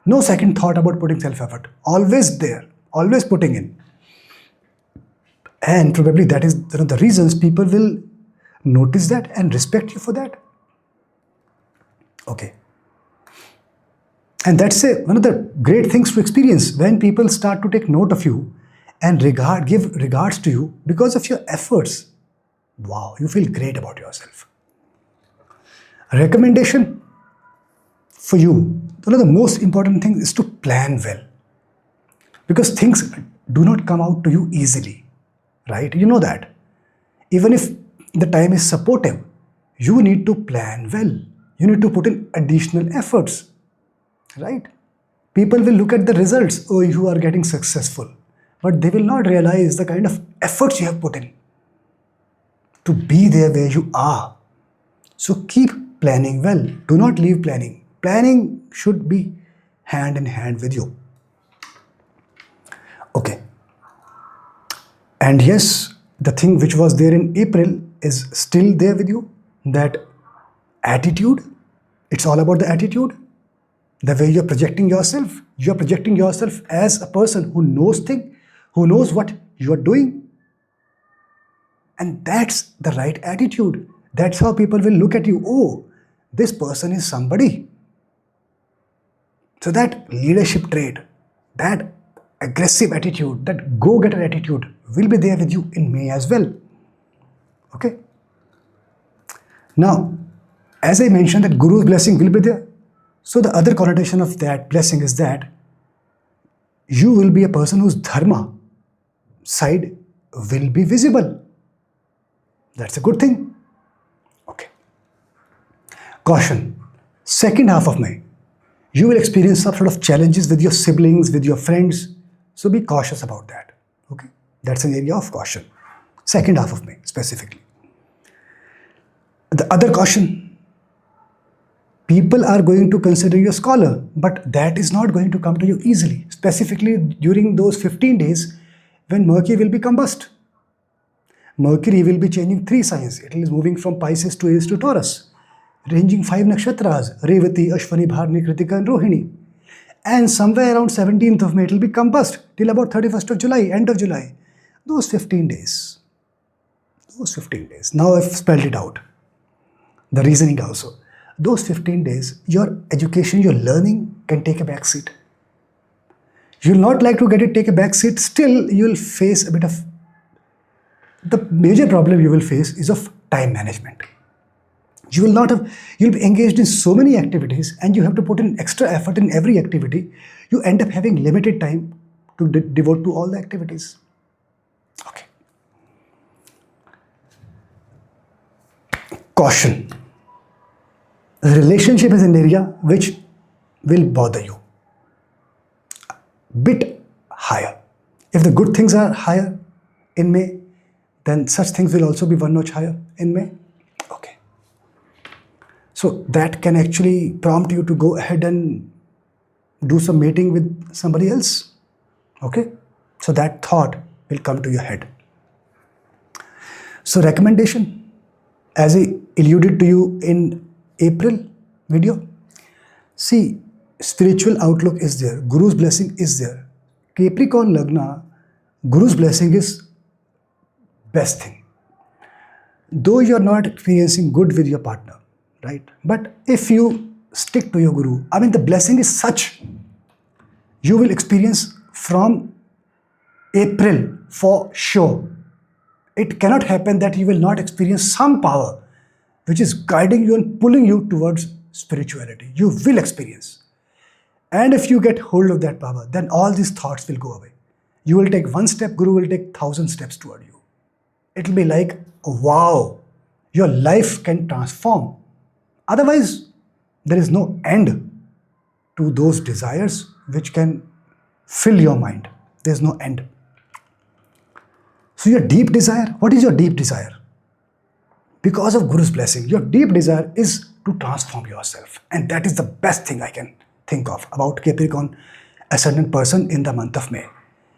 No second thought about putting self-effort. Always there. Always putting in. And probably that is one of the reasons people will notice that and respect you for that. Okay. And that's one of the great things to experience when people start to take note of you and give regards to you because of your efforts. Wow, you feel great about yourself. A recommendation for you, one of the most important things is to plan well. Because things do not come out to you easily, right? You know that. Even if the time is supportive, you need to plan well. You need to put in additional efforts, right? People will look at the results. Oh, you are getting successful. But they will not realize the kind of efforts you have put in to be there where you are. So keep planning well. Do not leave planning. Planning should be hand in hand with you. Okay. And yes, the thing which was there in April is still there with you. That attitude. It's all about the attitude. The way you're projecting yourself. You're projecting yourself as a person who knows things, who knows what you are doing. And that's the right attitude. That's how people will look at you. Oh, this person is somebody. So that leadership trait, that aggressive attitude, that go-getter attitude will be there with you in May as well. Okay. Now, as I mentioned that Guru's blessing will be there. So the other connotation of that blessing is that you will be a person whose dharma side will be visible. That's a good thing. Okay. Caution. Second half of May, you will experience some sort of challenges with your siblings, with your friends. So be cautious about that. Okay. That's an area of caution. Second half of May, specifically. The other caution, people are going to consider you a scholar, but that is not going to come to you easily, specifically during those 15 days when Mercury will be combust. Mercury will be changing 3 signs. It is moving from Pisces to Aries to Taurus, ranging 5 nakshatras, Revati, Ashwani, Bharani, Kritika and Rohini. And somewhere around 17th of May, it will be combust till about 31st of July, end of July. Those 15 days. Those 15 days. Now I've spelled it out. The reasoning also. Those 15 days, your education, your learning can take a back seat. You'll not like to get it take a back seat. Still, you'll face a bit of... The major problem you will face is of time management. You'll be engaged in so many activities and you have to put in extra effort in every activity. You end up having limited time to devote to all the activities. Okay. Caution. Relationship is an area which will bother you. Bit higher. If the good things are higher in May, then such things will also be one notch higher in May. Okay. So that can actually prompt you to go ahead and do some mating with somebody else. Okay. So that thought will come to your head. So recommendation, as I alluded to you in April video, see, spiritual outlook is there. Guru's blessing is there. Capricorn Lagna, Guru's blessing is best thing. Though you're not experiencing good with your partner, right? But if you stick to your Guru, I mean, the blessing is such, you will experience from April for sure. It cannot happen that you will not experience some power which is guiding you and pulling you towards spirituality. You will experience. And if you get hold of that power, then all these thoughts will go away. You will take one step, Guru will take 1,000 steps toward you. It will be like, wow, your life can transform. Otherwise, there is no end to those desires which can fill your mind. There is no end. So your deep desire, what is your deep desire? Because of Guru's blessing, your deep desire is to transform yourself. And that is the best thing I can think of about Capricorn ascendant person in the month of May.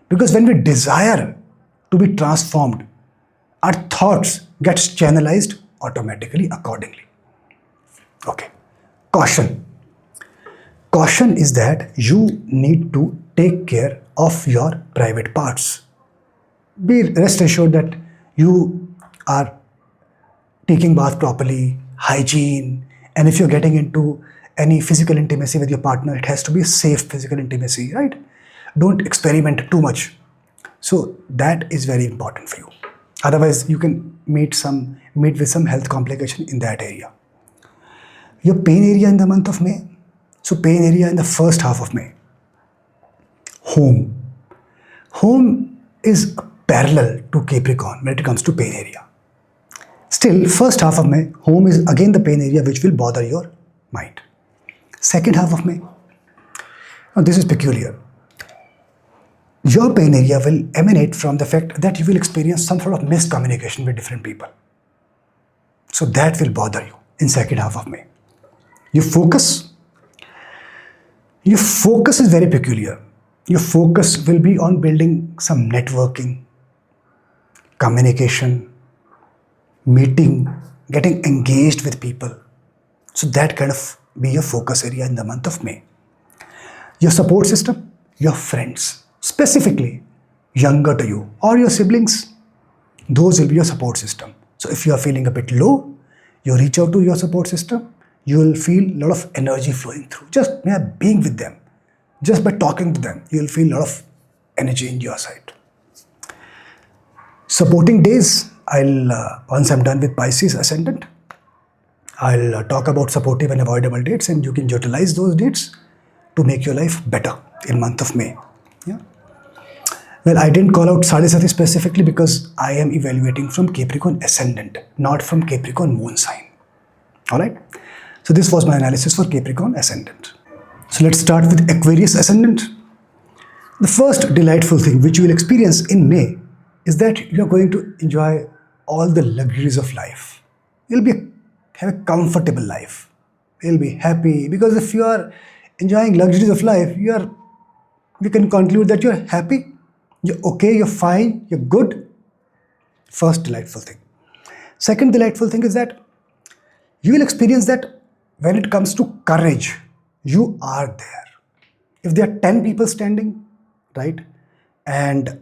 Because when we desire to be transformed, our thoughts get channelized automatically accordingly. Okay. Caution. Caution is that you need to take care of your private parts. Rest assured that you are taking bath properly, hygiene, and if you're getting into any physical intimacy with your partner, it has to be safe physical intimacy, right? Don't experiment too much. So that is very important for you. Otherwise, you can meet with some health complication in that area. Your pain area in the month of May. So pain area in the first half of May. Home. Home is parallel to Capricorn when it comes to pain area. Still, first half of May, home is again the pain area which will bother your mind. Second half of May, now this is peculiar. Your pain area will emanate from the fact that you will experience some sort of miscommunication with different people. So that will bother you in second half of May. Your focus is very peculiar. Your focus will be on building some networking, communication, meeting, getting engaged with people. So that kind of be your focus area in the month of May. Your support system, your friends, specifically younger to you or your siblings, those will be your support system. So if you are feeling a bit low, you reach out to your support system, you will feel a lot of energy flowing through. Just by being with them, just by talking to them, you will feel a lot of energy in your side. Supporting days, once I'm done with Pisces ascendant, I'll talk about supportive and avoidable dates, and you can utilize those dates to make your life better in month of May. Yeah. Well, I didn't call out Sadhisati specifically because I am evaluating from Capricorn ascendant, not from Capricorn moon sign. Alright. So this was my analysis for Capricorn ascendant. So let's start with Aquarius ascendant. The first delightful thing which you will experience in May is that you are going to enjoy all the luxuries of life. You'll have a comfortable life. You'll be happy because if you are enjoying luxuries of life, we can conclude that you're happy, you're okay, you're fine, you're good. First delightful thing. Second delightful thing is that you will experience that when it comes to courage, you are there. If there are 10 people standing, right, and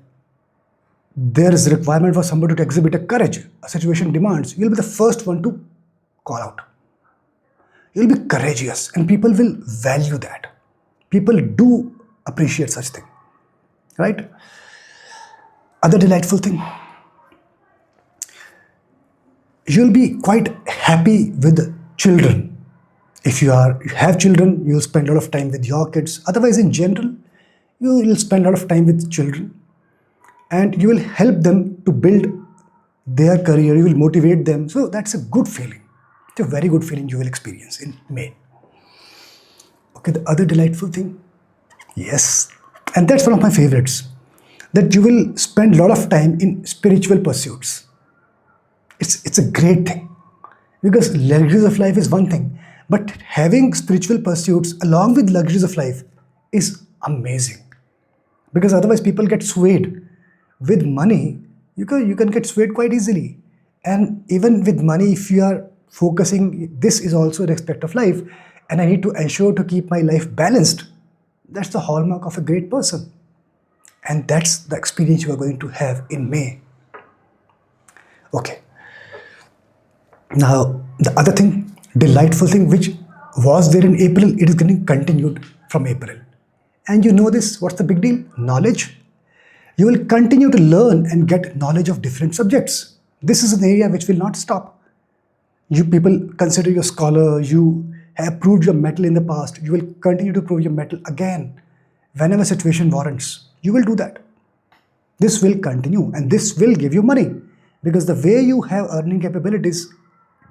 there is a requirement for somebody to exhibit a courage, a situation demands, you'll be the first one to call out. You'll be courageous and people will value that. People do appreciate such thing, right? Other delightful thing, you'll be quite happy with children. If you have children, you'll spend a lot of time with your kids. Otherwise, in general, you will spend a lot of time with children and you will help them to build their career. You will motivate them. So that's a good feeling. It's a very good feeling you will experience in May. Okay, the other delightful thing, yes, and that's one of my favorites, that you will spend a lot of time in spiritual pursuits. It's a great thing, because luxuries of life is one thing, but having spiritual pursuits along with luxuries of life is amazing, because otherwise people get swayed. With money, you can get swayed quite easily, and even with money, if you are focusing, this is also an aspect of life, and I need to ensure to keep my life balanced. That's the hallmark of a great person, and that's the experience you are going to have in May. Okay. Now, the other thing, delightful thing, which was there in April, it is getting continued from April. And you know this, what's the big deal? Knowledge. You will continue to learn and get knowledge of different subjects. This is an area which will not stop. You people consider you a scholar, you have proved your mettle in the past, you will continue to prove your mettle again. Whenever situation warrants, you will do that. This will continue, and this will give you money, because the way you have earning capabilities,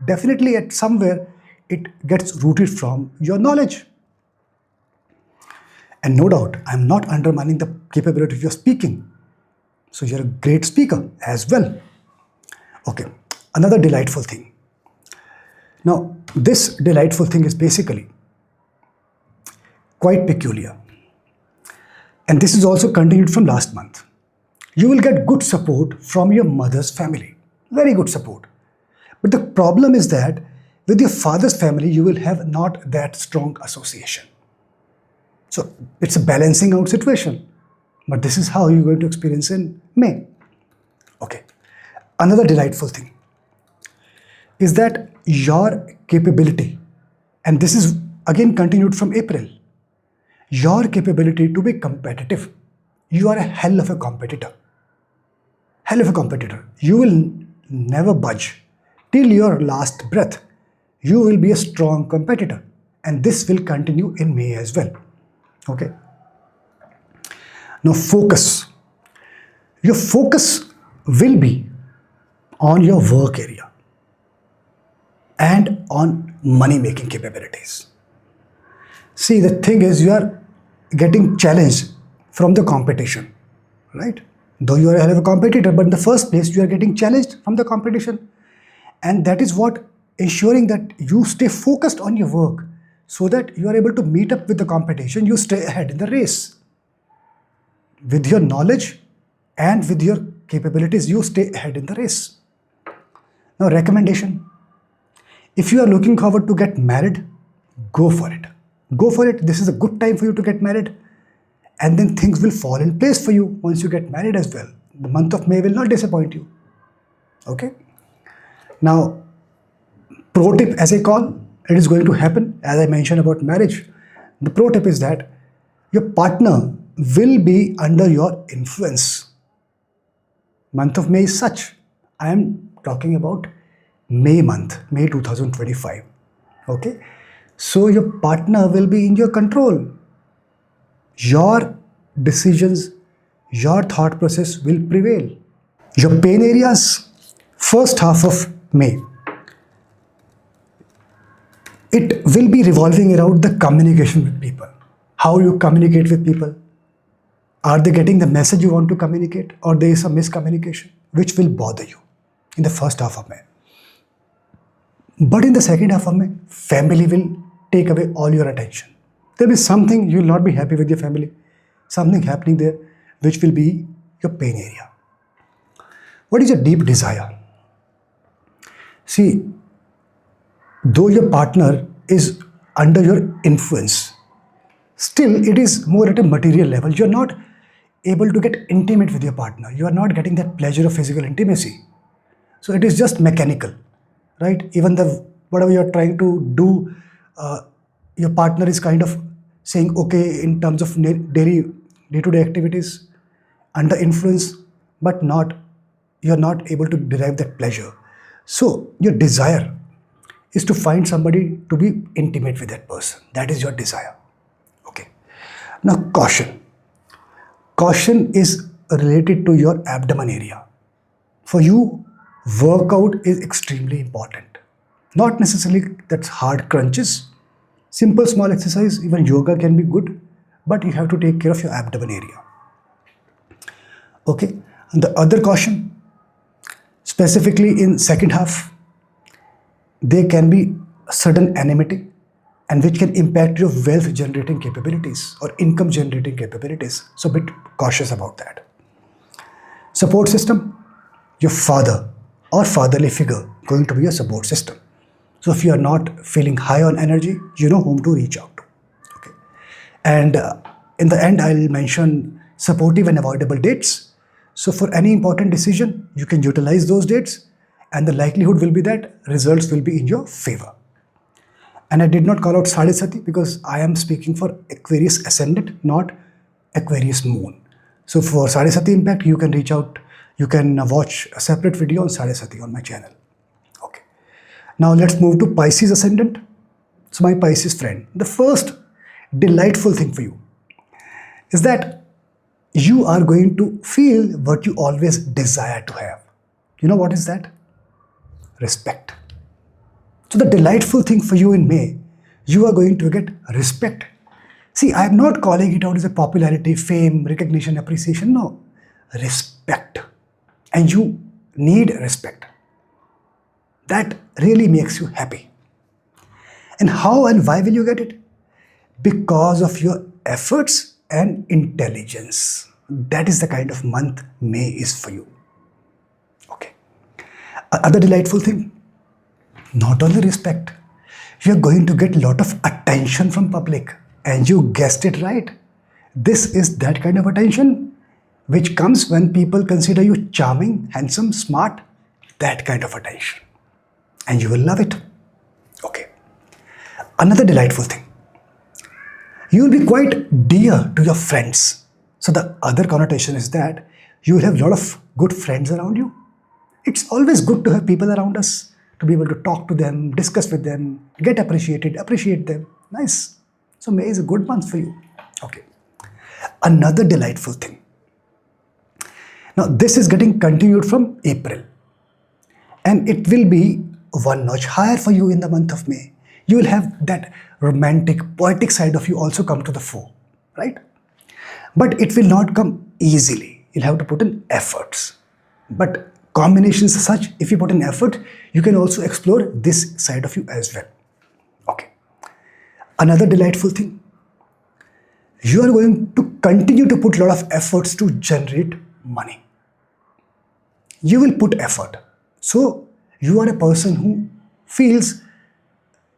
definitely at somewhere it gets rooted from your knowledge. And no doubt, I'm not undermining the capability of your speaking. So you're a great speaker as well. Okay, another delightful thing. Now, this delightful thing is basically quite peculiar. And this is also continued from last month. You will get good support from your mother's family. Very good support. But the problem is that with your father's family, you will have not that strong association. So it's a balancing out situation. But this is how you're going to experience in May. Okay. Another delightful thing is that your capability, and this is again continued from April, your capability to be competitive. You are a hell of a competitor. Hell of a competitor. You will never budge till your last breath. You will be a strong competitor, and this will continue in May as well. Okay. Now focus. Your focus will be on your work area and on money making capabilities. See, the thing is, you are getting challenged from the competition, right? Though you are a hell of a competitor, but in the first place, you are getting challenged from the competition. And that is what ensuring that you stay focused on your work so that you are able to meet up with the competition, you stay ahead in the race. With your knowledge and with your capabilities, you stay ahead in the race. Now, recommendation. If you are looking forward to get married, go for it. Go for it. This is a good time for you to get married. And then things will fall in place for you once you get married as well. The month of May will not disappoint you. Okay. Now, pro tip as I call, it is going to happen as I mentioned about marriage. The pro tip is that your partner will be under your influence. Month of May is such. I am talking about May month, May 2025. Okay. So your partner will be in your control. Your decisions, your thought process will prevail. Your pain areas, first half of May, it will be revolving around the communication with people. How you communicate with people. Are they getting the message you want to communicate, or there is some miscommunication, which will bother you in the first half of May. But in the second half of May, family will take away all your attention. There will be something you will not be happy with your family, something happening there, which will be your pain area. What is your deep desire? See, though your partner is under your influence, still it is more at a material level. You are not able to get intimate with your partner. You are not getting that pleasure of physical intimacy. So it is just mechanical, right? Even the whatever you are trying to do, your partner is kind of saying okay in terms of daily day-to-day activities under influence, but you are not able to derive that pleasure. So your desire is to find somebody to be intimate with that person. That is your desire. Okay. Now caution. Caution is related to your abdomen area. For you, workout is extremely important. Not necessarily that's hard crunches. Simple small exercise, even yoga can be good, but you have to take care of your abdomen area. Okay. And the other caution, Specifically in second half, there can be a sudden enmity and which can impact your wealth generating capabilities or income generating capabilities. So be cautious about that. Support system, your father or fatherly figure going to be a support system. So if you are not feeling high on energy, you know whom to reach out to. Okay. And in the end, I'll mention supportive and avoidable dates. So for any important decision, you can utilize those dates and the likelihood will be that results will be in your favor. And I did not call out Sadhisati because I am speaking for Aquarius ascendant, not Aquarius moon. So for Sadhisati impact, you can reach out, you can watch a separate video on Sadhisati on my channel. Okay. Now let's move to Pisces ascendant. So my Pisces friend, the first delightful thing for you is that you are going to feel what you always desire to have. You know what is that? Respect. So the delightful thing for you in May, you are going to get respect. See, I am not calling it out as a popularity, fame, recognition, appreciation. No, respect. And you need respect. That really makes you happy. And how and why will you get it? Because of your efforts and intelligence. That is the kind of month May is for you. Okay. Other delightful thing, not only respect, you are going to get a lot of attention from public. And you guessed it right. This is that kind of attention which comes when people consider you charming, handsome, smart, that kind of attention. And you will love it. Okay. Another delightful thing, you will be quite dear to your friends. So the other connotation is that you will have a lot of good friends around you. It's always good to have people around us, to be able to talk to them, discuss with them, get appreciated, appreciate them. Nice. So May is a good month for you. Okay. Another delightful thing. Now this is getting continued from April. And it will be one notch higher for you in the month of May. You will have that romantic, poetic side of you also come to the fore, right? But it will not come easily. You'll have to put in efforts. But combinations are such, if you put in effort, you can also explore this side of you as well. Okay. Another delightful thing, you are going to continue to put a lot of efforts to generate money. You will put effort. So you are a person who feels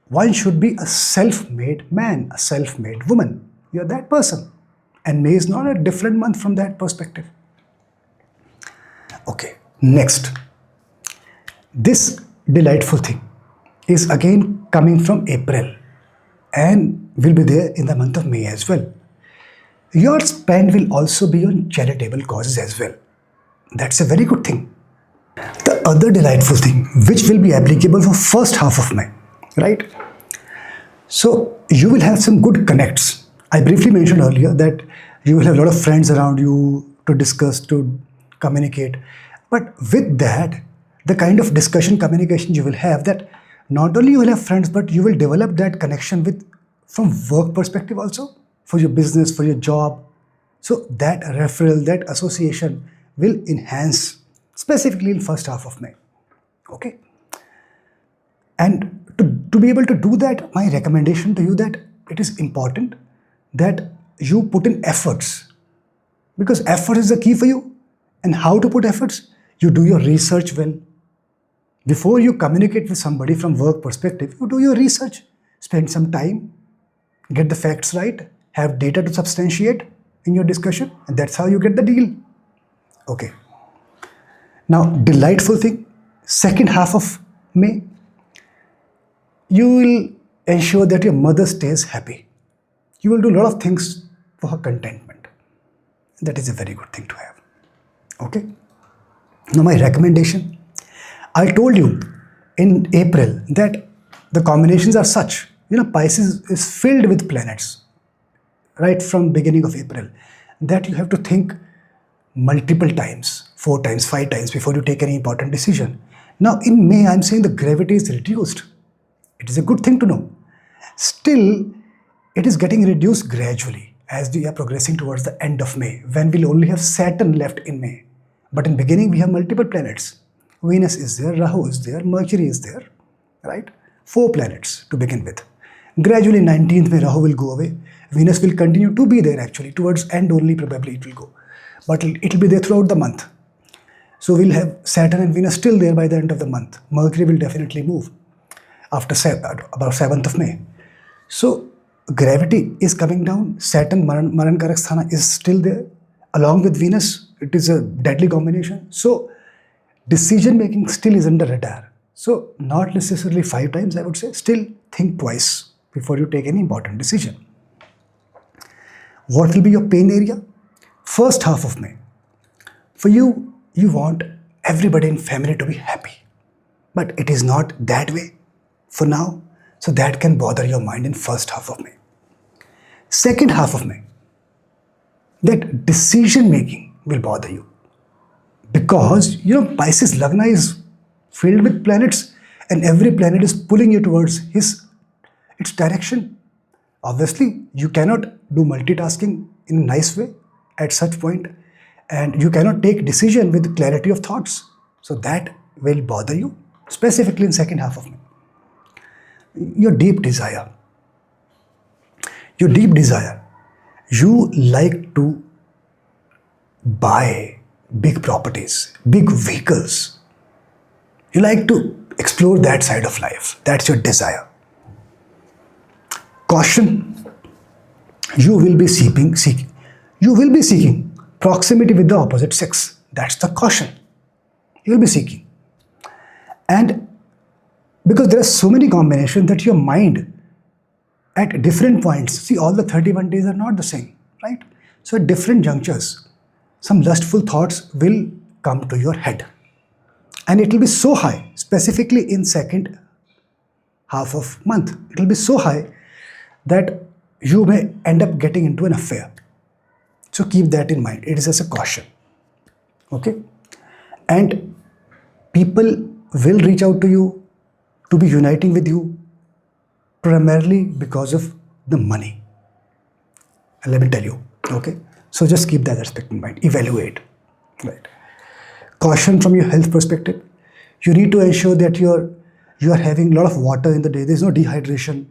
one should be a self-made man, a self-made woman. You are that person. And May is not a different month from that perspective. Okay, next. This delightful thing is again coming from April and will be there in the month of May as well. Your spend will also be on charitable causes as well. That's a very good thing. The other delightful thing, which will be applicable for first half of May, right? So you will have some good connects. I briefly mentioned earlier that you will have a lot of friends around you to discuss, to communicate. But with that, the kind of discussion, communication you will have, that not only you will have friends, but you will develop that connection with, from work perspective also, for your business, for your job. So that referral, that association will enhance, specifically in first half of May. Okay. And to be able to do that, my recommendation to you that it is important that you put in efforts, because effort is the key for you. And how to put efforts? You do your research well. Before you communicate with somebody from work perspective, you do your research, spend some time, get the facts right, have data to substantiate in your discussion, and that's how you get the deal. Okay. Now, delightful thing, second half of May, you will ensure that your mother stays happy. You will do a lot of things for her contentment. That is a very good thing to have. Okay. Now my recommendation, I told you in April that the combinations are such, Pisces is filled with planets right from beginning of April, that you have to think multiple times, 4 times, 5 times before you take any important decision. Now in May, I'm saying the gravity is reduced. It is a good thing to know. Still, it is getting reduced gradually as we are progressing towards the end of May, when we'll only have Saturn left in May. But in beginning, we have multiple planets. Venus is there, Rahu is there, Mercury is there, right? 4 planets to begin with. Gradually 19th May Rahu will go away. Venus will continue to be there actually, towards end only probably it will go. But it will be there throughout the month. So we'll have Saturn and Venus still there by the end of the month. Mercury will definitely move after about 7th of May. So gravity is coming down. Saturn, Maran Karaksthana is still there. Along with Venus, it is a deadly combination. So decision making still is under radar. So not necessarily 5 times, I would say. Still think twice before you take any important decision. What will be your pain area? First half of May. For you, you want everybody in family to be happy. But it is not that way for now. So that can bother your mind in first half of May. Second half of May, that decision making will bother you. Because, Pisces Lagna is filled with planets and every planet is pulling you towards its direction. Obviously, you cannot do multitasking in a nice way at such point, and you cannot take decision with clarity of thoughts. So that will bother you, specifically in second half of May. Your deep desire. You like to buy big properties, big vehicles. You like to explore that side of life. That's your desire. Caution. You will be seeking proximity with the opposite sex. That's the caution. You will be seeking. And because there are so many combinations that your mind at different points, see, all the 31 days are not the same, right? So at different junctures, some lustful thoughts will come to your head. And it will be so high, specifically in second half of month. It will be so high that you may end up getting into an affair. So keep that in mind. It is as a caution. Okay? And people will reach out to you to be uniting with you primarily because of the money. And let me tell you. Okay? So just keep that aspect in mind. Evaluate. Right? Caution from your health perspective. You need to ensure that you are having a lot of water in the day. There is no dehydration.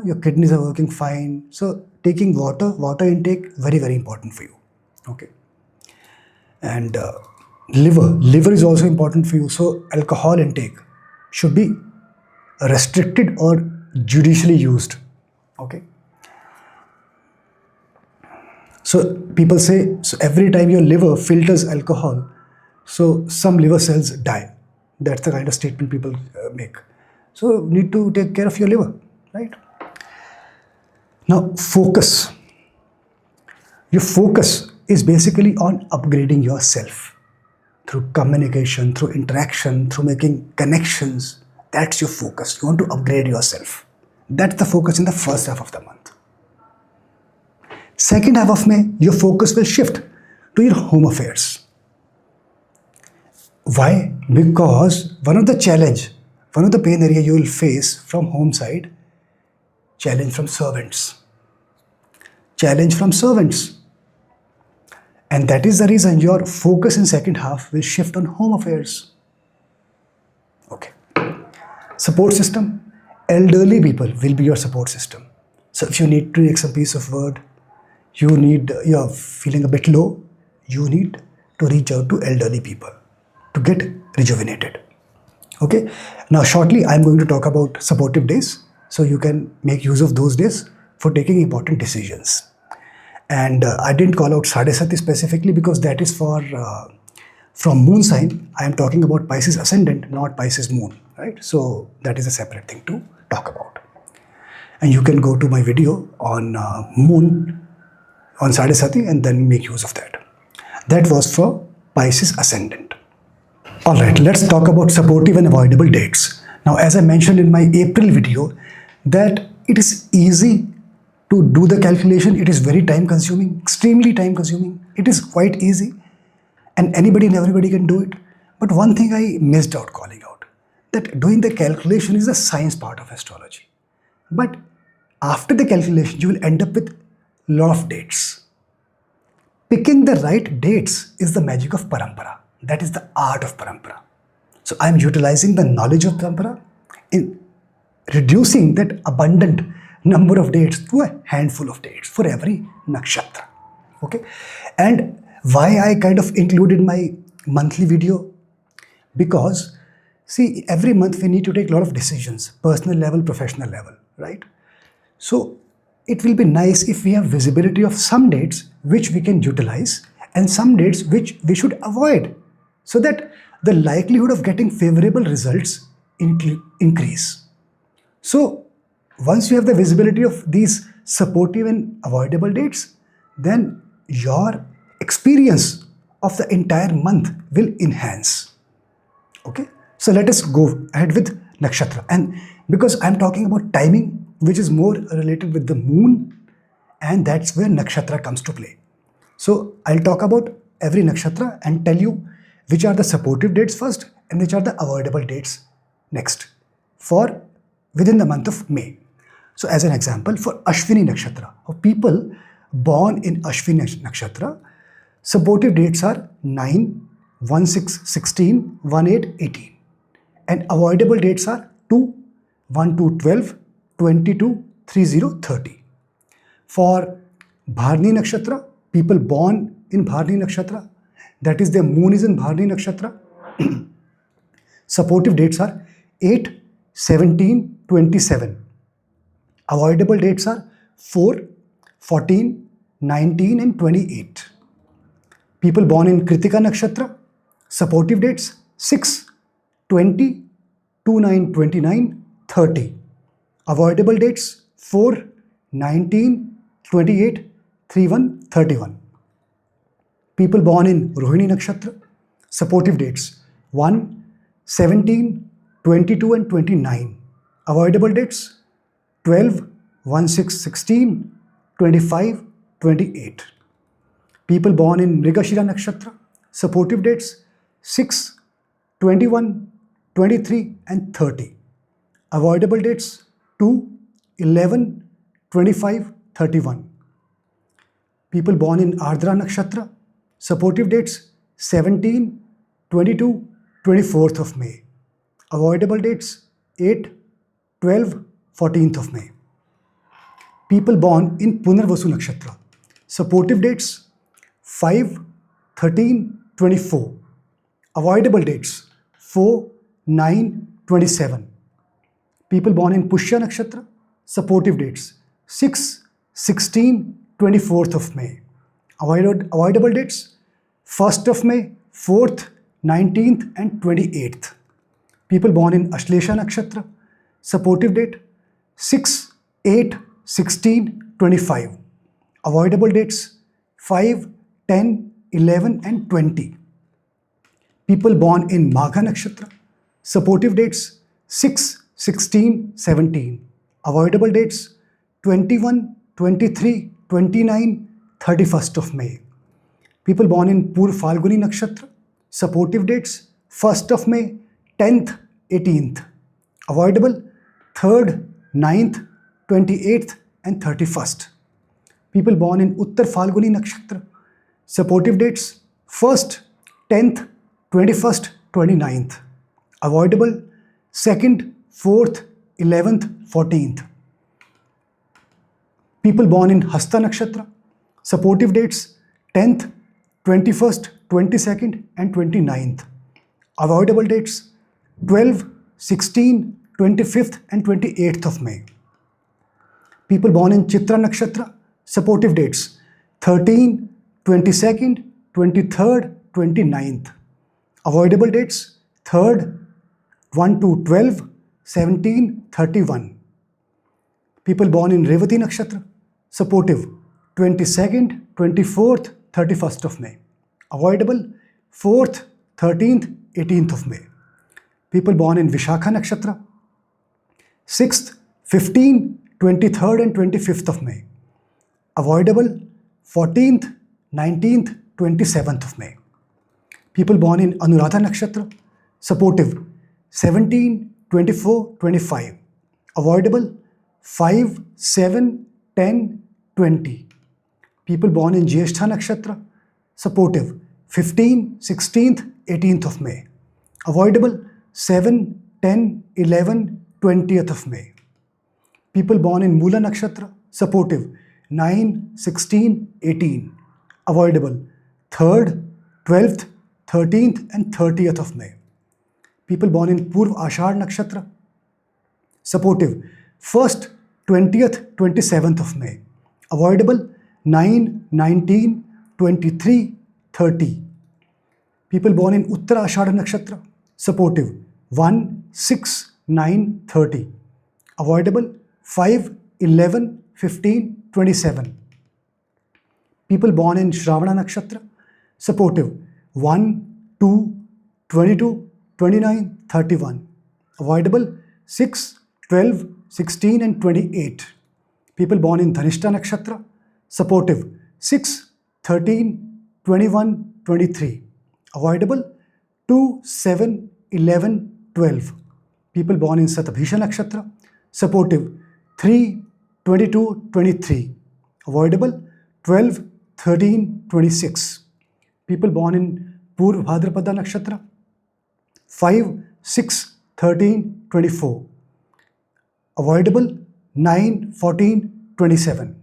Your kidneys are working fine. So taking water intake, very, very important for you. Okay. And liver is also important for you. So alcohol intake should be restricted or judicially used. Okay. So people say, so every time your liver filters alcohol, so some liver cells die. That's the kind of statement people make. So need to take care of your liver, right? Now, focus. Your focus is basically on upgrading yourself through communication, through interaction, through making connections. That's your focus. You want to upgrade yourself. That's the focus in the first half of the month. Second half of May, your focus will shift to your home affairs. Why? Because one of the pain area you will face from home side, challenge from servants. And that is the reason your focus in second half will shift on home affairs. Okay. Support system. Elderly people will be your support system. So if you need to take some piece of word, you're feeling a bit low, you need to reach out to elderly people to get rejuvenated. Okay. Now shortly I'm going to talk about supportive days. So you can make use of those days for taking important decisions. And I didn't call out Sadesati specifically because that is from moon sign. I am talking about Pisces ascendant, not Pisces moon, right? So that is a separate thing to talk about. And you can go to my video on moon, on Sadesati, and then make use of that. That was for Pisces ascendant. All right, let's talk about supportive and avoidable dates. Now, as I mentioned in my April video, that it is easy to do the calculation. It is very time consuming, extremely time consuming. It is quite easy and anybody and everybody can do it. But one thing I missed out calling out, that doing the calculation is the science part of astrology. But after the calculation, you will end up with a lot of dates. Picking the right dates is the magic of parampara. That is the art of parampara. So I'm utilizing the knowledge of Parampara in reducing that abundant number of dates to a handful of dates for every nakshatra. Okay, and why I kind of included my monthly video? Because see, every month we need to take a lot of decisions, personal level, professional level, right? So it will be nice if we have visibility of some dates which we can utilize and some dates which we should avoid, so that the likelihood of getting favorable results increase. So once you have the visibility of these supportive and avoidable dates, then your experience of the entire month will enhance. Okay, so let us go ahead with nakshatra. And because I'm talking about timing, which is more related with the moon, and that's where nakshatra comes to play. So I'll talk about every nakshatra and tell you which are the supportive dates first and which are the avoidable dates next for within the month of May. So as an example, for Ashwini nakshatra, for people born in Ashwini nakshatra, supportive dates are 9, 1/6, 16, 1/8, 18. And avoidable dates are 2, 1/2, 12, 22, 30, 30. For Bharani nakshatra, people born in Bharani nakshatra, that is their moon is in Bharani nakshatra, supportive dates are 8, 17, 27. Avoidable dates are 4, 14, 19 and 28. People born in Kritika nakshatra, supportive dates 6, 20, 29, 29, 30. Avoidable dates 4, 19, 28, 31, 31. People born in Rohini nakshatra, supportive dates 1, 17, 22 and 29. Avoidable dates 12, 1/6, 16, 25, 28. People born in Mrigashira nakshatra, supportive dates 6, 21, 23 and 30. Avoidable dates 2, 11, 25, 31. People born in Ardra nakshatra, supportive dates 17, 22, 24th of May. Avoidable dates 8, 12, 14th of May. People born in Punarvasu nakshatra, supportive dates 5, 13, 24. Avoidable dates 4, 9, 27. People born in Pushya nakshatra, supportive dates 6, 16, 24th of May. Avoidable dates 1st of May, 4th, 19th and 28th. People born in Ashlesha nakshatra, supportive date 6, 8, 16, 25. Avoidable dates 5, 10, 11 and 20. People born in Magha nakshatra, supportive dates 6, 16, 17. Avoidable dates 21, 23, 29, 31st of May. People born in Pur Falguni nakshatra, supportive dates 1st of May, 10th, 18th. Avoidable 3rd, 9th, 28th and 31st. People born in Uttar Falguni nakshatra, supportive dates 1st, 10th, 21st, 29th. Avoidable 2nd, 4th, 11th, 14th. People born in Hasta nakshatra, supportive dates 10th, 21st, 22nd and 29th. Avoidable dates 12, 16, 25th and 28th of May. People born in Chitra nakshatra, supportive dates 13, 22nd, 23rd, 29th. Avoidable dates 3rd, 1 to 12, 17, 31. People born in Revati nakshatra, supportive 22nd, 24th, 31st of May. Avoidable 4th, 13th, 18th of May. People born in Vishakha nakshatra, 6th, 15th, 23rd and 25th of May. Avoidable 14th, 19th, 27th of May. People born in Anuradha nakshatra, supportive 17, 24, 25. Avoidable 5, 7, 10, 20. People born in Jyeshtha nakshatra, supportive 15, 16th, 18th of May. Avoidable 7, 10, 11, 20th of May. People born in Mula Nakshatra, supportive, 9, 16, 18, avoidable, 3rd, 12th, 13th and 30th of May. People born in Purv Ashadh Nakshatra, supportive, 1st, 20th, 27th of May, avoidable, 9, 19, 23, 30. People born in Uttara Ashadha Nakshatra, supportive, 1, 6, 9, 30, avoidable, 5, 11, 15, 27. People born in Shravana Nakshatra, supportive, 1, 2, 22, 29, 31, avoidable, 6, 12, 16 and 28. People born in Dhanishta Nakshatra, supportive, 6, 13, 21, 23, avoidable, 2, 7, 11, 12. People born in Satabhisha Nakshatra, supportive, 3, 22, 23, avoidable, 12, 13, 26. People born in Purv Bhadrapada Nakshatra, 5, 6, 13, 24, avoidable, 9, 14, 27.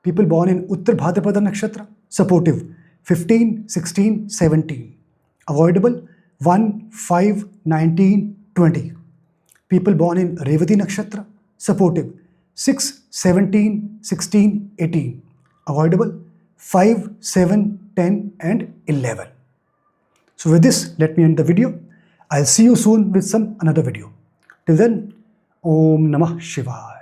People born in Uttar Bhadrapada Nakshatra, supportive, 15, 16, 17, avoidable, 1, 5, 19, 20. People born in Revati Nakshatra, supportive, 6, 17, 16, 18, avoidable, 5, 7, 10 and 11. So with this, let me end the video. I'll see you soon with another video. Till then, Om Namah Shivaya.